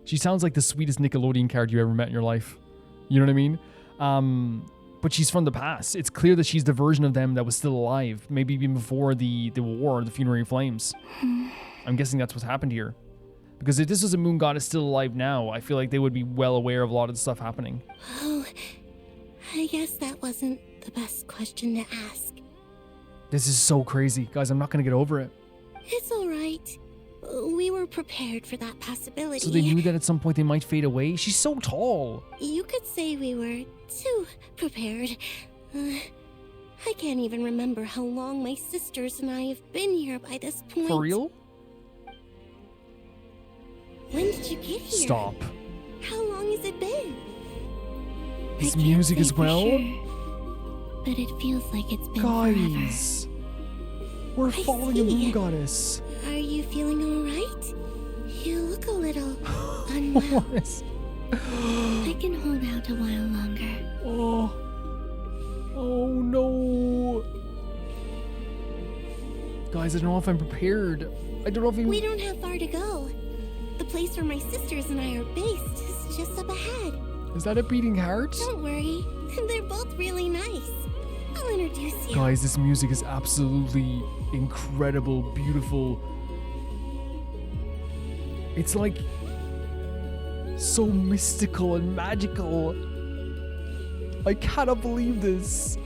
She sounds like the sweetest Nickelodeon character you ever met in your life. You know what I mean? But she's from the past. It's clear that she's the version of them that was still alive, maybe even before the war, the funerary flames. I'm guessing that's what's happened here. Because if this was a moon goddess still alive now, I feel like they would be well aware of a lot of the stuff happening. Oh, I guess that wasn't the best question to ask. This is so crazy. Guys, I'm not going to get over it. It's alright. We were prepared for that possibility. So they knew that at some point they might fade away? She's so tall. You could say we were too prepared. I can't even remember how long my sisters and I have been here by this point. For real? When did you get here? Stop. How long has it been? This music as well? Sure, but it feels like it's been Guys, forever. We're following a moon goddess. Are you feeling alright? You look a little unwell. I can hold out a while longer. Oh no. Guys, I don't know if I'm prepared. I don't know if We don't have far to go. The place where my sisters and I are based is just up ahead. Is that a beating heart? Don't worry. They're both really nice. I'll introduce you. Guys, this music is absolutely incredible, beautiful. It's like so mystical and magical. I cannot believe this.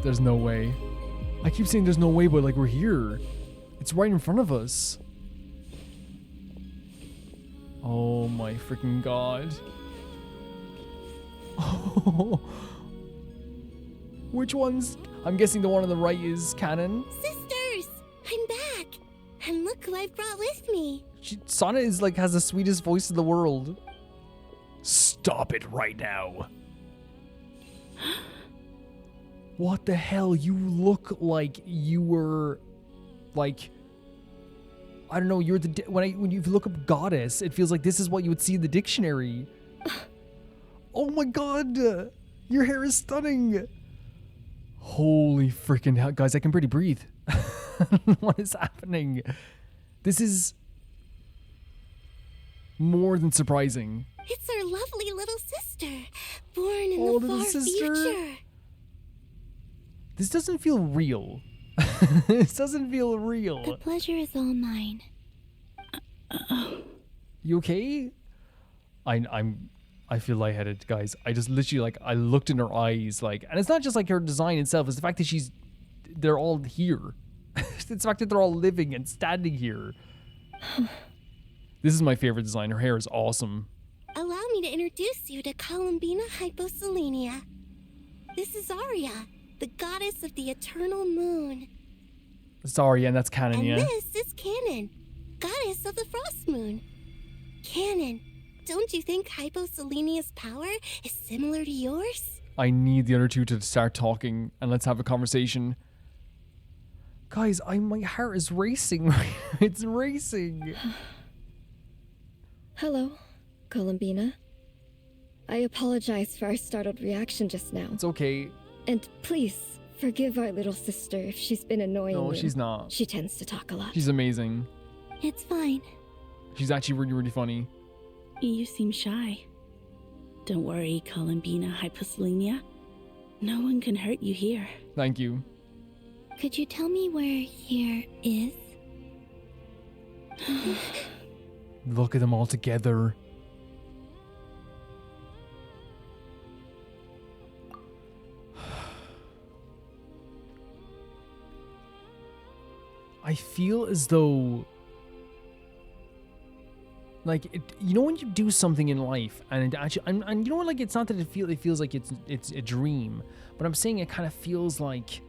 There's no way. I keep saying there's no way, but like we're here. It's right in front of us. Oh my freaking god. Oh. Which one's? I'm guessing the one on the right is canon. Sisters, I'm back. And look who I've brought with me. Sana is like has the sweetest voice in the world. Stop it right now. What the hell? You look like you were like I don't know, you're the when you look up goddess, it feels like this is what you would see in the dictionary. Oh my god. Your hair is stunning. Holy freaking hell. Guys, I can barely breathe. What is happening? This is more than surprising. It's our lovely little sister, born in the far future. This doesn't feel real. This doesn't feel real. The pleasure is all mine. You okay? I feel lightheaded, guys. I just literally like I looked in her eyes, like, and it's not just like her design itself. It's the fact that they're all here. It's the fact that they're all living and standing here. This is my favorite design. Her hair is awesome. Allow me to introduce you to Colombina Hyposelenia. This is Arya, the goddess of the eternal moon. Sorry, and that's canon, yeah? And this is Canon, goddess of the frost moon. Canon, don't you think Hyposelenia's power is similar to yours? I need the other two to start talking, and let's have a conversation. Guys, my heart is racing. It's racing. Hello, Colombina. I apologize for our startled reaction just now. It's okay. And please, forgive our little sister if she's been annoying you. No, she's not. She tends to talk a lot. She's amazing. It's fine. She's actually really, really funny. You seem shy. Don't worry, Colombina Hyposelenia. No one can hurt you here. Thank you. Could you tell me where here is? Look at them all together. I feel as though, like, you know when you do something in life, and it actually, and you know what, like, it's not that it feels like it's a dream, but I'm saying it kind of feels like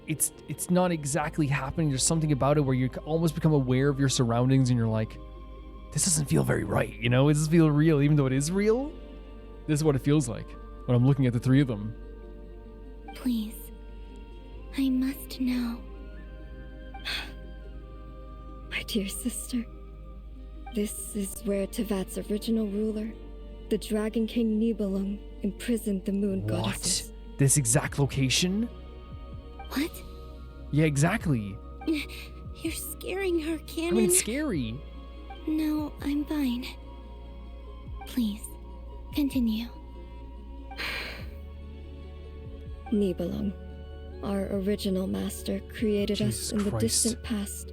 it's not exactly happening. There's something about it where you almost become aware of your surroundings, and you're like, this doesn't feel very right, you know? It doesn't feel real, even though it is real. This is what it feels like when I'm looking at the three of them. Please, I must know. My dear sister, this is where Tevat's original ruler, the Dragon King Nibelung, imprisoned the moon goddesses. What? This exact location? What? Yeah, exactly. You're scaring her, Canon. I mean, it's scary. No, I'm fine. Please, continue. Nibelung, our original master, created Jesus us in the Christ. distant past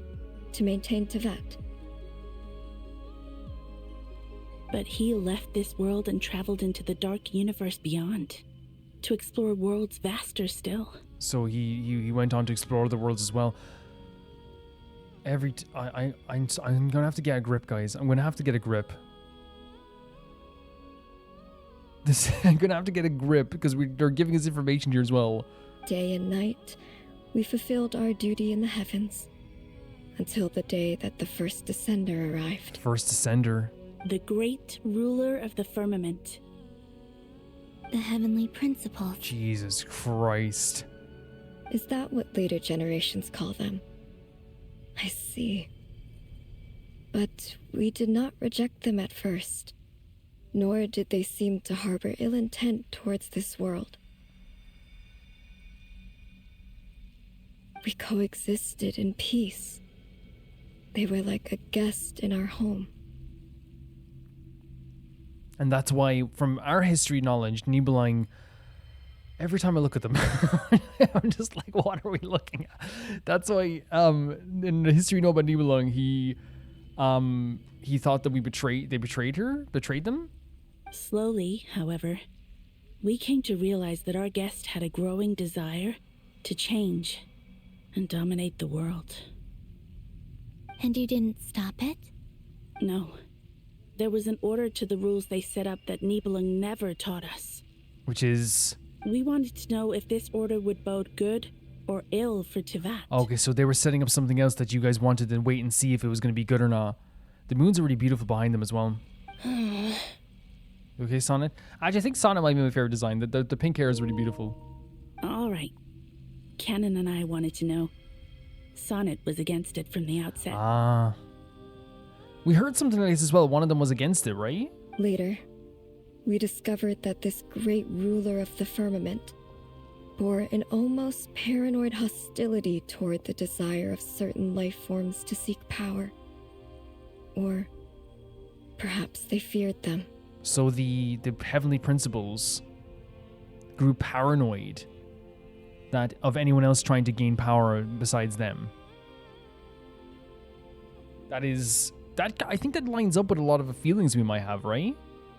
to maintain Tevat. But he left this world and traveled into the dark universe beyond, to explore worlds vaster still. So he went on to explore the worlds as well. I'm gonna have to get a grip, guys. I'm gonna have to get a grip. I'm gonna have to get a grip because they're giving us information here as well. Day and night, we fulfilled our duty in the heavens until the day that the first descender arrived. First descender. The great ruler of the firmament. The heavenly principles. Jesus Christ. Is that what later generations call them? I see. But we did not reject them at first, nor did they seem to harbor ill intent towards this world. We coexisted in peace. They were like a guest in our home. And that's why, from our history knowledge, Nibelung, every time I look at them, I'm just like, what are we looking at? That's why, in the history you know about Nibelung, he thought that they betrayed them? Slowly, however, we came to realize that our guest had a growing desire to change and dominate the world. And you didn't stop it? No. There was an order to the rules they set up that Nibelung never taught us. Which is? We wanted to know if this order would bode good or ill for Teyvat. Okay, so they were setting up something else that you guys wanted to wait and see if it was going to be good or not. The moons are really beautiful behind them as well. Okay, Sonnet? Actually, I think Sonnet might be my favorite design. The pink hair is really beautiful. All right. Canon and I wanted to know. Sonnet was against it from the outset. Ah. We heard something like this as well. One of them was against it, right? Later, we discovered that this great ruler of the firmament bore an almost paranoid hostility toward the desire of certain life forms to seek power. Or perhaps they feared them. So the heavenly principles grew paranoid that of anyone else trying to gain power besides them. I think that lines up with a lot of the feelings we might have, right?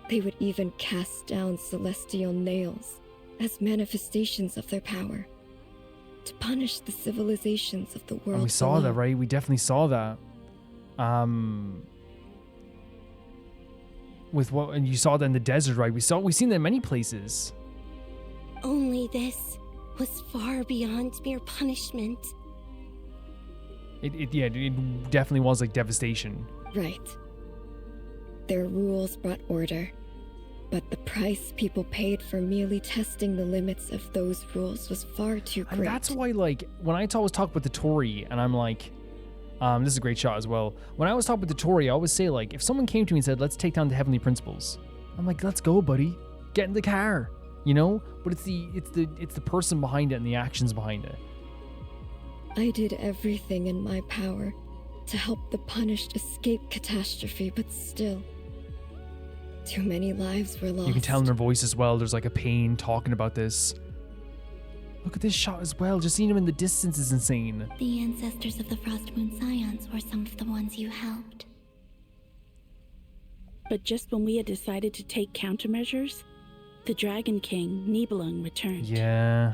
They would even cast down celestial nails as manifestations of their power to punish the civilizations of the world. And we saw below. that, right? We definitely saw that. With what, and you saw that in the desert, right? We've seen that in many places. Only this was far beyond mere punishment. It definitely was like devastation. Right. Their rules brought order, but the price people paid for merely testing the limits of those rules was far too great. And that's why, like, when I always talk with the Dottore, and I'm like, this is a great shot as well. When I was talking with the Dottore, I always say, like, if someone came to me and said, let's take down the heavenly principles, I'm like, let's go, buddy. Get in the car. You know? But it's the person behind it and the actions behind it. I did everything in my power to help the punished escape catastrophe, but still, too many lives were lost. You can tell in their voice as well, there's like a pain talking about this. Look at this shot as well, just seeing him in the distance is insane. The ancestors of the Frost Moon Scions were some of the ones you helped. But just when we had decided to take countermeasures, the Dragon King, Nibelung, returned. Yeah.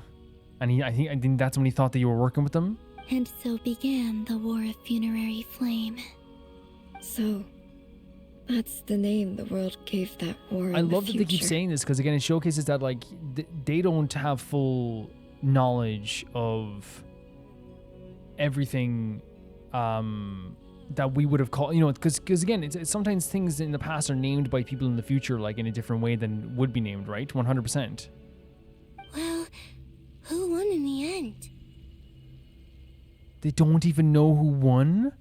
And I think that's when he thought that you were working with them. And so began the War of Funerary Flame. So, that's the name the world gave that war. I love that they keep saying this because, again, it showcases that, like, they don't have full knowledge of everything that we would have called, you know, because again, it's sometimes things in the past are named by people in the future, like, in a different way than would be named, right? 100%. Well, who won in the end? They don't even know who won?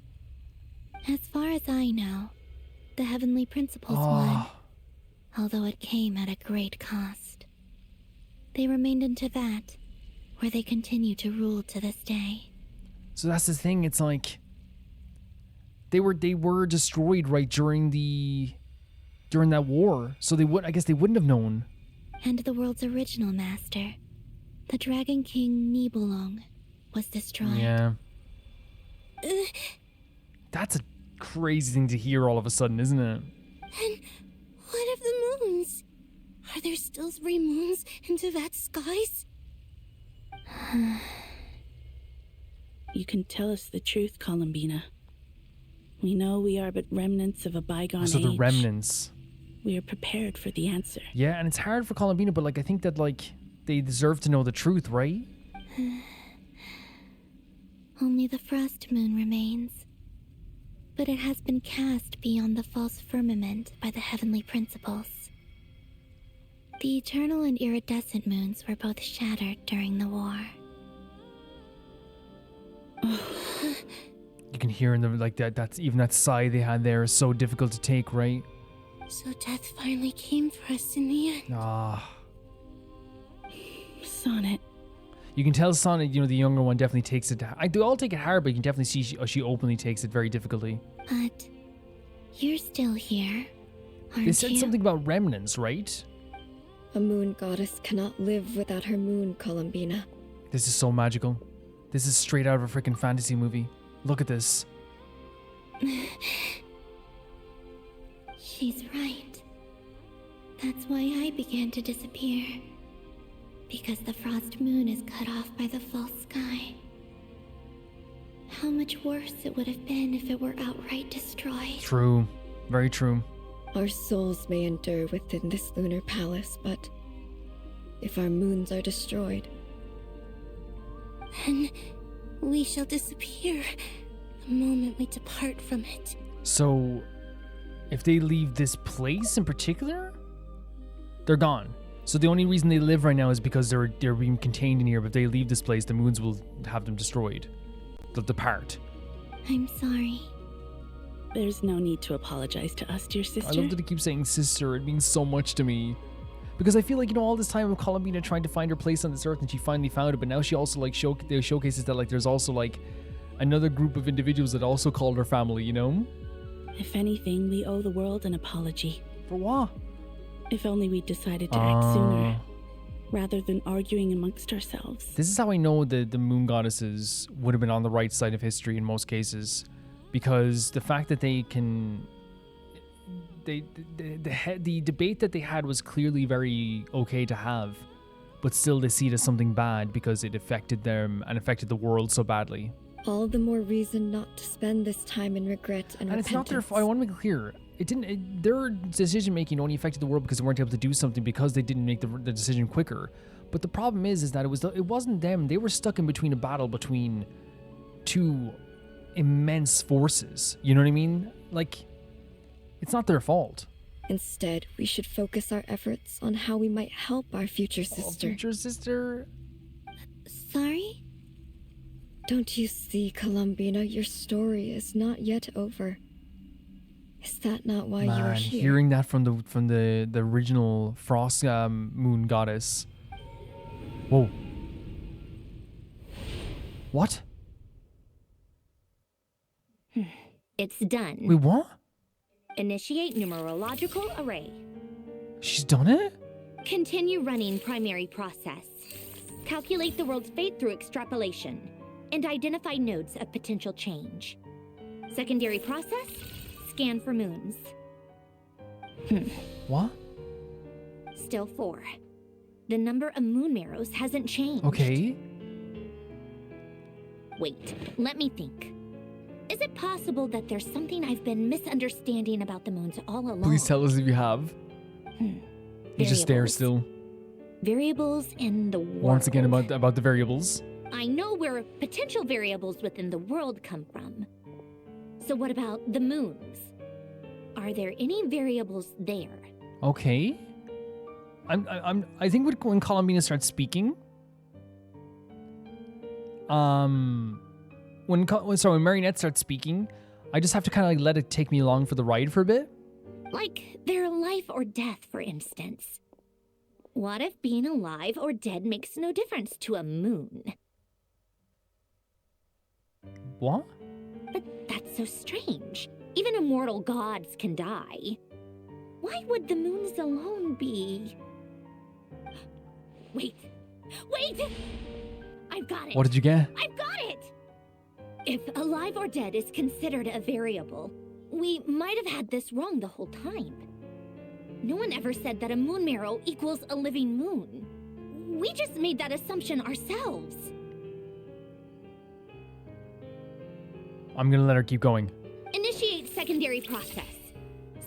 As far as I know, the Heavenly Principles won, although it came at a great cost. They remained in Teyvat, where they continue to rule to this day. So that's the thing, it's like they were destroyed right during that war. So they wouldn't have known. And the world's original master, the Dragon King Nibelung, was destroyed. Yeah. That's a crazy thing to hear all of a sudden, isn't it? And what of the moons? Are there still 3 moons in Teyvat's skies? You can tell us the truth, Colombina. We know we are but remnants of a bygone So age. the remnants. We are prepared for the answer. Yeah, and it's hard for Colombina, but like I think that like they deserve to know the truth, right? Only the frost moon remains. But it has been cast beyond the false firmament by the heavenly principles. The eternal and iridescent moons were both shattered during the war. You can hear in them like that's even that sigh they had there is so difficult to take, right? So death finally came for us in the end. Ah. Sonnet. You can tell Sonnet, you know, the younger one definitely takes it. They all take it hard, but you can definitely see she openly takes it very difficultly. But you're still here, aren't They said you? something about remnants, right? A moon goddess cannot live without her moon, Colombina. This is so magical. This is straight out of a freaking fantasy movie. Look at this. She's right. That's why I began to disappear. Because the frost moon is cut off by the false sky. How much worse it would have been if it were outright destroyed. True. Very true. Our souls may endure within this lunar palace, but if our moons are destroyed, then we shall disappear the moment we depart from it. So, if they leave this place in particular, they're gone. So the only reason they live right now is because they're being contained in here. But if they leave this place, the moons will have them destroyed. They'll depart. I'm sorry. There's no need to apologize to us, dear sister. I love that he keeps saying sister. It means so much to me. Because I feel like, you know, all this time of Colombina trying to find her place on this earth, and she finally found it, but now she also, like, showcases that, like, there's also, like, another group of individuals that also called her family, you know? If anything, we owe the world an apology. For what? If only we'd decided to act sooner, rather than arguing amongst ourselves. This is how I know that the moon goddesses would have been on the right side of history in most cases. Because the fact that they can... The debate that they had was clearly very okay to have, but still they see it as something bad because it affected them and affected the world so badly. all the more reason not to spend this time in regret and repentance. It's not their fault. I want to make it clear. Their decision making only affected the world because they weren't able to do something because they didn't make the decision quicker. But the problem is that it wasn't them. They were stuck in between a battle between two immense forces. You know what I mean? Like, it's not their fault. Instead, we should focus our efforts on how we might help our future sister. Future sister? Sorry? Don't you see, Colombina, your story is not yet over. Is that not why you are here? Hearing that from the original Frost Moon Goddess. Whoa. What? It's done. Wait, what? Initiate numerological array. She's done it? Continue running primary process. Calculate the world's fate through extrapolation. And identify nodes of potential change. Secondary process, scan for moons. What? Still 4. The number of moon marrows hasn't changed. Okay. Wait, let me think. Is it possible that there's something I've been misunderstanding about the moons all along? Please tell us if you have. You just stare still. Variables in the world. Once again about the variables. I know where potential variables within the world come from. So what about the moons? Are there any variables there? Okay. I think when Colombina starts speaking, when Marinette starts speaking, I just have to kind of like let it take me along for the ride for a bit. Like their life or death, for instance. What if being alive or dead makes no difference to a moon? What? But that's so strange. Even immortal gods can die. Why would the moons alone be? Wait! I've got it! What did you get? I've got it! If alive or dead is considered a variable, we might have had this wrong the whole time. No one ever said that a moon marrow equals a living moon. We just made that assumption ourselves. I'm gonna let her keep going. Initiate secondary process.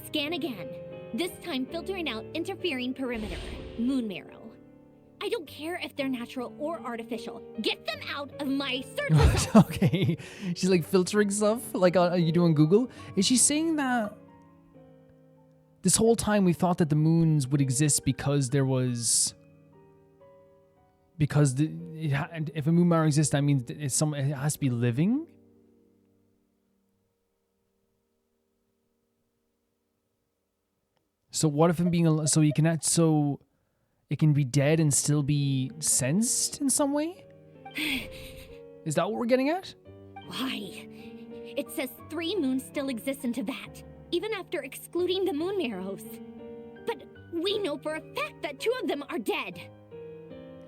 Scan again. This time filtering out interfering perimeter. Moon marrow. I don't care if they're natural or artificial. Get them out of my search results. Okay. She's like filtering stuff like you do on Google. Is she saying that this whole time we thought that the moons would exist because there was... Because if a moon marrow exists, that means it has to be living? So what if it being... So you can... So... It can be dead and still be sensed in some way? Is that what we're getting at? Why? It says 3 moons still exist in Teyvat, even after excluding the moon marrows. But we know for a fact that 2 of them are dead.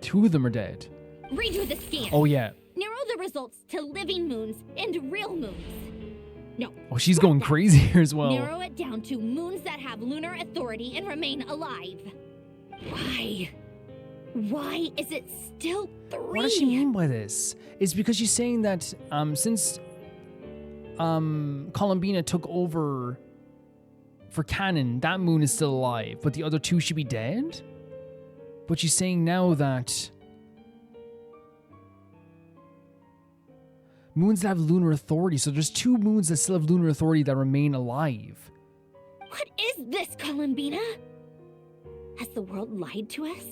2 of them are dead. Redo the scan. Oh, yeah. Narrow the results to living moons and real moons. No. Oh, she's going crazy here as well. Narrow it down to moons that have lunar authority and remain alive. Why? Why is it still 3? What does she mean by this? It's because she's saying that since Colombina took over for canon, that moon is still alive, but the other 2 should be dead? But she's saying now that moons that have lunar authority, so there's 2 moons that still have lunar authority that remain alive. What is this, Colombina? Has the world lied to us?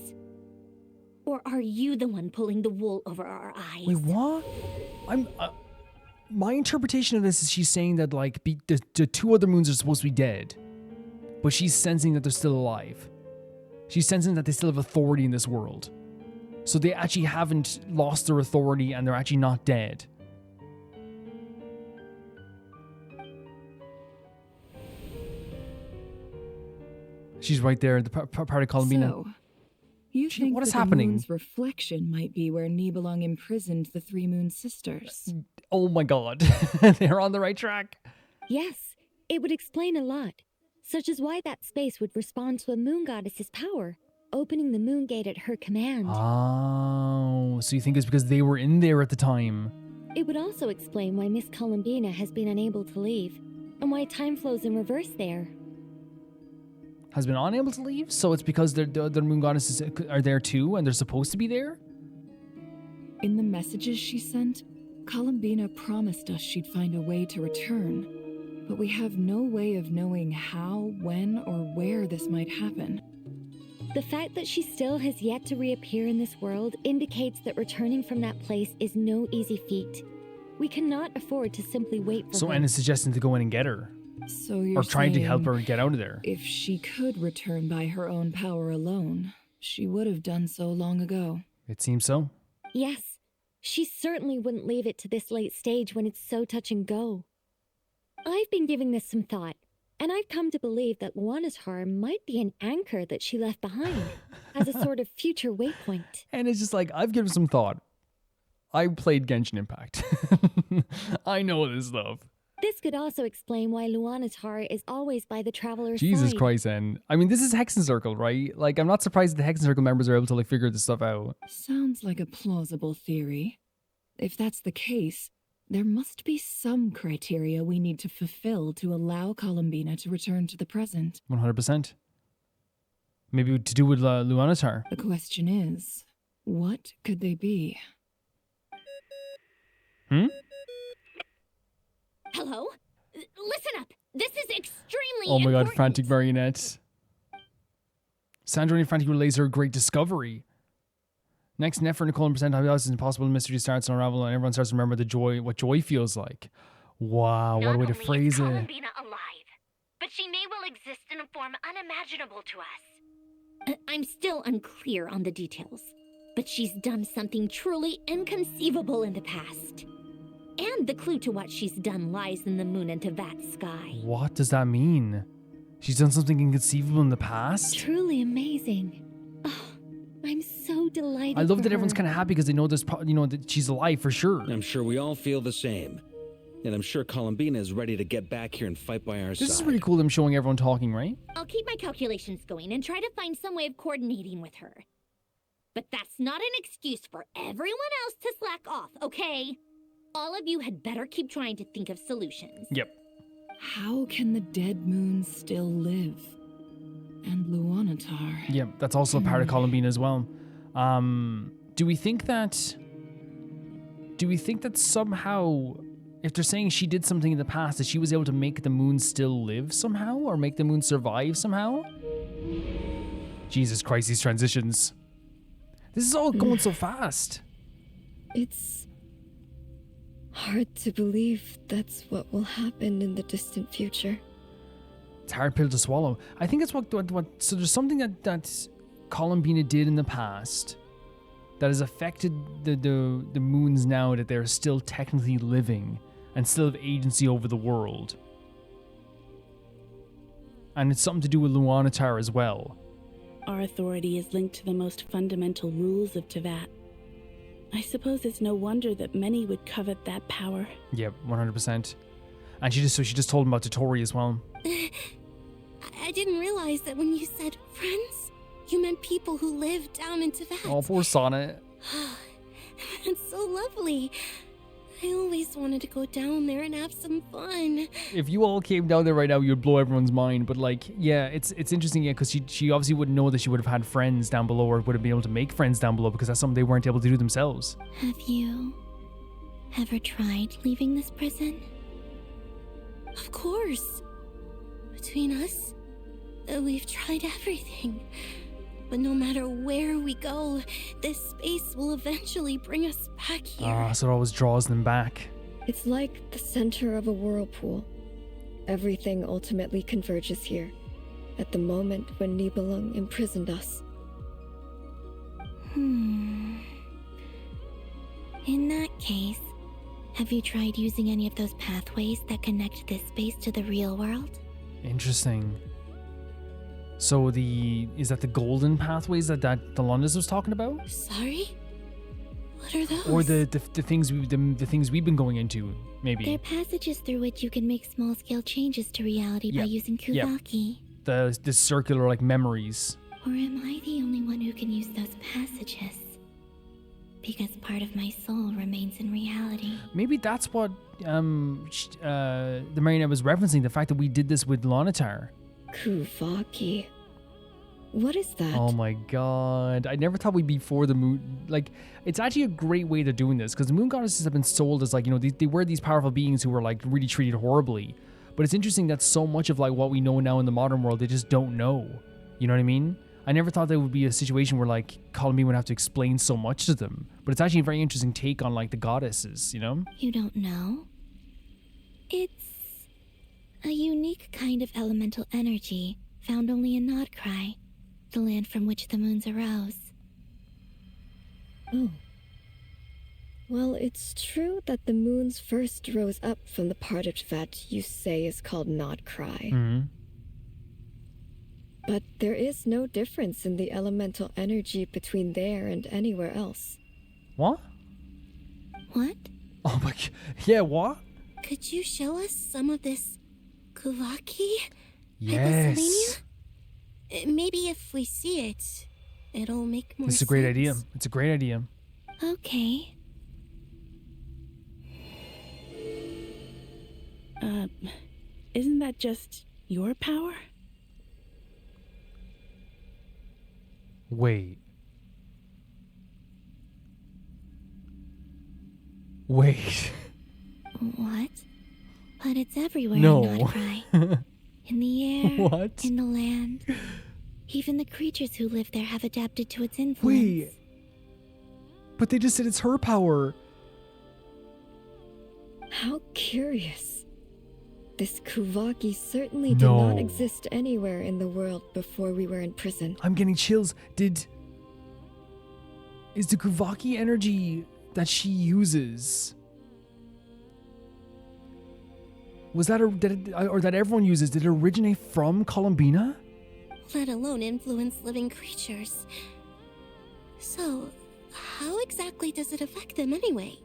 Or are you the one pulling the wool over our eyes? Wait, what? My interpretation of this is she's saying that like the 2 other moons are supposed to be dead, but she's sensing that they're still alive. She's sensing that they still have authority in this world. So they actually haven't lost their authority and they're actually not dead. She's right there, the part of Colombina. So, you think what is that happening? The moon's reflection might be where Nibelung imprisoned the 3 moon sisters? Oh my god. They're on the right track. Yes, it would explain a lot, such as why that space would respond to a moon goddess's power, opening the moon gate at her command. Oh, so you think it's because they were in there at the time? It would also explain why Miss Colombina has been unable to leave, and why time flows in reverse there. Has been unable to leave? So it's because the moon goddesses are there too, and they're supposed to be there? In the messages she sent, Colombina promised us she'd find a way to return, but we have no way of knowing how, when, or where this might happen. The fact that she still has yet to reappear in this world indicates that returning from that place is no easy feat. We cannot afford to simply wait for her. So Anna's suggesting to go in and get her. So you're or trying to help saying her get out of there. If she could return by her own power alone, she would have done so long ago. It seems so. Yes, she certainly wouldn't leave it to this late stage when it's so touch and go. I've been giving this some thought, and I've come to believe that Luana's harm might be an anchor that she left behind as a sort of future waypoint. And it's just like, I've given some thought. I played Genshin Impact. I know this stuff. This could also explain why Luana's heart is always by the traveler's Jesus side. Christ, and I mean, this is Hexen Circle, right? Like, I'm not surprised that the Hexen Circle members are able to like figure this stuff out. Sounds like a plausible theory. If that's the case, there must be some criteria we need to fulfill to allow Colombina to return to the present. 100%. Maybe to do with Luana's heart. The question is, what could they be? Hello? Listen up. This is extremely Oh my god, important. Frantic Marionette. Sandra and Frantic relays her great discovery. Next, Nefer, Nicole, and present how else is impossible mystery starts to unravel and everyone starts to remember what joy feels like. Wow, what a way to phrase it. Colombina alive, but she may well exist in a form unimaginable to us. I'm still unclear on the details, but she's done something truly inconceivable in the past. And the clue to what she's done lies in the moon and Teyvat sky. What does that mean? She's done something inconceivable in the past? Truly amazing. Oh, I'm so delighted. I love for that everyone's her. kind of happy because they know there's, that she's alive for sure. I'm sure we all feel the same. And I'm sure Colombina is ready to get back here and fight by our side. This is really cool, them showing everyone talking, right? I'll keep my calculations going and try to find some way of coordinating with her. But that's not an excuse for everyone else to slack off, okay? All of you had better keep trying to think of solutions. Yep. How can the dead moons still live? And Luanatar. Yeah, that's also a part of Colombina as well. Do we think that somehow, if they're saying she did something in the past, that she was able to make the moon still live somehow, or make the moon survive somehow? Jesus Christ, these transitions. This is all going so fast. It's hard to believe that's what will happen in the distant future. It's a hard pill to swallow. I think it's what so there's something that Colombina did in the past that has affected the moons now, that they're still technically living and still have agency over the world. And it's something to do with Luanatar as well. Our authority is linked to the most fundamental rules of Teyvat. I suppose it's no wonder that many would covet that power. Yeah, 100%. And she just told him about Dottore as well. I didn't realize that when you said friends, you meant people who live down in Teyvat. Oh, poor Sonnet. That's so lovely. I always wanted to go down there and have some fun. If you all came down there right now, you'd blow everyone's mind. But like, yeah, it's interesting, yeah, because she obviously wouldn't know that she would have had friends down below, or would have been able to make friends down below, because that's something they weren't able to do themselves. Have you ever tried leaving this prison? Of course. Between us, we've tried everything. But no matter where we go, this space will eventually bring us back here. So it always draws them back. It's like the center of a whirlpool. Everything ultimately converges here, at the moment when Nibelung imprisoned us. In that case, have you tried using any of those pathways that connect this space to the real world? Interesting. So is that the golden pathways that Tholindis was talking about? Sorry? What are those? Or the things we've been going into, maybe. They're passages through which you can make small-scale changes to reality by using Kuvaki. The circular, like, memories. Or am I the only one who can use those passages? Because part of my soul remains in reality. Maybe that's what the Marionette was referencing, the fact that we did this with Luanatar. Kuvaki. What is that? Oh my god. I never thought we'd be for the moon. Like, it's actually a great way they're doing this, because the moon goddesses have been sold as, like, you know, they were these powerful beings who were, like, really treated horribly. But it's interesting that so much of, like, what we know now in the modern world, they just don't know. You know what I mean? I never thought there would be a situation where, like, Colombina would have to explain so much to them. But it's actually a very interesting take on, like, the goddesses, you know? You don't know? It's a unique kind of elemental energy found only in Krai, the land from which the moons arose. Oh. Well, it's true that the moons first rose up from the part of Teyvat you say is called Krai. Mm-hmm. But there is no difference in the elemental energy between there and anywhere else. What? What? Oh my god. Yeah, what? Could you show us some of this Kuvaki? Yes. Maybe if we see it, it'll make more sense. It's a great idea. It's a great idea. Okay. Isn't that just your power? Wait. What? But it's everywhere no. in Krai. In the air, what? In the land. Even the creatures who live there have adapted to its influence. Wait. But they just said it's her power. How curious. This Kuvaki certainly did not exist anywhere in the world before we were in prison. I'm getting chills. Is the Kuvaki energy that she uses, was that or that everyone uses, did it originate from Colombina? Let alone influence living creatures. So, how exactly does it affect them anyway?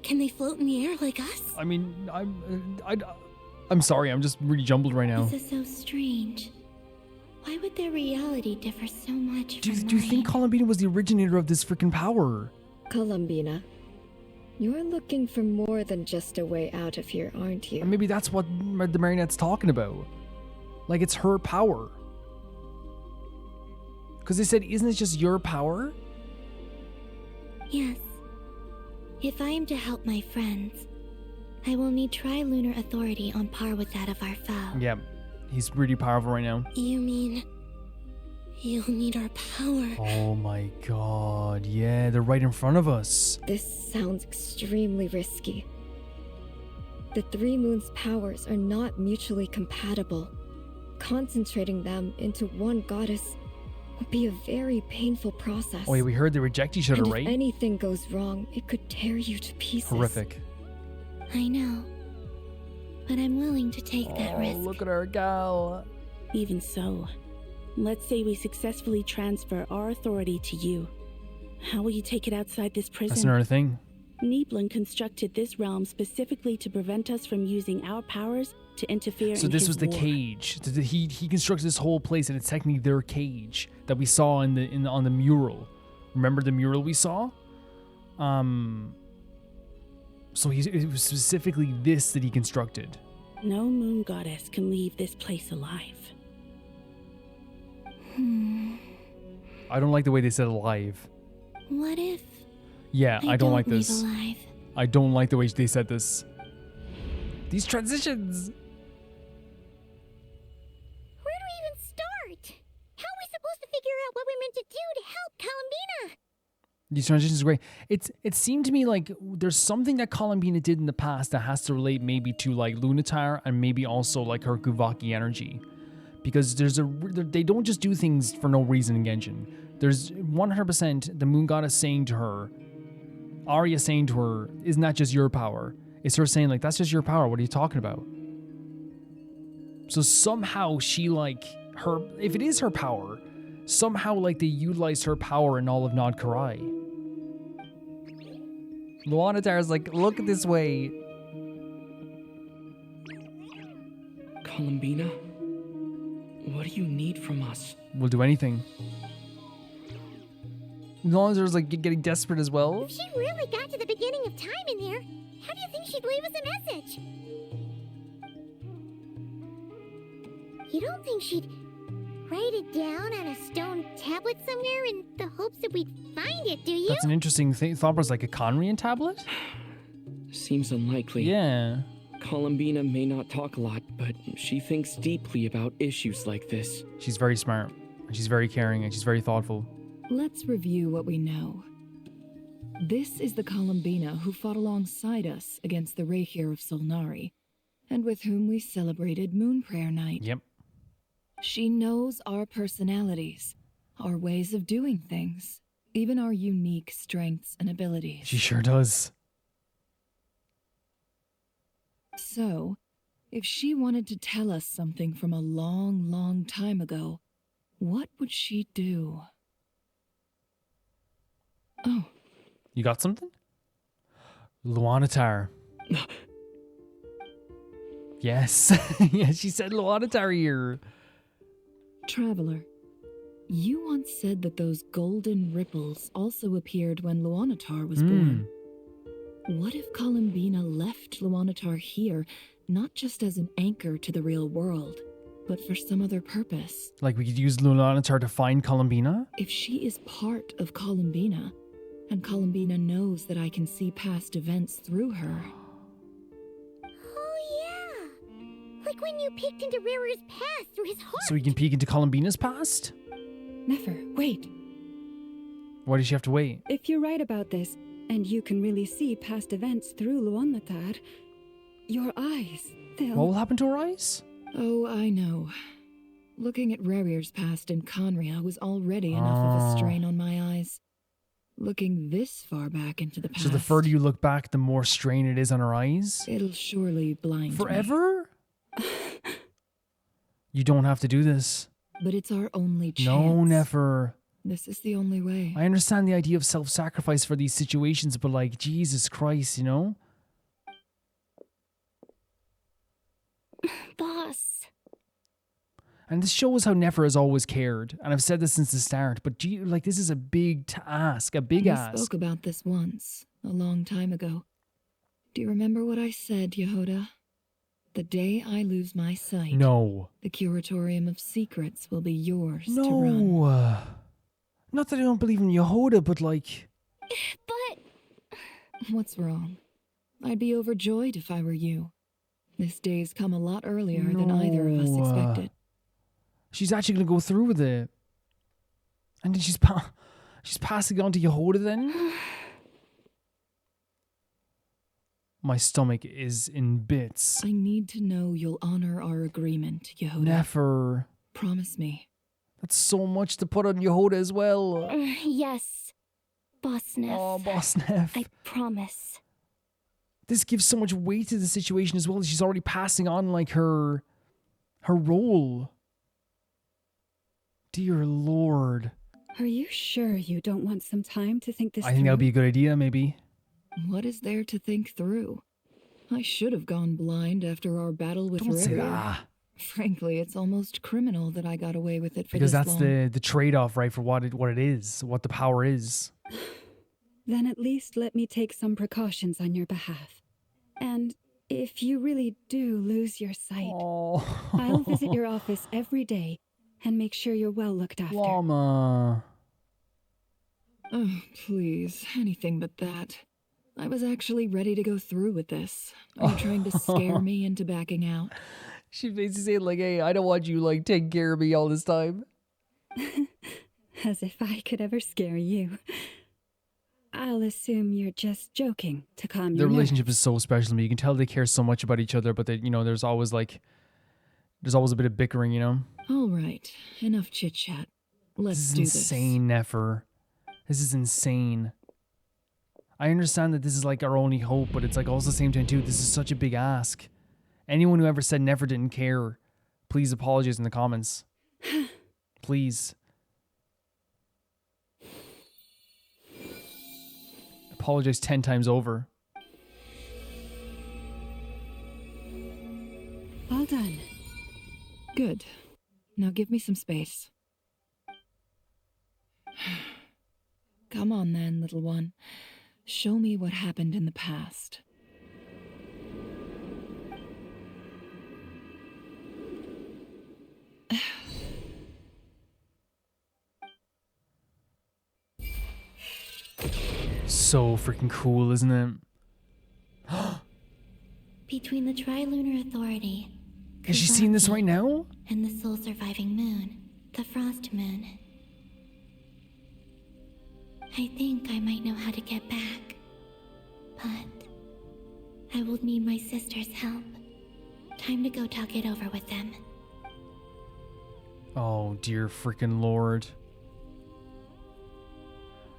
Can they float in the air like us? I mean, I'm sorry, I'm just really jumbled right now. This is so strange. Why would their reality differ so much Do from you think Colombina was the originator of this freaking power? Colombina. You're looking for more than just a way out of here, aren't you? Or maybe that's what the marionette's talking about. Like, it's her power. Because they said, isn't it just your power? Yes. If I am to help my friends, I will need trilunar authority on par with that of our foe. Yeah, he's really powerful right now. You mean you'll need our power? Oh my god, yeah, they're right in front of us. This sounds extremely risky. The Three Moons' powers are not mutually compatible. Concentrating them into one goddess would be a very painful process. Oh yeah, we heard they reject each other, and right? If anything goes wrong, it could tear you to pieces. Horrific. I know. But I'm willing to take that risk. Look at her go. Even so, let's say we successfully transfer our authority to you. How will you take it outside this prison? That's another thing. Niblin constructed this realm specifically to prevent us from using our powers to interfere So in this his was the war. cage. He constructed this whole place, and it's technically their cage that we saw on the mural. Remember the mural we saw? So it was specifically this that he constructed. No moon goddess can leave this place alive. I don't like the way they said alive. What if Yeah, I don't like leave this. alive? I don't like the way they said this. These transitions. Where do we even start? How are we supposed to figure out what we're meant to do to help Colombina? These transitions are great. It seemed to me like there's something that Colombina did in the past that has to relate maybe to like Lunatar and maybe also like her Guvaki energy. Because they don't just do things for no reason in Genshin. There's 100% the moon goddess saying to her, Arya saying to her, isn't that just your power? It's her saying like, that's just your power. What are you talking about? So somehow she like her, if it is her power, somehow like they utilized her power in all of Nod Krai. Luanatar's like, look this way. Colombina, what do you need from us? We'll do anything. Luanatar's like getting desperate as well. If she really got to the beginning of time in there, how do you think she'd leave us a message? You don't think she'd write it down on a stone tablet somewhere in the hopes that we'd find it, do you? That's an interesting thing. Thought it was like a Conrian tablet? Seems unlikely. Yeah. Colombina may not talk a lot, but she thinks deeply about issues like this. She's very smart, and she's very caring, and she's very thoughtful. Let's review what we know. This is the Colombina who fought alongside us against the Rächer of Solnari, and with whom we celebrated Moon Prayer Night. Yep. She knows our personalities, our ways of doing things, even our unique strengths and abilities. She sure does. So, if she wanted to tell us something from a long, long time ago, what would she do? Oh. You got something? Luanatar. Yes. Yeah, she said Luanatar here. Traveler, you once said that those golden ripples also appeared when Luanatar was born. What if Colombina left Luanatar here, not just as an anchor to the real world, but for some other purpose? Like we could use Luanatar to find Colombina? If she is part of Colombina, and Colombina knows that I can see past events through her. Oh yeah! Like when you peeked into Rächer's past through his heart. So we can peek into Colombina's past? Nefer, wait. Why does she have to wait? If you're right about this, and you can really see past events through Luanatar, your eyes, they'll... What will happen to her eyes? Oh, I know. Looking at Rächer's past in Conria was already enough of a strain on my eyes. Looking this far back into the past... So the further you look back, the more strain it is on her eyes? It'll surely blind Forever? You don't have to do this. But it's our only chance. No, Nefer. This is the only way. I understand the idea of self-sacrifice for these situations, but like, Jesus Christ, you know? Boss. And this shows how Nefer has always cared. And I've said this since the start, but like, this is a big task, a big ask. We spoke about this once, a long time ago. Do you remember what I said, Yehoda? The day I lose my sight, no. The Curatorium of Secrets will be yours No. to run. Not that I don't believe in Yehoda, but like... But... What's wrong? I'd be overjoyed if I were you. This day's come a lot earlier than either of us expected. She's actually going to go through with it. And then she's passing it on to Yehoda then? My stomach is in bits. I need to know you'll honor our agreement, Yehoda. Never. Promise me. That's so much to put on Yehoda as well. Yes, Boss Neff. Oh, Boss Neff. I promise. This gives so much weight to the situation as well. She's already passing on like her role. Dear Lord. Are you sure you don't want some time to think this through? I think that would be a good idea, maybe. What is there to think through? I should have gone blind after our battle with Don't say Rächer. that. Frankly, it's almost criminal that I got away with it for Because this that's long. the trade-off, right, for what it is, what the power is. Then at least let me take some precautions on your behalf. And if you really do lose your sight, I'll visit your office every day and make sure you're well looked after. Llama. Oh, please, anything but that. I was actually ready to go through with this. Are you trying to scare me into backing out? She basically saying like, hey, I don't want you like taking care of me all this time. As if I could ever scare you. I'll assume you're just joking to calm Their your relationship nerves. is so special to me. You can tell they care so much about each other, but they, there's always a bit of bickering, All right, enough chit-chat. Let's do This is insane, Nefer. This is insane. I understand that this is like our only hope, but it's like also the same time too, this is such a big ask. Anyone who ever said Nefer didn't care, please apologize in the comments. Please. Apologize 10 times over. All done. Good. Now give me some space. Come on then, little one. Show me what happened in the past. So freaking cool, isn't it? Between the Trilunar Authority... Is she seeing this right now? ...and the sole surviving moon, the Frost Moon. I think I might know how to get back. But... I will need my sister's help. Time to go talk it over with them. Oh, dear freaking Lord.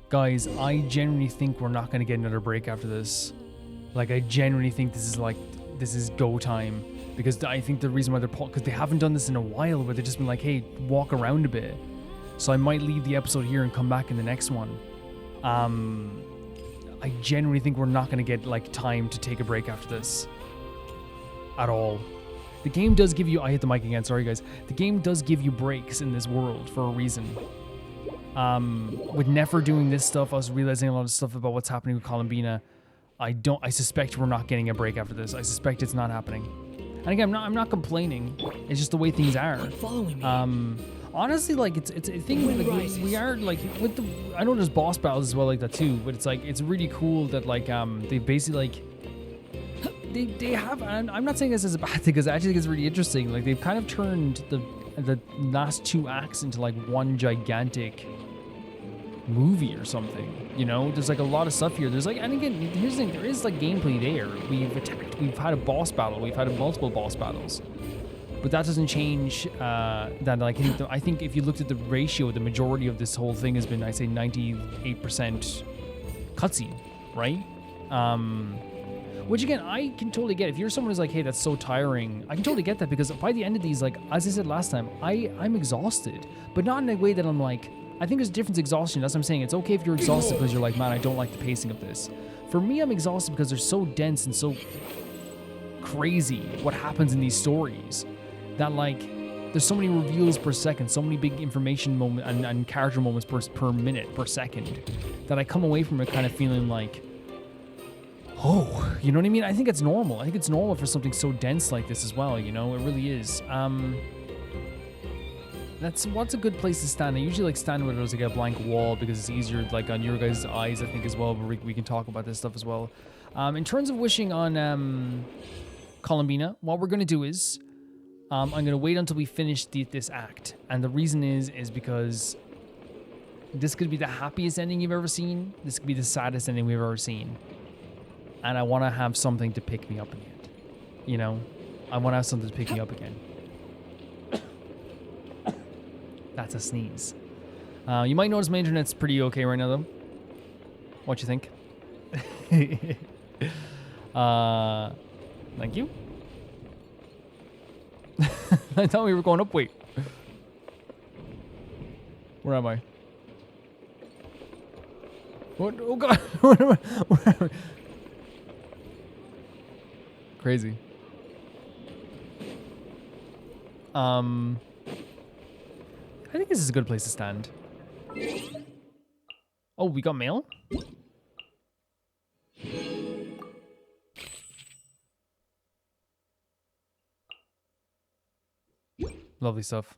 Guys, I genuinely think we're not going to get another break after this. Like, I genuinely think this is go time. Because I think the reason why because they haven't done this in a while, where they've just been like, hey, walk around a bit. So I might leave the episode here and come back in the next one. I genuinely think we're not going to get, like, time to take a break after this. At all. The game does give you... I hit the mic again, sorry guys. The game does give you breaks in this world for a reason. With Nefer doing this stuff, I was realizing a lot of stuff about what's happening with Colombina. I suspect we're not getting a break after this. I suspect it's not happening. And again, I'm not complaining. It's just the way things are. Following me. Honestly, like it's a thing. Like, we are like with the. I know there's boss battles as well like that too, but it's like it's really cool that like they basically like. They have, and I'm not saying this as a bad thing because I actually think it's really interesting. Like they've kind of turned the last two acts into like one gigantic movie or something. There's like a lot of stuff here. There's like, and again, here's the thing: there is like gameplay there. We've attacked. We've had a boss battle. We've had multiple boss battles, but that doesn't change that. Like I think if you looked at the ratio, the majority of this whole thing has been, I say, 98% cutscene, right? Which again, I can totally get. If you're someone who's like, hey, that's so tiring, I can totally get that because by the end of these, like, as I said last time, I'm exhausted. But not in a way that I'm like, I think there's a different exhaustion. That's what I'm saying. It's okay if you're exhausted because you're like, man, I don't like the pacing of this. For me, I'm exhausted because they're so dense and so crazy what happens in these stories that, like, there's so many reveals per second, so many big information moments and character moments per minute, per second, that I come away from it kind of feeling like, Oh, you know what I mean? I think it's normal. I think it's normal for something so dense like this as well, you know? It really is. What's a good place to stand? I usually like stand where there's like a blank wall because it's easier like on your guys' eyes, I think, as well, but we can talk about this stuff as well. In terms of wishing on Colombina, what we're going to do is I'm going to wait until we finish this act. And the reason is because this could be the happiest ending you've ever seen. This could be the saddest ending we've ever seen. And I want to have something to pick me up again. You know? I want to have something to pick me up again. That's a sneeze. You might notice my internet's pretty okay right now, though. What you think? Thank you. I thought we were going up. Wait. Where am I? What? Oh, God. Where am I? Crazy. I think this is a good place to stand. Oh, we got mail? Lovely stuff.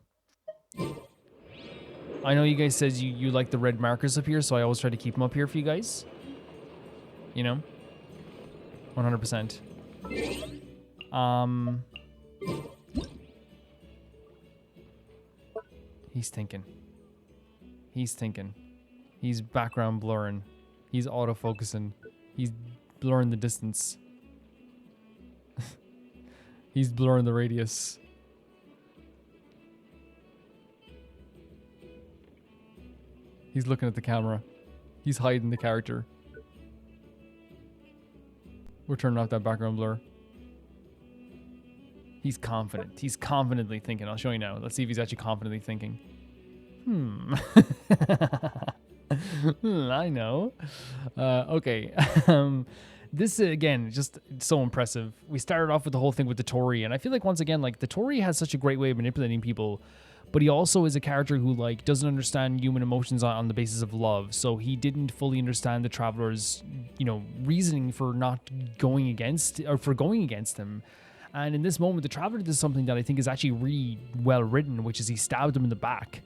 I know you guys said you like the red markers up here, so I always try to keep them up here for you guys. You know? 100%. He's thinking. He's thinking. He's background blurring. He's autofocusing. He's blurring the distance. He's blurring the radius. He's looking at the camera. He's hiding the character. We're turning off that background blur. He's confident. He's confidently thinking. I'll show you now. Let's see if he's actually confidently thinking. I know. Okay. This, again, just so impressive. We started off with the whole thing with Dottore, and I feel like, once again, like, Dottore has such a great way of manipulating people, but he also is a character who, like, doesn't understand human emotions on the basis of love, so he didn't fully understand the Traveler's, you know, reasoning for not going against, or for going against him. And in this moment, the Traveler does something that I think is actually really well written, which is he stabbed him in the back.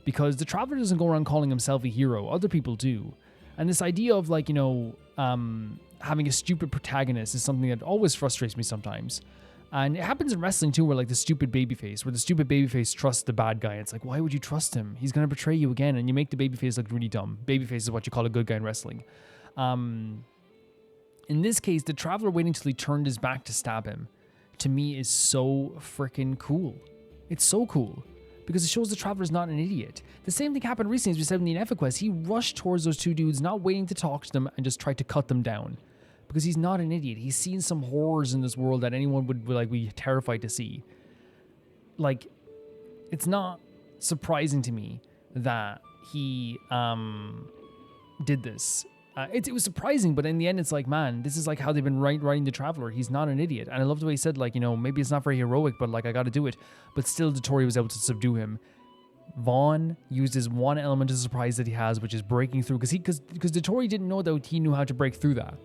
Because the Traveler doesn't go around calling himself a hero, other people do. And this idea of, like, you know, having a stupid protagonist is something that always frustrates me sometimes. And it happens in wrestling too, where like the stupid babyface trusts the bad guy. It's like, why would you trust him? He's going to betray you again. And you make the babyface look really dumb. Babyface is what you call a good guy in wrestling. In this case, the Traveler waiting till he turned his back to stab him, to me, is so freaking cool. It's so cool. Because it shows the Traveler's not an idiot. The same thing happened recently, as we said in the Ineffect quest. He rushed towards those two dudes, not waiting to talk to them, and just tried to cut them down. Because he's not an idiot. He's seen some horrors in this world that anyone would like be terrified to see. Like, it's not surprising to me that he did this. It was surprising, but in the end, it's like, man, this is like how they've been writing the Traveler. He's not an idiot. And I love the way he said, like, you know, maybe it's not very heroic, but like, I got to do it. But still, Dottore was able to subdue him. Vaughn used his one element of surprise that he has, which is breaking through. Because Dottore didn't know that he knew how to break through that.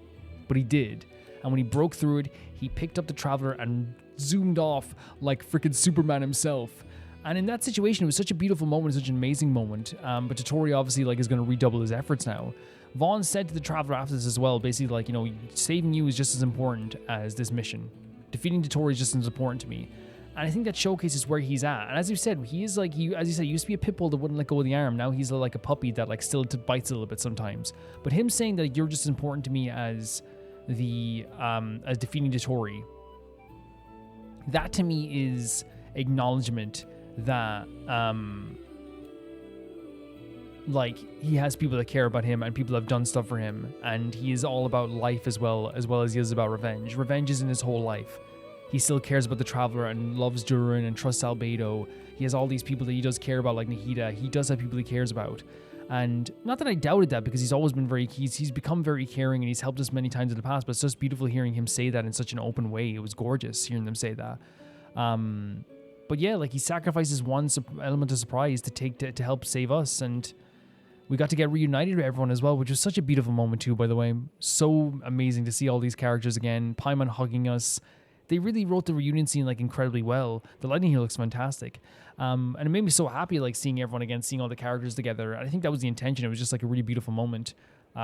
But he did. And when he broke through it, he picked up the Traveler and zoomed off like freaking Superman himself. And in that situation, it was such a beautiful moment, such an amazing moment. But Dottore obviously like is going to redouble his efforts now. Vaughn said to the Traveler after this as well, basically like, you know, saving you is just as important as this mission. Defeating Dottore is just as important to me. And I think that showcases where he's at. And as you said, he is like, as you said, he used to be a pit bull that wouldn't let go of the arm. Now he's like a puppy that like still bites a little bit sometimes. But him saying that you're just as important to me as as defeating Dottore, that to me is acknowledgement that like he has people that care about him and people have done stuff for him, and he is all about life as well as he is about revenge. Revenge is in his whole life. He still cares about the Traveler and loves Durin and trusts Albedo. He has all these people that he does care about, like Nahida. He does have people he cares about. And not that I doubted that, because he's always been he's become very caring and he's helped us many times in the past, but it's just beautiful hearing him say that in such an open way. It was gorgeous hearing them say that. But yeah, like he sacrifices one element of surprise to help save us, and We got to get reunited with everyone as well, which was such a beautiful moment too, by the way. So amazing to see all these characters again. Paimon hugging us. They really wrote the reunion scene like incredibly well. The lighting here looks fantastic. And it made me so happy like seeing everyone again, seeing all the characters together. And I think that was the intention. It was just like a really beautiful moment,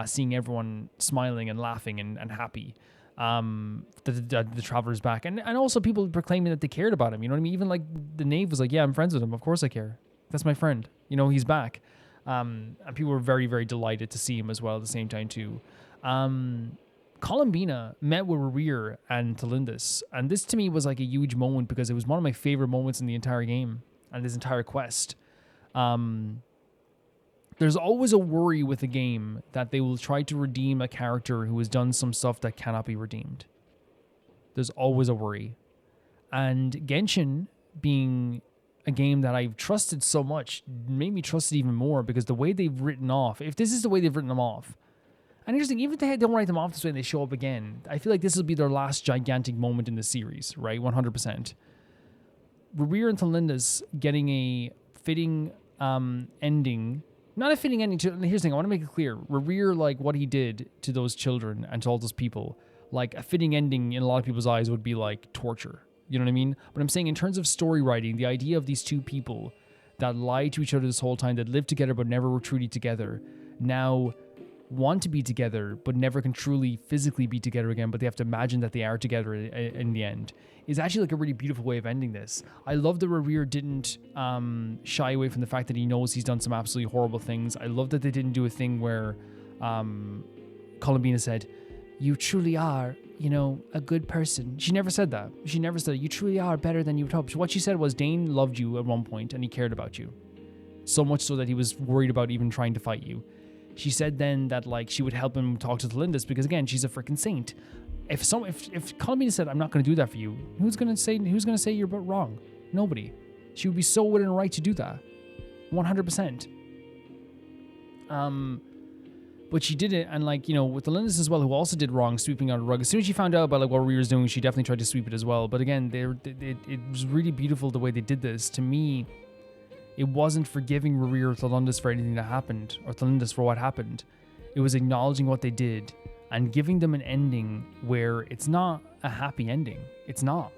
seeing everyone smiling and laughing and happy. The traveler's back. And also people proclaiming that they cared about him. You know what I mean? Even like the knave was like, yeah, I'm friends with him. Of course I care. That's my friend. You know, he's back. And people were very, very delighted to see him as well at the same time too. Colombina met with Rächer and Tholindis, and this to me was like a huge moment because it was one of my favorite moments in the entire game and this entire quest. There's always a worry with a game that they will try to redeem a character who has done some stuff that cannot be redeemed. There's always a worry. And Genshin, being a game that I've trusted so much, made me trust it even more because the way they've written off, if this is the way they've written them off, and interesting, even if they don't write them off this way and they show up again, I feel like this will be their last gigantic moment in the series, right? 100%. Rächer and Tholindis getting a fitting ending. Not a fitting ending to... Here's the thing, I want to make it clear. Rächer, like, what he did to those children and to all those people, like, a fitting ending in a lot of people's eyes would be, like, torture. You know what I mean? But I'm saying in terms of story writing, the idea of these two people that lied to each other this whole time, that lived together but never were truly together, now want to be together but never can truly physically be together again, but they have to imagine that they are together in the end, is actually like a really beautiful way of ending this. I love that Rächer didn't shy away from the fact that he knows he's done some absolutely horrible things. I love that they didn't do a thing where Colombina said, you truly are, you know, a good person. She never said that. She never said, you truly are better than you would hope. What she said was, Dane loved you at one point and he cared about you. So much so that he was worried about even trying to fight you. She said then that like she would help him talk to Tholindis because again, she's a freaking saint. If Colombina said, I'm not going to do that for you, who's going to say you're wrong? Nobody. She would be so within her right to do that. 100%. But she did it, and like, you know, with Tholindis as well, who also did wrong, sweeping out a rug. As soon as she found out about like what Rächer's doing, she definitely tried to sweep it as well. But again, it was really beautiful the way they did this. To me, it wasn't forgiving Rächer or Tholindis for anything that happened, or Tholindis for what happened. It was acknowledging what they did and giving them an ending where it's not a happy ending. It's not.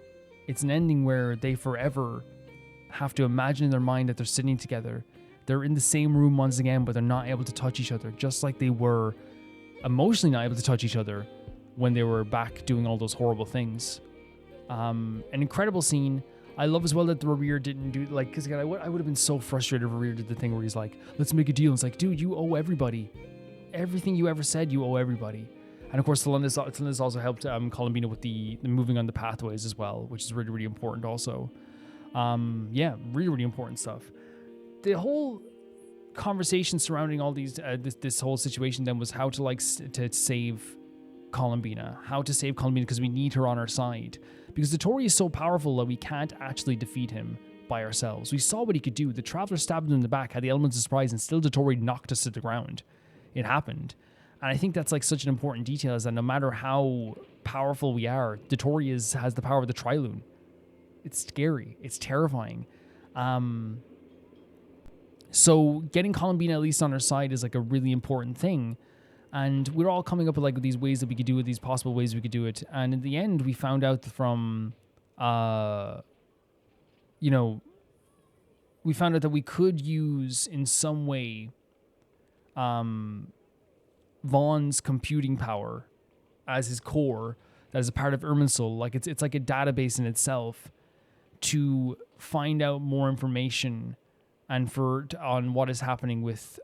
It's an ending where they forever have to imagine in their mind that they're sitting together. They're in the same room once again, but they're not able to touch each other, just like they were emotionally not able to touch each other when they were back doing all those horrible things. An incredible scene. I love as well that the Rächer didn't do, like, because again, I would have been so frustrated if Rächer did the thing where he's like, let's make a deal. And it's like, dude, you owe everybody. Everything you ever said, you owe everybody. And of course, Tholindis also helped Colombina with the moving on the pathways as well, which is really, really important also. Yeah, really, really important stuff. The whole conversation surrounding all these, this whole situation then was how to to save Colombina, because we need her on our side. Because Dottore is so powerful that we can't actually defeat him by ourselves. We saw what he could do. The Traveler stabbed him in the back, had the elements of surprise, and still Dottore knocked us to the ground. It happened. And I think that's like such an important detail, is that no matter how powerful we are, Dottore has the power of the Trilune. It's scary. It's terrifying. So getting Colombina at least on our side is like a really important thing. And we're all coming up with like these ways that we could do it, these possible ways we could do it. And in the end, we found out from, we found out that we could use in some way Vaughn's computing power as his core, that is a part of Irminsul. Like it's like a database in itself to find out more information and on what is happening with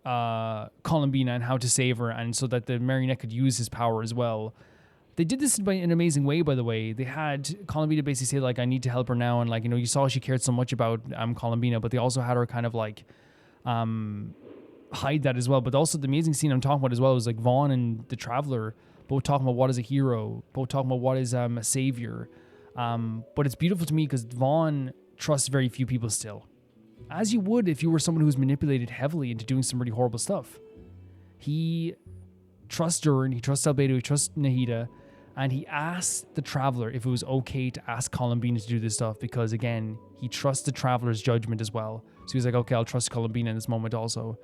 Colombina and how to save her, and so that the marionette could use his power as well. They did this in an amazing way, by the way. They had Colombina basically say, like, I need to help her now, and like, you know, you saw she cared so much about Colombina, but they also had her kind of like hide that as well. But also the amazing scene I'm talking about as well is like Vaughn and the Traveler both talking about what is a hero, both talking about what is a savior. But it's beautiful to me because Vaughn trusts very few people still, as you would if you were someone who was manipulated heavily into doing some really horrible stuff. He trusts Durin, he trusts Albedo, he trusts Nahida, And he asked the Traveler if it was okay to ask Colombina to do this stuff because, again, he trusts the Traveler's judgment as well. So he's like, okay, I'll trust Colombina in this moment also.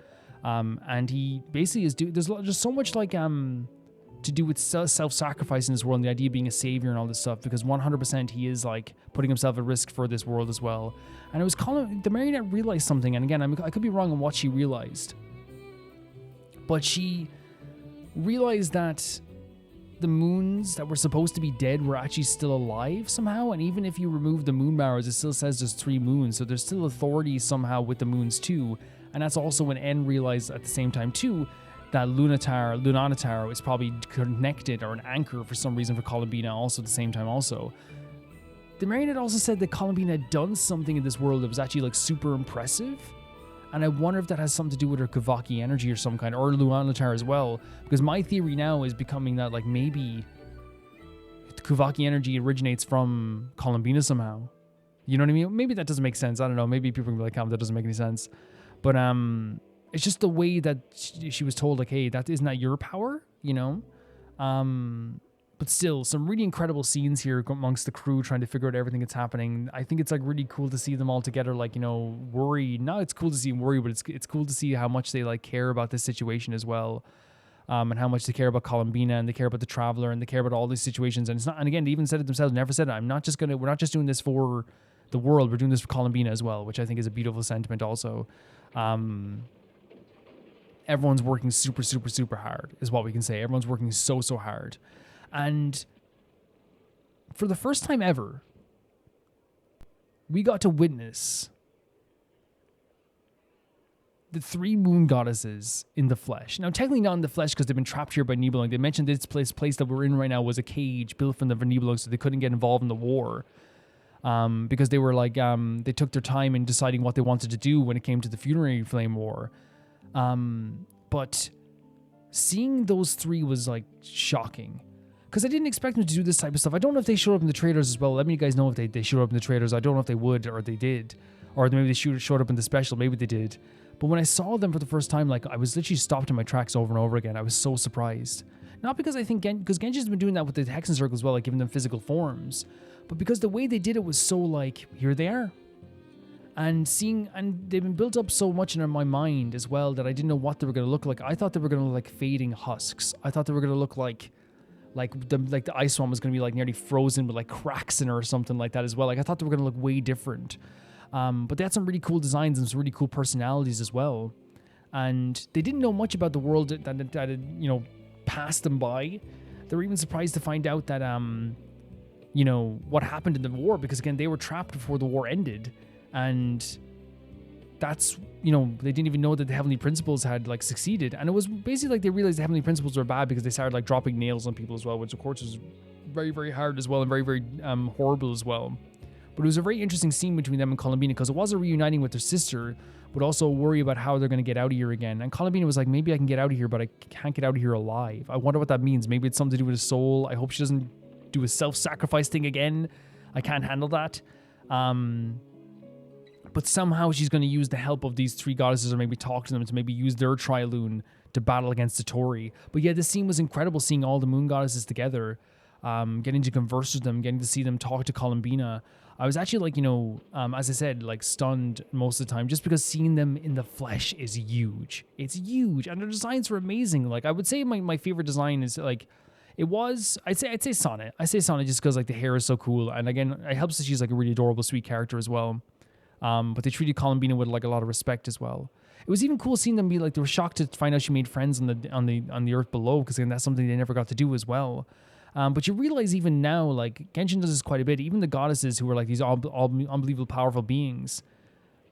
And he basically is there's just so much like to do with self-sacrifice in this world and the idea of being a savior and all this stuff, because 100% he is like putting himself at risk for this world as well. And it was the marionette realized something, and again, I could be wrong on what she realized, but she realized that the moons that were supposed to be dead were actually still alive somehow, and even if you remove the moon barrows, it still says there's 3 moons, so there's still authority somehow with the moons too. And that's also when N realized at the same time too that Lunanatar is probably connected or an anchor for some reason for Colombina also at the same time also. The marionette also said that Colombina had done something in this world that was actually like super impressive. And I wonder if that has something to do with her Kavaki energy or some kind, or Lunanatar as well. Because my theory now is becoming that like maybe the Kavaki energy originates from Colombina somehow. You know what I mean? Maybe that doesn't make sense. I don't know. Maybe people can be like, that doesn't make any sense. But it's just the way that she was told, like, hey, isn't that your power? You know? But still, some really incredible scenes here amongst the crew trying to figure out everything that's happening. I think it's like really cool to see them all together, like, you know, worry. No, it's cool to see them worry, but it's cool to see how much they like care about this situation as well, and how much they care about Colombina and they care about the Traveler and they care about all these situations. And it's not. And again, they even said it themselves. Never said it. We're not just doing this for the world. We're doing this for Colombina as well, which I think is a beautiful sentiment also. Everyone's working super, super, super hard is what we can say. Everyone's working so, so hard. And for the first time ever, we got to witness the 3 moon goddesses in the flesh. Now, technically not in the flesh because they've been trapped here by Nibelung. They mentioned this place that we're in right now was a cage built from the Nibelung, so they couldn't get involved in the war. Because they were like, they took their time in deciding what they wanted to do when it came to the Funerary Flame War. But seeing those 3 was like shocking. Because I didn't expect them to do this type of stuff. I don't know if they showed up in the trailers as well. Let me guys know if they showed up in the trailers. I don't know if they would or they did. Or maybe they showed up in the special. Maybe they did. But when I saw them for the first time, like I was literally stopped in my tracks over and over again. I was so surprised. Not because I think because Genshin's been doing that with the Hexen Circle as well, like giving them physical forms. But because the way they did it was so like, here they are. And they've been built up so much in my mind as well that I didn't know what they were going to look like. I thought they were going to look like fading husks. I thought they were going to look like the ice one was going to be like nearly frozen with like cracks in her or something like that as well. Like I thought they were going to look way different. But they had some really cool designs and some really cool personalities as well. And they didn't know much about the world that had, you know, passed them by. They were even surprised to find out that, you know, what happened in the war, because again, they were trapped before the war ended. And that's, you know, they didn't even know that the Heavenly Principles had like succeeded. And it was basically like they realized the Heavenly Principles were bad because they started like dropping nails on people as well, which of course was very, very hard as well and very, very horrible as well. But it was a very interesting scene between them and Colombina because it was a reuniting with their sister, but also a worry about how they're going to get out of here again. And Colombina was like, maybe I can get out of here, but I can't get out of here alive. I wonder what that means. Maybe it's something to do with a soul. I hope she doesn't do a self-sacrifice thing again. I can't handle that. But somehow she's going to use the help of these 3 goddesses, or maybe talk to them to maybe use their Trilune to battle against Dottore. But yeah, this scene was incredible, seeing all the moon goddesses together, getting to converse with them, getting to see them talk to Colombina. I was actually like, you know, as I said, like stunned most of the time, just because seeing them in the flesh is huge. It's huge. And their designs were amazing. Like I would say my favorite design is like, I'd say Sonnet. I say Sonnet just because like the hair is so cool. And again, it helps that she's like a really adorable, sweet character as well. But they treated Colombina with like a lot of respect as well. It was even cool seeing them be like, they were shocked to find out she made friends on the earth below, because again, that's something they never got to do as well. But you realize even now, like Genshin does this quite a bit. Even the goddesses who are like these all unbelievable powerful beings,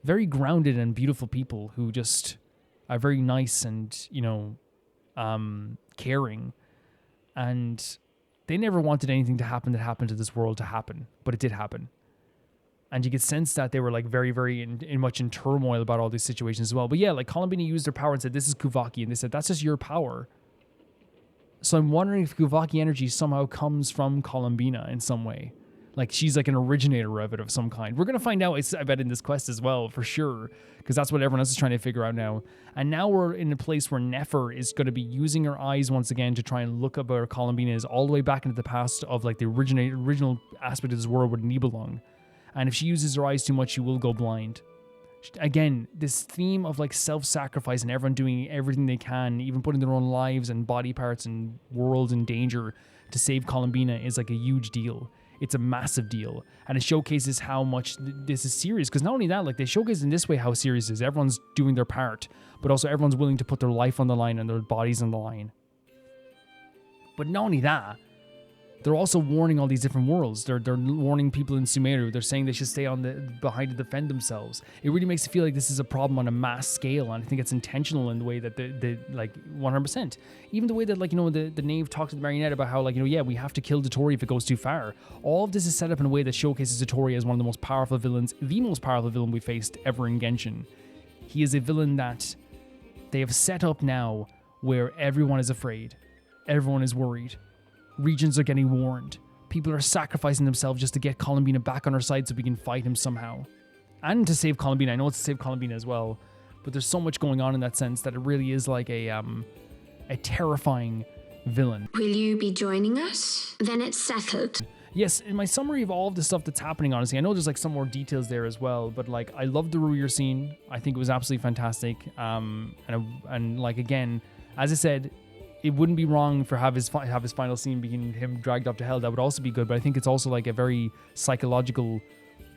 very grounded and beautiful people who just are very nice and, you know, caring. And they never wanted anything to happen that happened to this world to happen, but it did happen. And you could sense that they were like very, very much in turmoil about all these situations as well. But yeah, like Colombina used their power and said, this is Kuvaki. And they said, that's just your power. So I'm wondering if Kuvaki energy somehow comes from Colombina in some way. Like she's like an originator of it of some kind. We're going to find out, I bet, in this quest as well, for sure, because that's what everyone else is trying to figure out now. And now we're in a place where Nefer is going to be using her eyes once again to try and look up where Colombina is, all the way back into the past of like the original aspect of this world where Nibelung. And if she uses her eyes too much, she will go blind. Again, this theme of like self-sacrifice and everyone doing everything they can, even putting their own lives and body parts and worlds in danger to save Colombina is like a huge deal. It's a massive deal. And it showcases how much this is serious. Because not only that, like they showcase in this way how serious it is. Everyone's doing their part, but also everyone's willing to put their life on the line and their bodies on the line. But not only that, they're also warning all these different worlds. They're warning people in Sumeru. They're saying they should stay behind to defend themselves. It really makes it feel like this is a problem on a mass scale, and I think it's intentional in the way that they like 100%. Even the way that, like, you know, the knave talks to the marionette about how, like, you know, yeah, we have to kill Dottore if it goes too far. All of this is set up in a way that showcases Dottore as one of the most powerful villains, the most powerful villain we faced ever in Genshin. He is a villain that they have set up now where everyone is afraid, everyone is worried. Regions are getting warned. People are sacrificing themselves just to get Colombina back on our side so we can fight him somehow. And to save Colombina. I know it's to save Colombina as well, but there's so much going on in that sense that it really is like a terrifying villain. Will you be joining us? Then it's settled. Yes, in my summary of all of the stuff that's happening, honestly, I know there's like some more details there as well, but like I love the Ruyer scene. I think it was absolutely fantastic. And like, again, as I said, it wouldn't be wrong for have his final scene being him dragged up to hell. That would also be good, but I think it's also like a very psychological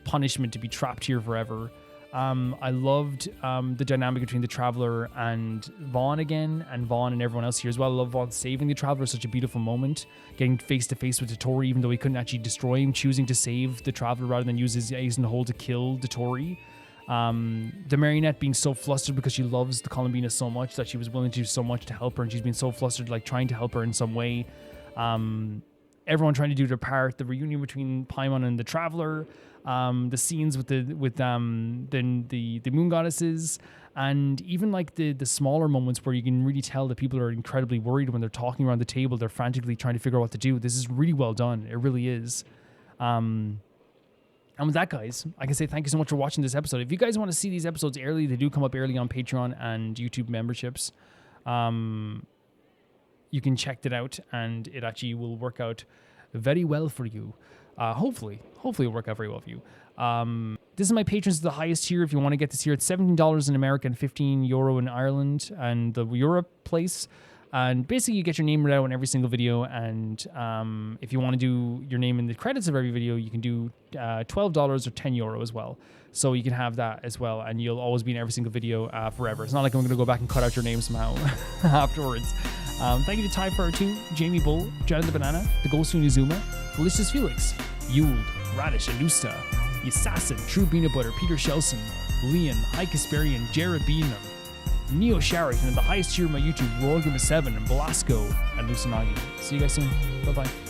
punishment to be trapped here forever. I loved the dynamic between the Traveler and Vaughn again, and Vaughn and everyone else here as well. I love Vaughn saving the Traveler, such a beautiful moment. Getting face to face with Dottore, even though he couldn't actually destroy him, choosing to save the Traveler rather than use his ace in the hole to kill Dottore. The marionette being so flustered because she loves the Colombina so much that she was willing to do so much to help her, and she's been so flustered, like trying to help her in some way. Everyone trying to do their part. The reunion between Paimon and the Traveler, the scenes with the moon goddesses, and even like the smaller moments where you can really tell that people are incredibly worried when they're talking around the table. They're frantically trying to figure out what to do. This is really well done. It really is. And with that, guys, I can say thank you so much for watching this episode. If you guys want to see these episodes early, they do come up early on Patreon and YouTube memberships. You can check that out, and it actually will work out very well for you. Hopefully it'll work out very well for you. This is my patrons, the highest tier. If you want to get this here, it's $17 in America and €15 in Ireland and the Europe place. And basically, you get your name read out in every single video. And if you want to do your name in the credits of every video, you can do $12 or €10 as well. So you can have that as well, and you'll always be in every single video forever. It's not like I'm going to go back and cut out your name somehow afterwards. Thank you to Ty Fur 2, Jamie Bull, John the Banana, the Ghost Unizuma, Delicious Felix, Yuld, Radish, Alusta, Assassin, True Peanut Butter, Peter Shelson, Liam, High Kasperian, Jared Beanham, Neo Sharrick, and the highest tier of my YouTube, Royal 7, and Velasco, and Lucinagi. See you guys soon. Bye-bye.